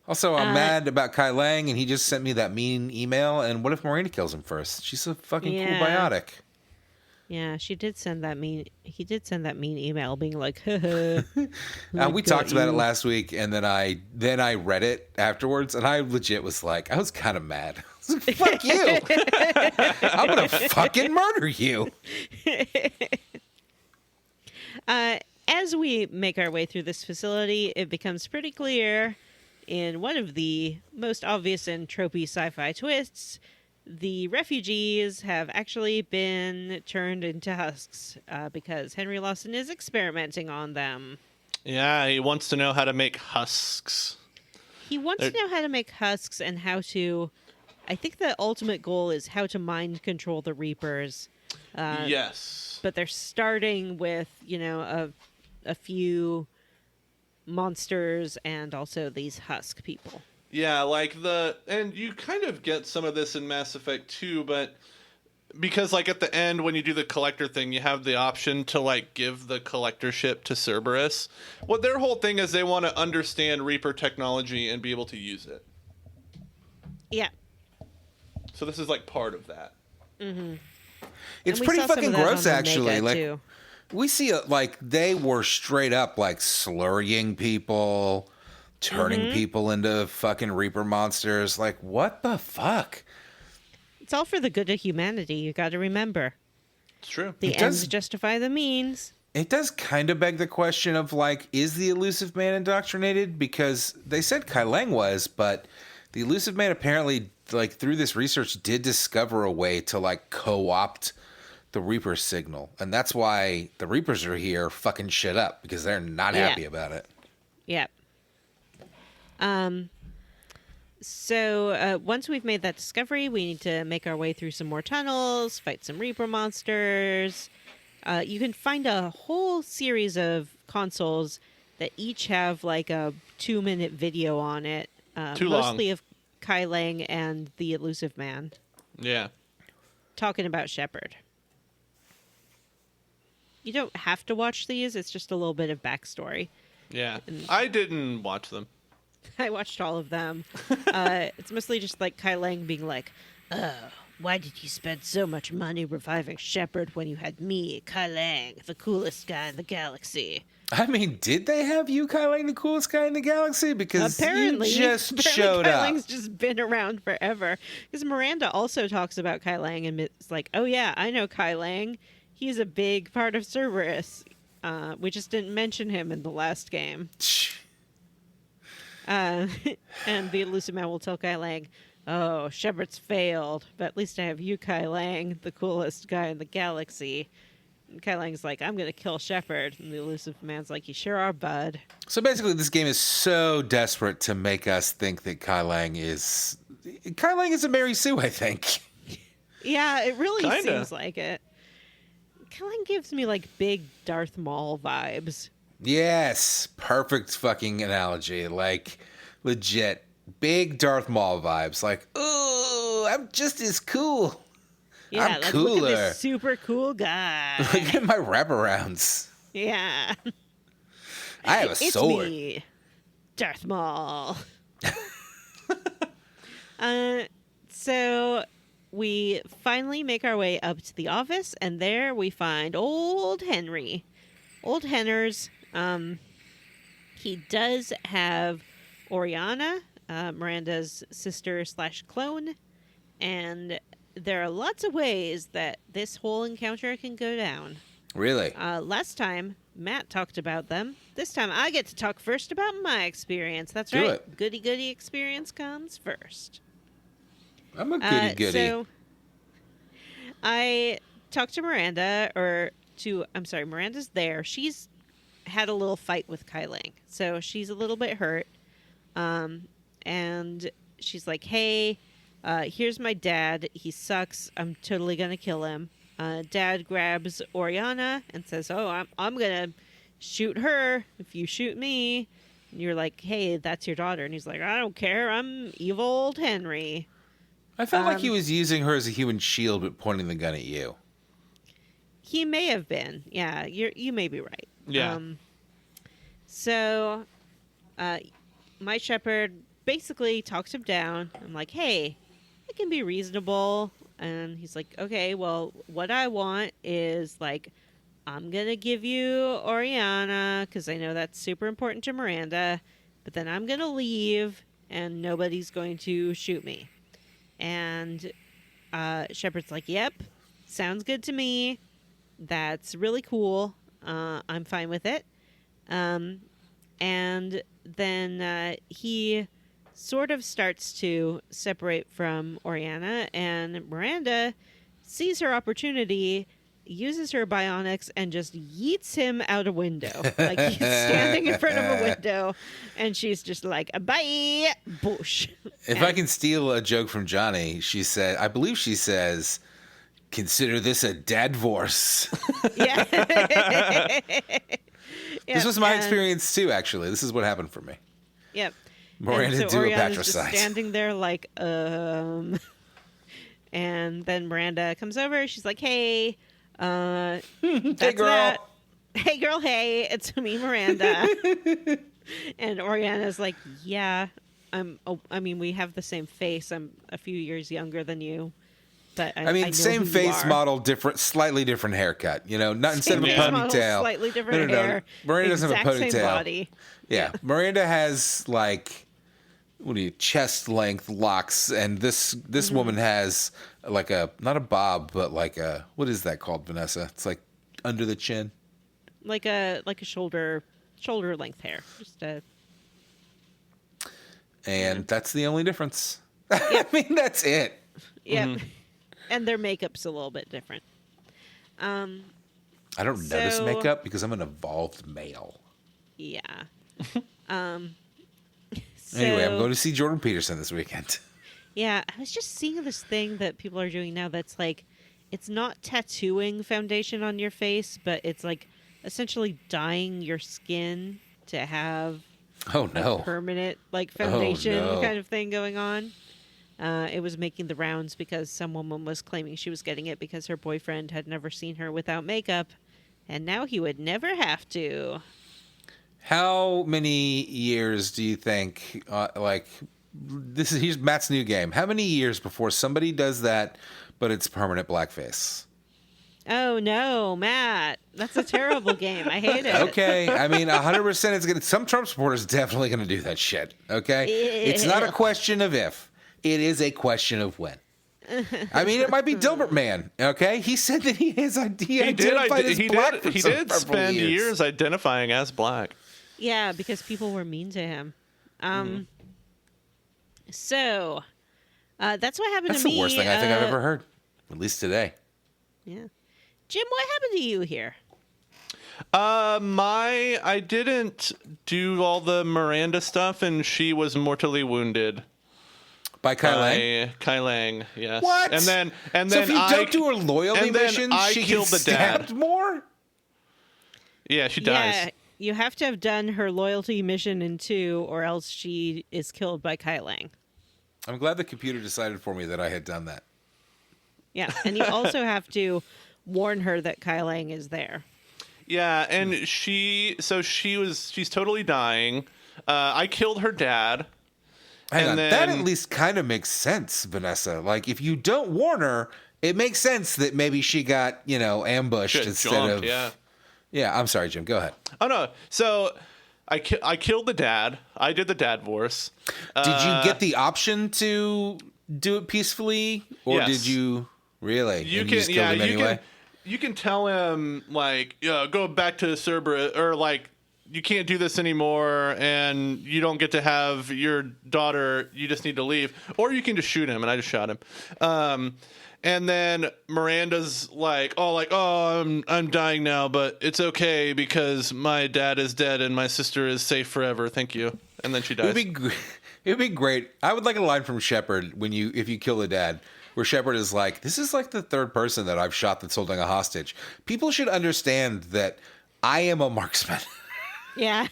Also, I'm mad about Kai Leng, and he just sent me that mean email. And what if Miranda kills him first? She's a fucking cool Yeah. biotic. Yeah, he did send that mean email being like, haha. We talked about it last week, and then I read it afterwards, and I legit was like, I was kind of mad. I was like, fuck you! I'm gonna fucking murder you. As we make our way through this facility, it becomes pretty clear in one of the most obvious and tropey sci-fi twists, the refugees have actually been turned into husks because Henry Lawson is experimenting on them. Yeah, he wants to know how to make husks. He wants to know how to make husks and how to... I think the ultimate goal is how to mind control the Reapers. Yes. But they're starting with, a few monsters and also these husk people. Yeah, and you kind of get some of this in Mass Effect 2, but because at the end when you do the collector thing, you have the option to give the collectorship to Cerberus. What their whole thing is, they want to understand Reaper technology and be able to use it. Yeah. So this is part of that. Mm-hmm. It's we pretty saw some fucking of that gross, on the actually. Mega, too. We see they were straight up slurrying people, turning people into fucking Reaper monsters. Like, what the fuck? It's all for the good of humanity, you got to remember. It's true. The It does- ends justify the means. It does kind of beg the question of is the Elusive Man indoctrinated? Because they said Kai Leng was, but the Elusive Man apparently through this research did discover a way to co-opt the Reaper signal, and that's why the Reapers are here fucking shit up because they're not happy about it. Yeah. So once we've made that discovery, we need to make our way through some more tunnels, fight some Reaper monsters. You can find a whole series of consoles that each have a 2-minute video on it. Too long. Mostly of Kai Leng and the Elusive Man Yeah. talking about Shepard. You don't have to watch these. It's just a little bit of backstory. Yeah. I didn't watch them. I watched all of them. It's mostly just Kai Leng being like, "Oh, why did you spend so much money reviving Shepard when you had me, Kai Leng, the coolest guy in the galaxy?" I mean, did they have you, Kai Leng, the coolest guy in the galaxy? Because Apparently, you just showed Kai up. Leng's just been around forever. Because Miranda also talks about Kai Leng and it's like, "Oh yeah, I know Kai Leng. He's a big part of Cerberus. We just didn't mention him in the last game." And the Elusive Man will tell Kai Leng, "Oh, Shepard's failed, but at least I have you, Kai Leng, the coolest guy in the galaxy." And Kai Leng's like, "I'm going to kill Shepard." And the Elusive Man's like, "You sure are, bud." So basically, this game is so desperate to make us think that Kai Leng is a Mary Sue, I think. Yeah, it really Kinda. seems like it. Kai Leng gives me big Darth Maul vibes. Yes, perfect fucking analogy. Legit, big Darth Maul vibes. Ooh, I'm just as cool. Yeah, I'm look at cooler. this super cool guy. Look at my wraparounds. Yeah. I have a It's sword. me, Darth Maul. So we finally make our way up to the office, and there we find old Henry. Old Henners. He does have Oriana, Miranda's sister / clone, and there are lots of ways that this whole encounter can go down. Really? Last time, Matt talked about them. This time, I get to talk first about my experience. That's Do right. it. Goody experience comes first. I'm a goody. So, I talked to Miranda, Miranda's there. She's had a little fight with Kai Leng, so she's a little bit hurt. And she's like, hey, here's my dad. He sucks. I'm totally going to kill him. Dad grabs Oriana and says, oh, I'm going to shoot her if you shoot me. And you're like, hey, that's your daughter. And he's like, I don't care. I'm evil old Henry. I felt like he was using her as a human shield, but pointing the gun at you. He may have been. Yeah, you may be right. Yeah. So, my shepherd basically talks him down. I'm like, hey, I can be reasonable. And he's like, okay, well, what I want is, like, I'm going to give you Oriana because I know that's super important to Miranda. But then I'm going to leave and nobody's going to shoot me. And Shepard's like, yep, sounds good to me. That's really cool. I'm fine with it. And then he sort of starts to separate from Oriana, and Miranda sees her opportunity, uses her bionics, and just yeets him out a window. Like, he's standing in front of a window, and she's just like, bye, boosh. If I can steal a joke from Johnny, I believe she says, consider this a dadvorce. Yeah. This was my experience too, actually. This is what happened for me. Yep. Miranda and so do a Oriana's just patricide. standing there like, And then Miranda comes over. She's like, hey, that's Hey, girl. that. Hey, girl, hey, it's me, Miranda. And Oriana's like, yeah, we have the same face. I'm a few years younger than you. But I know same who you face are. model, slightly different haircut. Not instead of a Same face model, ponytail. slightly different No. hair. Miranda doesn't have a exact same ponytail. body. Yeah. Miranda has chest length locks, and this woman has like not a bob, but like what is that called, Vanessa? It's like under the chin. Like a shoulder length hair. And that's the only difference. That's it. Yep. Mm-hmm. And their makeup's a little bit different. I don't notice makeup because I'm an evolved male. Yeah. Anyway, I'm going to see Jordan Peterson this weekend. Yeah, I was just seeing this thing that people are doing now that's like, it's not tattooing foundation on your face, but it's like essentially dyeing your skin to have Oh, no. a permanent like foundation no. kind of thing going on. It was making the rounds because some woman was claiming she was getting it because her boyfriend had never seen her without makeup, and now he would never have to. How many years do you think, here's Matt's new game. How many years before somebody does that, but it's permanent blackface? Oh, no, Matt. That's a terrible game. I hate it. Okay. 100% it's going to, some Trump supporters definitely going to do that shit. Okay. It's not a question of if, it is a question of when. It might be Dilbert Man. Okay. He said that he identified as black for he some did purple spend years identifying as black. Yeah, because people were mean to him. So, that's what happened That's to me. the worst thing I think I've ever heard. At least today. Yeah. Jim, what happened to you here? I didn't do all the Miranda stuff, and she was mortally wounded. By Kai Leng? Kai Leng, yes. What? And then so if you don't do her loyalty and then mission, I she killed gets the dad. stabbed more? Yeah, she dies. Yeah, you have to have done her loyalty mission in 2, or else she is killed by Kai Leng. I'm glad the computer decided for me that I had done that. Yeah, and you also have to warn her that Kai Leng is there. Yeah, and she's totally dying. I killed her dad. Hang on, then, that at least kind of makes sense, Vanessa. Like, if you don't warn her, it makes sense that maybe she got, ambushed instead of... Yeah. Yeah, I'm sorry, Jim. Go ahead. Oh, no. So, I killed the dad. I did the dad divorce. Did you get the option to do it peacefully, or Yes. did you really? You And can, just killed him anyway? you can tell him like, go back to Cerberus, or like, you can't do this anymore, and you don't get to have your daughter. You just need to leave, or you can just shoot him. And I just shot him. And then Miranda's like, I'm dying now, but it's okay because my dad is dead and my sister is safe forever. Thank you. And then she dies. It'd be great. I would like a line from Shepard if you kill the dad, where Shepard is like, "This is like the third person that I've shot that's holding a hostage. People should understand that I am a marksman." Yeah.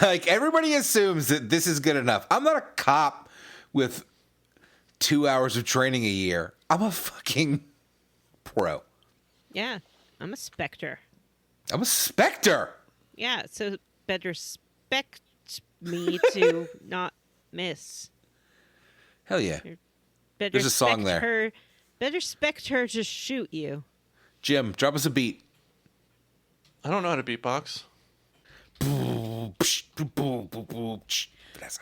Like, everybody assumes that this is good enough. I'm not a cop with 2 hours of training a year. I'm a fucking pro. Yeah. I'm a Spectre. I'm a Spectre. Yeah. So better spect me to not miss. Hell yeah. Better There's a song spect there. her. Better spect her to shoot you. Jim, drop us a beat. I don't know how to beatbox.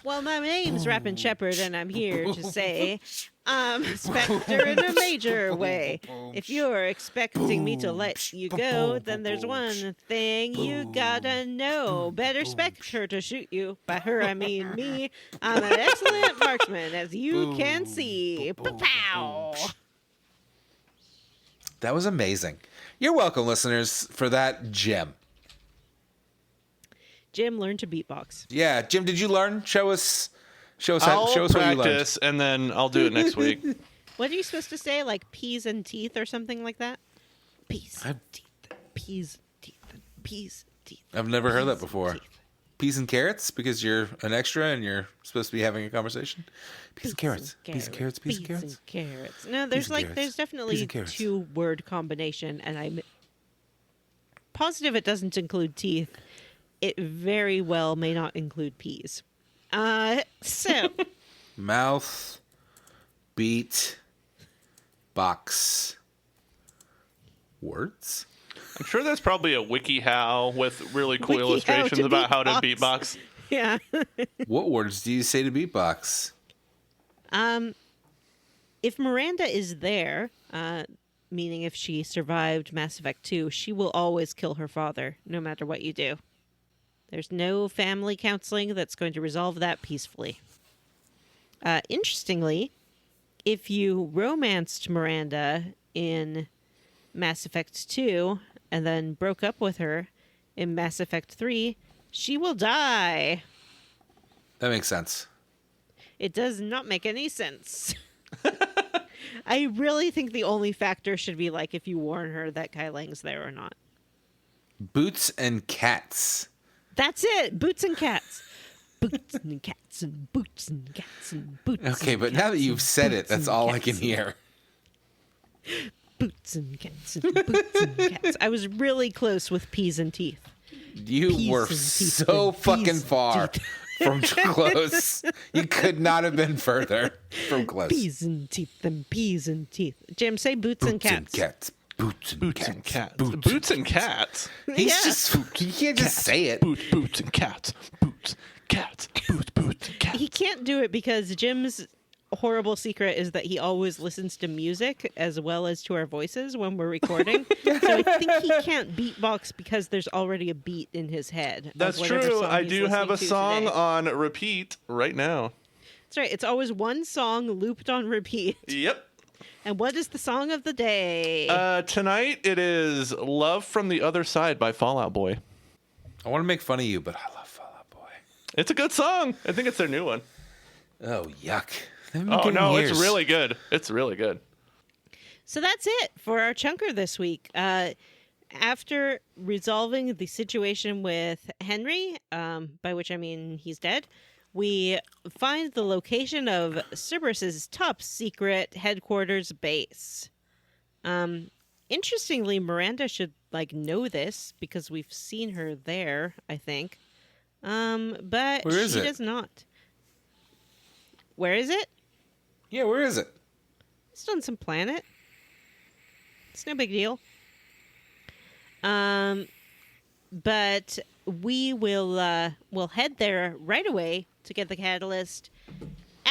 Well, my name's Rappin' Shepherd, and I'm here to say I'm a Spectre in a major way. If you're expecting me to let you go, then there's one thing you gotta know. Better Spectre to shoot you. By her, I mean me. I'm an excellent marksman, as you can see. Pow! That was amazing. You're welcome, listeners, for that gem. Jim learned to beatbox. Yeah, Jim, did you learn? Show us I'll what you learned. practice, and then I'll do it next week. What are you supposed to say? Like peas and teeth or something like that? Peas and teeth. Peas, teeth, peas, teeth. I've never heard that before. Teeth. Peas and carrots, because you're an extra and you're supposed to be having a conversation. Peas and carrots. Peas and carrots. Peas and carrots. Peas and carrots. No, there's and carrots. there's Peas definitely and carrots. 2-word combination, and I'm positive it doesn't include teeth. It very well may not include peas. So Mouth, beat, box, words. I'm sure there's probably a WikiHow with really cool WikiHow illustrations to about how to beatbox. beatbox. yeah. What words do you say to beatbox? If Miranda is there, meaning if she survived Mass Effect 2, she will always kill her father, no matter what you do. There's no family counseling that's going to resolve that peacefully. Interestingly, if you romanced Miranda in Mass Effect 2 and then broke up with her in Mass Effect 3, she will die. That makes sense. It does not make any sense. I really think the only factor should be like if you warn her that Kai Leng's there or not. Boots and cats. That's it. Boots and cats. Boots and cats and boots and cats and boots. Okay, and but cats now that you've and said it, boots that's and all I cats can and hear. Boots and cats and boots and cats. I was really close with peas and teeth. You Peas were and teeth so and fucking peas far and teeth. from close. You could not have been further from close. Peas and teeth and peas and teeth. Jim, say boots and cats. Cats. Boots and Boots cats. and cats. Boots. Boots and cats. He's Yeah. just, he can't just say it. Boots and cats. Boots, cats. Boots and cats. He can't do it because Jim's horrible secret is that he always listens to music as well as to our voices when we're recording. So I think he can't beatbox because there's already a beat in his head. of That's whatever true. song I he's do have a listening to song today. on repeat right now. That's right. It's always one song looped on repeat. Yep. And what is the song of the day? Tonight it is Love from the Other Side by Fall Out Boy. I want to make fun of you, but I love Fall Out Boy. It's a good song. I think it's their new one. Oh, yuck. They haven't been Oh, good in no, years. it's really good. It's really good. So that's it for our chunker this week. After resolving the situation with Henry, by which I mean he's dead, we find the location of Cerberus's top secret headquarters base. Interestingly, Miranda should know this because we've seen her there, I think. But Where is she it? does not. Where is it? Yeah, where is it? It's on some planet. It's no big deal. But we will we'll head there right away to get the catalyst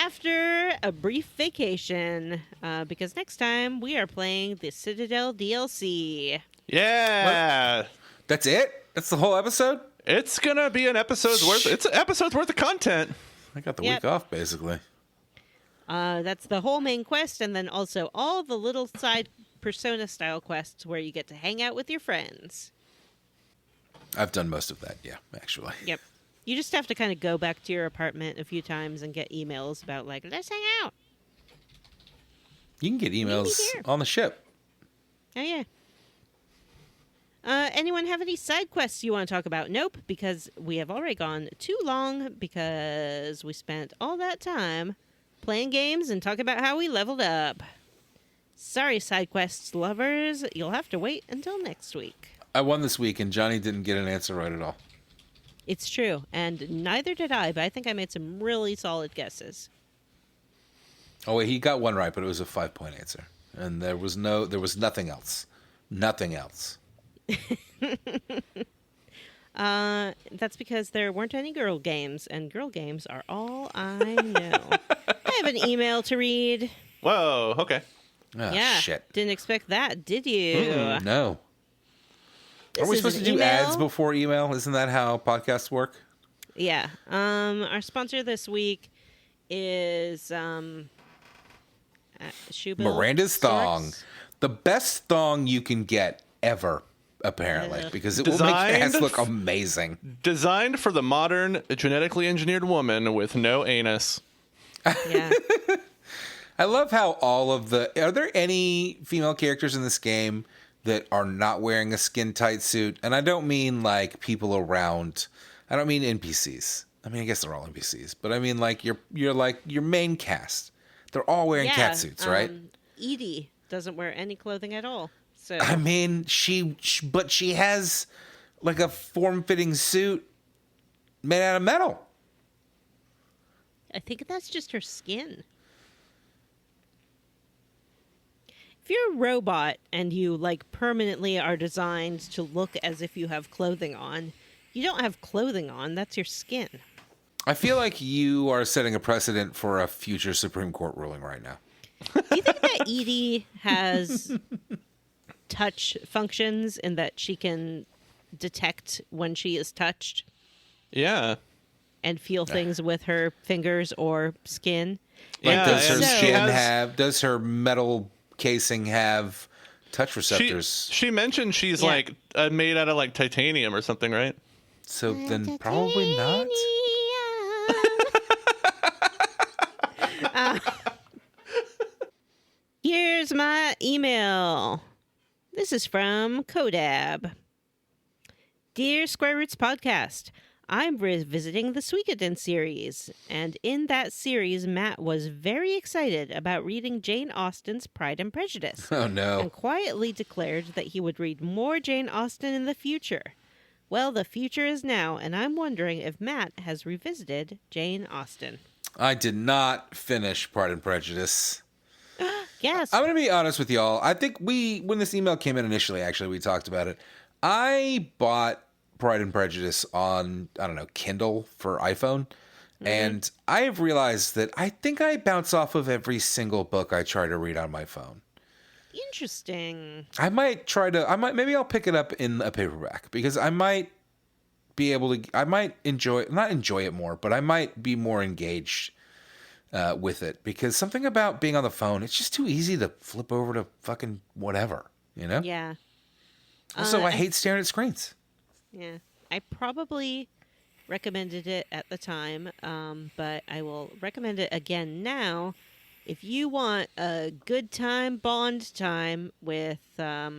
after a brief vacation, because next time we are playing the Citadel DLC. Yeah. That's it? That's the whole episode? It's going to be an episode's worth. It's an episode's worth of content. I got the Yep. week off, basically. That's the whole main quest, and then also all the little side Persona-style quests where you get to hang out with your friends. I've done most of that, yeah, actually. Yep. You just have to kind of go back to your apartment a few times and get emails about, like, let's hang out. You can get emails here. on the ship. Oh, yeah. Anyone have any side quests you want to talk about? Nope, because we have already gone too long because we spent all that time playing games and talking about how we leveled up. Sorry, side quests lovers. You'll have to wait until next week. I won this week, and Johnny didn't get an answer right at all. It's true, and neither did I, but I think I made some really solid guesses. Oh, wait, he got one right, but it was a 5-point answer. And there was nothing else. Nothing else. That's because there weren't any girl games, and girl games are all I know. I have an email to read. Whoa, okay. Oh, Yeah, shit. didn't expect that, did you? No. This Are we is supposed an to do email. ads before email? Isn't that how podcasts work? Yeah. Our sponsor this week is Shoebill Miranda's thong. Sorts. The best thong you can get ever, apparently, because it will make your ass Designed look amazing. Designed for the modern, genetically engineered woman with no anus. Yeah. I love how all of the... Are there any female characters in this game that are not wearing a skin-tight suit? And I don't mean, like, people around... I don't mean NPCs. I mean, I guess they're all NPCs. But I mean, like, your main cast. They're all wearing cat suits, right? Edie doesn't wear any clothing at all. So I mean, but she has, like, a form-fitting suit made out of metal. I think that's just her skin. If you're a robot and you, like, permanently are designed to look as if you have clothing on, you don't have clothing on. That's your skin. I feel like you are setting a precedent for a future Supreme Court ruling right now. Do you think that Edie has touch functions in that she can detect when she is touched Yeah. and feel things with her fingers or skin? Like, Yeah, does her and skin she has- does her metal casing have touch receptors? She mentioned she's Yeah. like made out of like titanium or something, right? So then probably not. Here's my email. This is from Kodab. Dear Square Roots Podcast, I'm revisiting the Suikoden series, and in that series, Matt was very excited about reading Jane Austen's Pride and Prejudice, Oh no. and quietly declared that he would read more Jane Austen in the future. Well, the future is now, and I'm wondering if Matt has revisited Jane Austen. I did not finish Pride and Prejudice. Yes. I'm going to be honest with y'all. I think when this email came in initially, actually, we talked about it. I bought Pride and Prejudice on, I don't know, Kindle for iPhone. And I have realized that I think I bounce off of every single book I try to read on my phone. Interesting. Maybe I'll pick it up in a paperback because I might be able to, not enjoy it more, but I might be more engaged with it because something about being on the phone, it's just too easy to flip over to fucking whatever, you know? Yeah. Also, I hate staring at screens. Yeah. I probably recommended it at the time, but I will recommend it again now. If you want a good time, bond time with a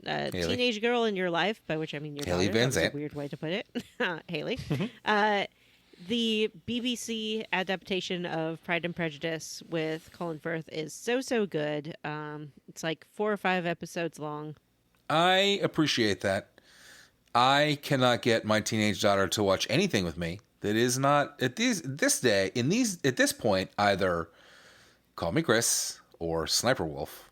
Haley. teenage girl in your life, by which I mean your Haley daughter, Van that was a Zandt. weird way to put it, Haley. The BBC adaptation of Pride and Prejudice with Colin Firth is so good. It's like 4 or 5 episodes long. I appreciate that. I cannot get my teenage daughter to watch anything with me that is not at this point either Call Me Chris or Sniper Wolf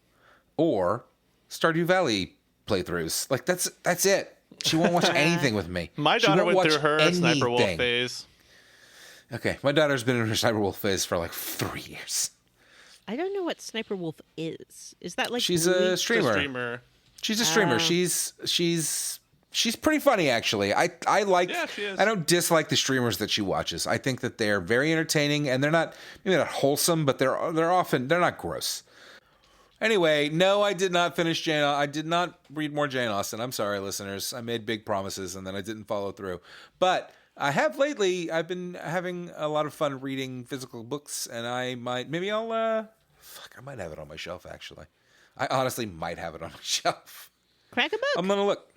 or Stardew Valley playthroughs. Like that's it. She won't watch anything with me. My She daughter won't went through watch her Sniper Wolf anything. phase. Okay, my daughter's been in her Sniper Wolf phase for like 3 years. I don't know what Sniper Wolf is. Is that like She's Bluey? a streamer. She's a streamer. She's pretty funny, actually. I like. Yeah, she is. I don't dislike the streamers that she watches. I think that they're very entertaining, and they're not maybe not wholesome, but they're not gross. Anyway, no, I did not finish Jane. I did not read more Jane Austen. I'm sorry, listeners. I made big promises and then I didn't follow through. But I have lately. I've been having a lot of fun reading physical books, and I might I might have it on my shelf. Actually, I honestly might have it on my shelf. Crack a book. I'm gonna look.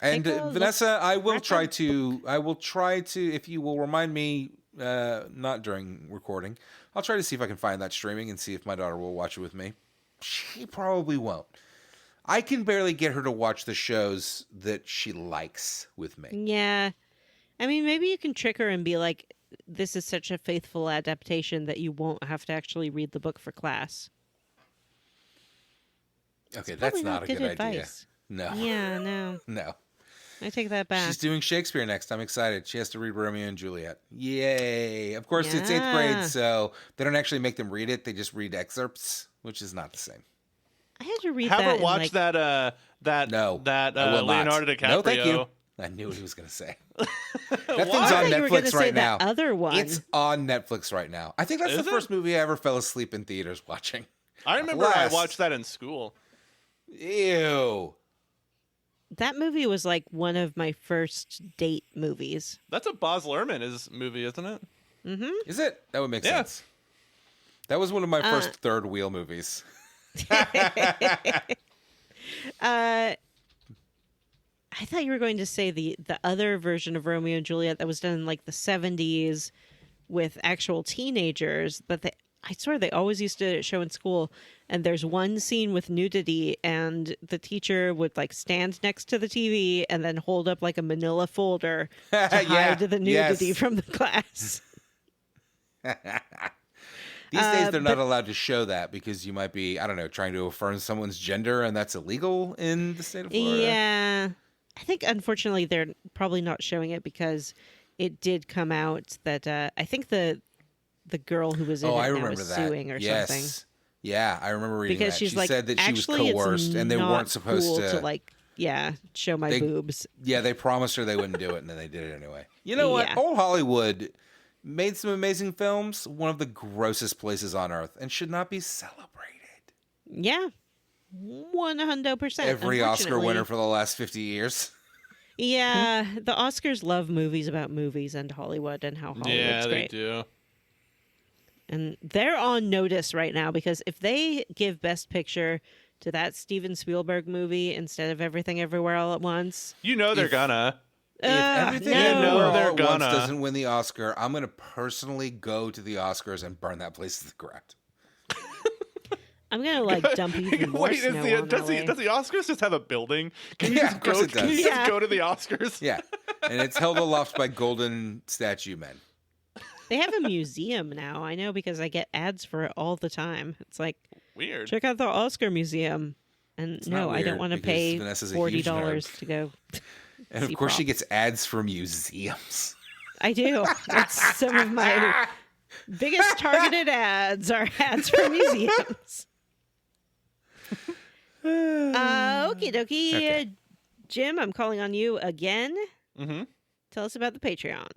And Vanessa, I will try to. If you will remind me, not during recording, I'll try to see if I can find that streaming and see if my daughter will watch it with me. She probably won't. I can barely get her to watch the shows that she likes with me. Yeah. I mean, maybe you can trick her and be like, this is such a faithful adaptation that you won't have to actually read the book for class. Okay, that's not a good idea. Advice. No. Yeah, no. No. I take that back. She's doing Shakespeare next. I'm excited. She has to read Romeo and Juliet. Yay. Of course, it's 8th grade, so they don't actually make them read it. They just read excerpts, which is not the same. I had to read Have that. her watch that No, Leonardo DiCaprio. No, thank you. I knew what he was going to say. That thing's I on thought you were gonna Netflix say right now. that other one. It's on Netflix right now. I think that's Is the it? first movie I ever fell asleep in theaters watching. I remember I watched that in school. Ew. That movie was like one of my first date movies. That's a Baz Luhrmann movie, isn't it? Mm-hmm. Is it? That would make Yeah. sense. That was one of my first third wheel movies. I thought you were going to say the other version of Romeo and Juliet that was done in like the 70s with actual teenagers that I swear they always used to show in school. And there's one scene with nudity, and the teacher would like stand next to the TV and then hold up like a manila folder to hide the nudity from the class. These days, they're not allowed to show that because you might be, I don't know, trying to affirm someone's gender, and that's illegal in the state of Florida. Yeah. I think, unfortunately, they're probably not showing it because it did come out that I think the girl who was in it now is suing or something. Yeah, I remember reading because that. she's She like, said that she was actually, coerced and they not weren't supposed cool to like, show my boobs. Yeah, they promised her they wouldn't do it, and then they did it anyway. You know what? Yeah. Old Hollywood made some amazing films, one of the grossest places on earth, and should not be celebrated. Yeah. 100%. Every Oscar winner for the last 50 years. Yeah, the Oscars love movies about movies and Hollywood and how Hollywood's great. They do. And they're on notice right now because if they give Best Picture to that Steven Spielberg movie instead of Everything Everywhere All at Once, You know they're gonna. If Everything no. Everywhere All They're at Once gonna. doesn't win the Oscar, I'm going to personally go to the Oscars and burn that place to the ground. I'm gonna like dump even more Wait, snow on does LA. the Oscars just have a building? Can you Yeah, just of course go? it Can you does. just Yeah. go to the Oscars? Yeah, and it's held aloft by golden statue men. They have a museum now. I know because I get ads for it all the time. It's like, Weird. check out the Oscar Museum. And It's no, not I don't weird want to because pay Vanessa's a huge $40 nerd. to go. And of see course, she props. gets ads for museums. I do. That's some of my biggest targeted ads are ads for museums. Okie dokie. Okay. Jim, I'm calling on you again. Mm-hmm. Tell us about the Patreon.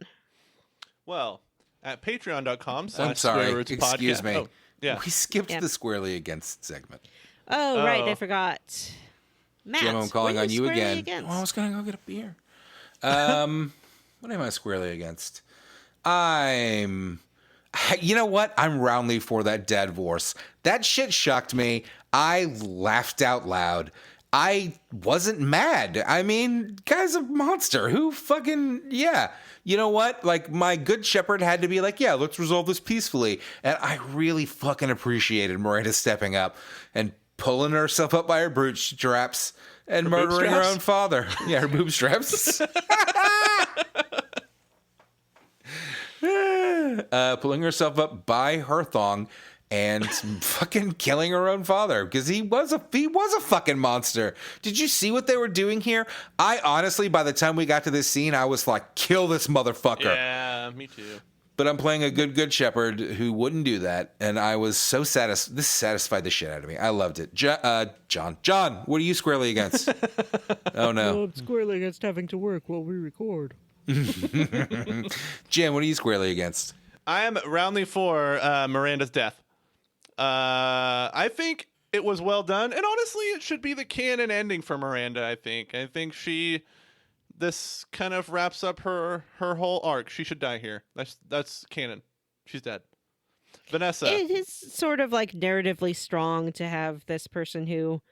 Well, at patreon.com I'm sorry. Excuse me. Oh, yeah. We skipped Yep. the Squarely Against segment. Oh, right. I Oh. forgot. Matt, Jim, I'm calling what are on you squarely again. against? Oh, I was going to go get a beer. What am I squarely against? You know what? I'm roundly for that divorce. That shit shocked me. I laughed out loud. I wasn't mad. I mean, guy's a monster. Who fucking, yeah. You know what? Like, my good shepherd had to be like, yeah, let's resolve this peacefully. And I really fucking appreciated Miranda stepping up and pulling herself up by her bootstraps and murdering her boobstraps? own father. Yeah, her boobstraps. Pulling herself up by her thong and fucking killing her own father because he was a fucking monster. Did you see what they were doing here? I honestly, by the time we got to this scene, I was like, kill this motherfucker. Yeah, me too. But I'm playing a good shepherd who wouldn't do that, and I was so satisfied. This satisfied the shit out of me. I loved it. John, what are you squarely against? Oh no, Well, I'm squarely against having to work while we record. Jim, what are you squarely against? I am roundly for Miranda's death. I think it was well done, and honestly, it should be the canon ending for Miranda. I think this kind of wraps up her whole arc. She should die here. That's canon. She's dead. Vanessa. It is sort of like narratively strong to have this person who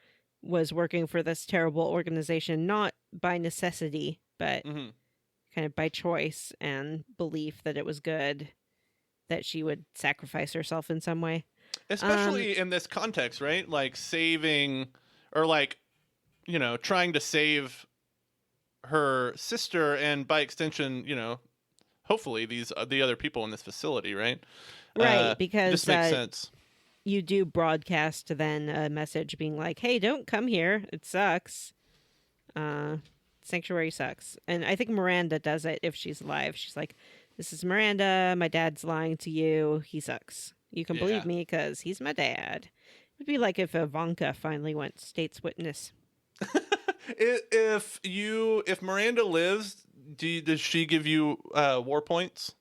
was working for this terrible organization, not by necessity, but kind of by choice and belief that it was good, that she would sacrifice herself in some way. Especially in this context, right? Like saving, or like, trying to save her sister, and by extension, hopefully the other people in this facility, right? Right, because this makes sense. You do broadcast then a message being like, hey, don't come here. It sucks. Sanctuary sucks. And I think Miranda does it if she's alive. She's like, this is Miranda. My dad's lying to you. He sucks. You can believe me because he's my dad. It would be like if Ivanka finally went state's witness. If Miranda lives, does she give you war points?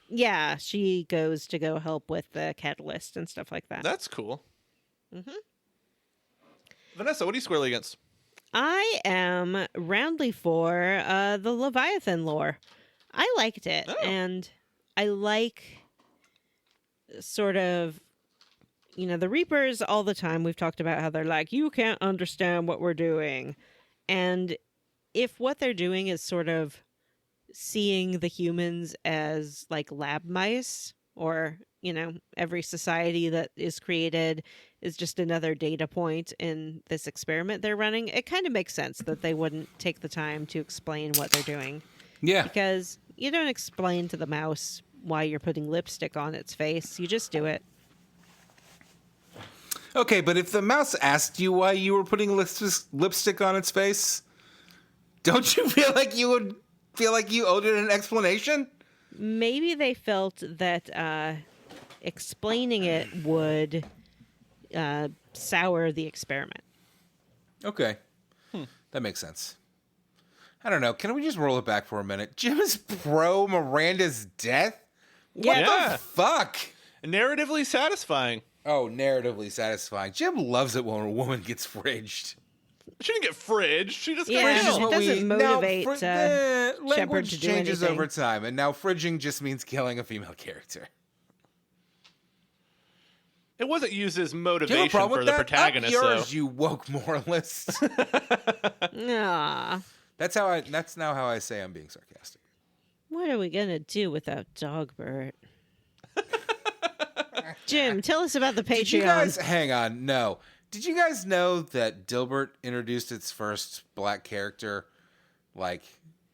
Yeah, she goes to go help with the catalyst and stuff like that. That's cool. Vanessa, what are you squarely against? I am roundly for the Leviathan lore. I liked it, and I like sort of, the Reapers all the time. We've talked about how they're like, you can't understand what we're doing. And if what they're doing is sort of seeing the humans as like lab mice, or, every society that is created is just another data point in this experiment they're running, it kind of makes sense that they wouldn't take the time to explain what they're doing. Yeah. Because you don't explain to the mouse why you're putting lipstick on its face. You just do it. Okay, but if the mouse asked you why you were putting lipstick on its face, don't you feel like you would feel like you owed it an explanation? Maybe they felt that explaining it would sour the experiment. Okay. That makes sense. I don't know. Can we just roll it back for a minute? Jim is pro Miranda's death? What the fuck? Narratively satisfying. Oh, narratively satisfying. Jim loves it when a woman gets fridged. She didn't get fridged. She just got Yeah, killed. it doesn't motivate Shepard language to do changes anything. over time, and now fridging just means killing a female character. It wasn't used as Do you have a motivation problem for with the that? protagonist, Up yours, though. you woke moralist. Aw. That's now how I say I'm being sarcastic. What are we going to do without Dogbert? Jim, tell us about the Patreon. Did you guys hang on? No. Did you guys know that Dilbert introduced its first black character like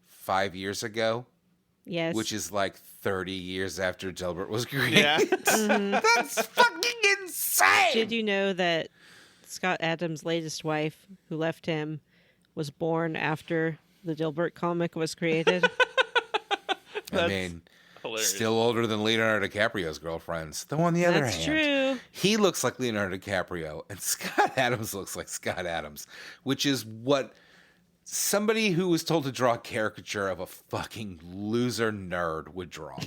5 years ago? Yes. Which is like 30 years after Dilbert was created. Yeah. That's fucking insane. Did you know that Scott Adams' latest wife, who left him, was born after the Dilbert comic was created? I mean, Hilarious. still older than Leonardo DiCaprio's girlfriends. Though on the other That's hand, true. he looks like Leonardo DiCaprio, and Scott Adams looks like Scott Adams, which is what somebody who was told to draw a caricature of a fucking loser nerd would draw.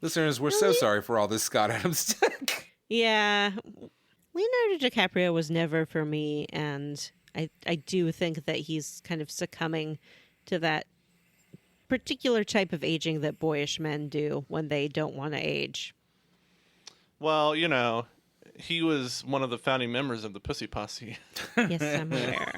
Listeners, we're so sorry for all this Scott Adams tech. Yeah. Leonardo DiCaprio was never for me, and I do think that he's kind of succumbing to that particular type of aging that boyish men do when they don't want to age. Well, he was one of the founding members of the Pussy Posse. Yes, I'm aware.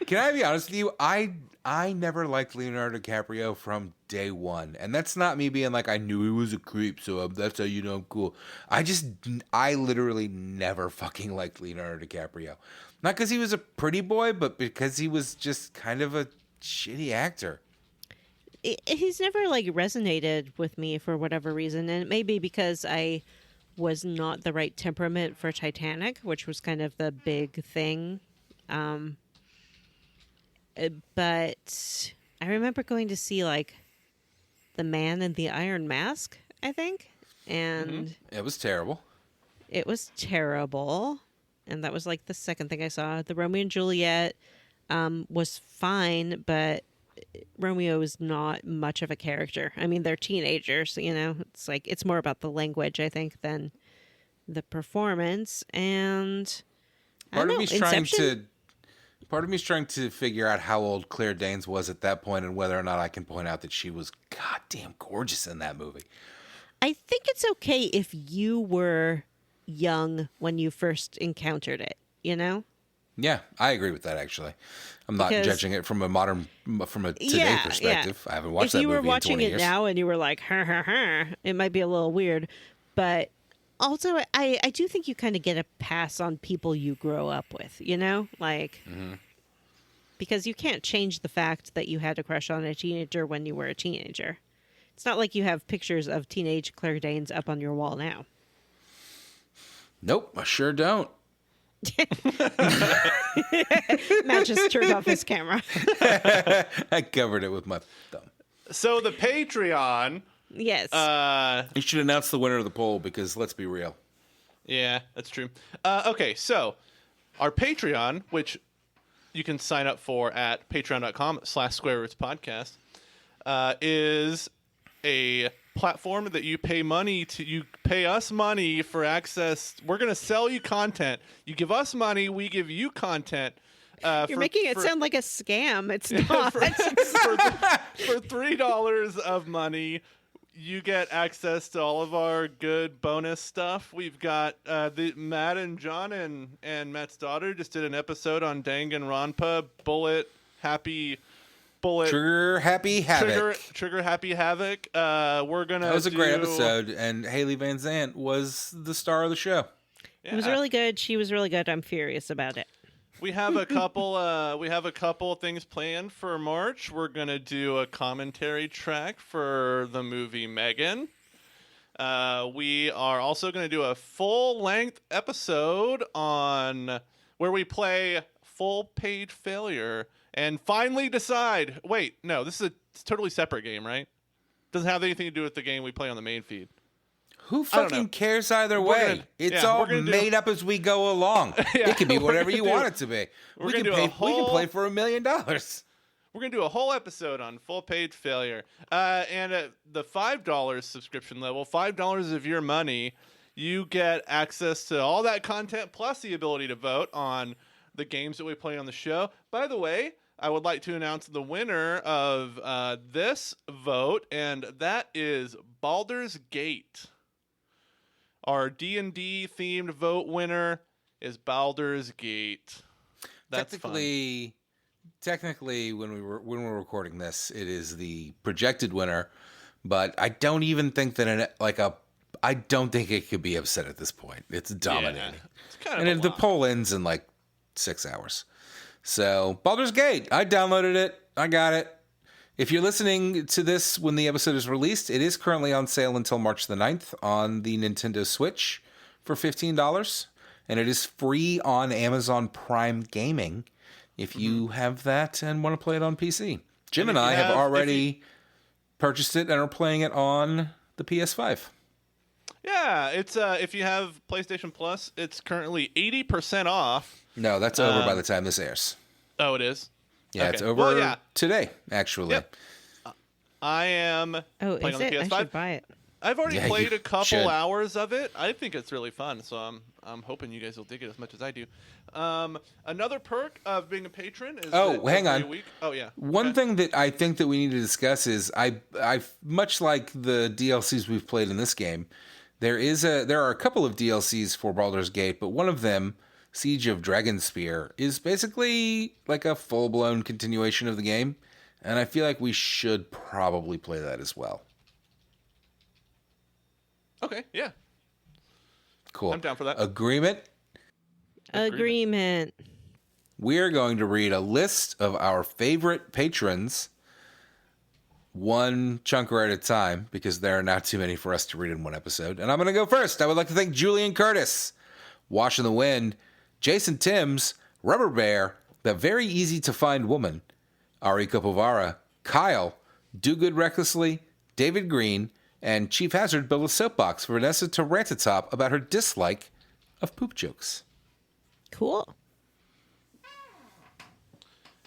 Can I be honest with you? I never liked Leonardo DiCaprio from day one. And that's not me being like, I knew he was a creep, so that's how you know I'm cool. I literally never fucking liked Leonardo DiCaprio. Not because he was a pretty boy, but because he was just kind of a shitty actor. he's never like resonated with me for whatever reason, and it may be because I was not the right temperament for Titanic, which was kind of the big thing. But I remember going to see like The Man in the Iron Mask, I think, and It was terrible. it was terrible. And that was like the second thing I saw. The Romeo and Juliet was fine, but Romeo is not much of a character. I mean, they're teenagers, you know. It's like it's more about the language, I think, than the performance. And I Part don't of know, me's trying Inception? to Part of me is trying to figure out how old Claire Danes was at that point and whether or not I can point out that she was goddamn gorgeous in that movie. I think it's okay if you were young when you first encountered it, you know? Yeah, I agree with that, actually. I'm not Because- judging it from a today Yeah, perspective. I haven't watched if that you were movie in watching 20 it years. now and you were like, it might be a little weird. But also, I do think you kind of get a pass on people you grow up with, you know? Like, because you can't change the fact that you had a crush on a teenager when you were a teenager. It's not like you have pictures of teenage Claire Danes up on your wall now. Nope, I sure don't. Matt just turned off his camera. I covered it with my thumb. So the Patreon. Yes. You should announce the winner of the poll because let's be real. Yeah, that's true. Okay, so our Patreon, which you can sign up for at patreon.com/squarerootspodcast, is a platform that you pay money to. You pay us money for access. We're going to sell you content. You give us money, we give you content. You're making it sound like a scam. It's not. for $3 of money, you get access to all of our good bonus stuff. We've got Matt and John and Matt's daughter just did an episode on Danganronpa, Trigger Happy Havoc. Trigger Happy Havoc. We're gonna. That was a great episode, and Haley Van Zandt was the star of the show. It was really good. She was really good. I'm furious about it. We have a couple. We have a couple things planned for March. We're gonna do a commentary track for the movie Megan. We are also gonna do a full-length episode on where we play Full Page Failure and finally decide. Wait, no, this is a totally separate game, right? Doesn't have anything to do with the game we play on the main feed. Who I don't know. fucking cares either We're way? gonna- It's yeah, all we're gonna do- made up as we go along. Yeah, It can be we're whatever gonna you do- want it to be. we're We gonna can do a pay. We can whole- play for $1 million. We're going to do a whole episode on Full Page Failure. And at the $5 subscription level, $5 of your money, you get access to all that content plus the ability to vote on the games that we play on the show. By the way, I would like to announce the winner of this vote, and that is Baldur's Gate. Our D&D themed vote winner is Baldur's Gate. That's fun. Technically, when we're recording this, it is the projected winner, but I don't even think that I don't think it could be upset at this point. It's dominating, It's kind of and a the lot. poll ends in like 6 hours. So Baldur's Gate, I downloaded it, I got it. If you're listening to this when the episode is released, it is currently on sale until March the 9th on the Nintendo Switch for $15, and it is free on Amazon Prime Gaming. If you have that and want to play it on PC. Jim and I have already purchased it and are playing it on the PS5. Yeah, it's if you have PlayStation Plus, it's currently 80% off. No, that's over by the time this airs. Oh, it is? Yeah, Okay. it's over Well, yeah. today, actually. Yep. I am Oh, playing is on the it? I PS5. should buy it. I've already Yeah, played you a couple should. hours of it. I think it's really fun, so I'm hoping you guys will dig it as much as I do. Another perk of being a patron is hang on. every week. Oh yeah. One Okay. thing that I think that we need to discuss is I much like the DLCs we've played in this game, there are a couple of DLCs for Baldur's Gate, but one of them, Siege of Dragonspear, is basically like a full-blown continuation of the game, and I feel like we should probably play that as well. Okay, yeah. Cool. I'm down for that. Agreement? Agreement. We are going to read a list of our favorite patrons one chunker at a time because there are not too many for us to read in one episode. And I'm going to go first. I would like to thank Julian Curtis, Wash in the Wind, Jason Timms, Rubber Bear, The Very Easy to Find Woman, Ariko Povara, Kyle, Do Good Recklessly, David Green, and Chief Hazard built a soapbox for Vanessa to rant atop about her dislike of poop jokes. Cool.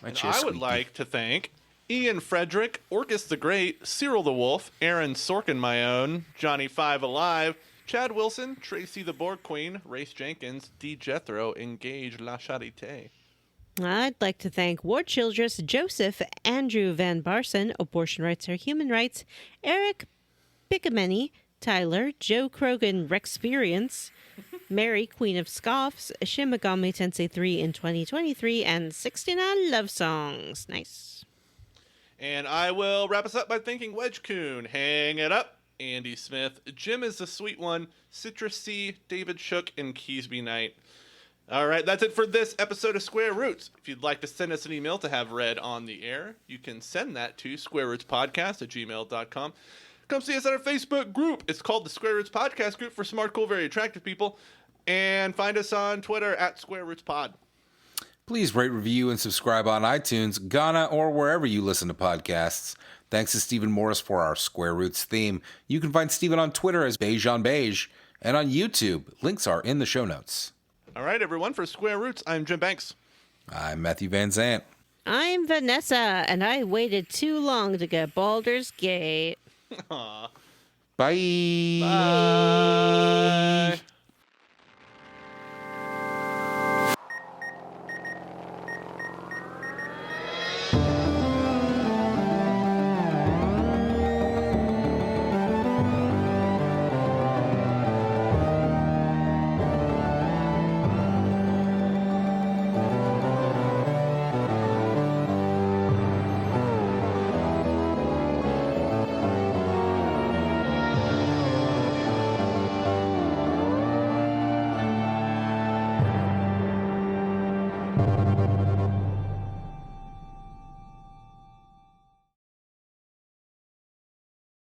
I would like to thank Ian Frederick, Orcus the Great, Cyril the Wolf, Aaron Sorkin my own, Johnny Five Alive, Chad Wilson, Tracy the Borg Queen, Race Jenkins, D. Jethro, Engage La Charité. I'd like to thank Ward Childress, Joseph, Andrew Van Barson, Abortion Rights Are Human Rights, Eric Pickameny, Tyler, Joe Krogan, Rexperience, Mary, Queen of Scoffs, Shin Megami Tensei 3 in 2023, and 69 Love Songs. Nice. And I will wrap us up by thanking Wedge Coon, Hang It Up, Andy Smith, Jim is the Sweet One, Citrus C, David Shook, and Keysby Knight. All right, that's it for this episode of Square Roots. If you'd like to send us an email to have read on the air, you can send that to squarerootspodcast@gmail.com. Come see us at our Facebook group. It's called the Square Roots Podcast Group for smart, cool, very attractive people. And find us on Twitter at Square Roots Pod. Please rate, review, and subscribe on iTunes, Ghana, or wherever you listen to podcasts. Thanks to Stephen Morris for our Square Roots theme. You can find Stephen on Twitter as Beige on Beige, and on YouTube. Links are in the show notes. All right, everyone, for Square Roots, I'm Jim Banks. I'm Matthew Van Zant. I'm Vanessa, and I waited too long to get Baldur's Gate. Aww. Bye. Bye.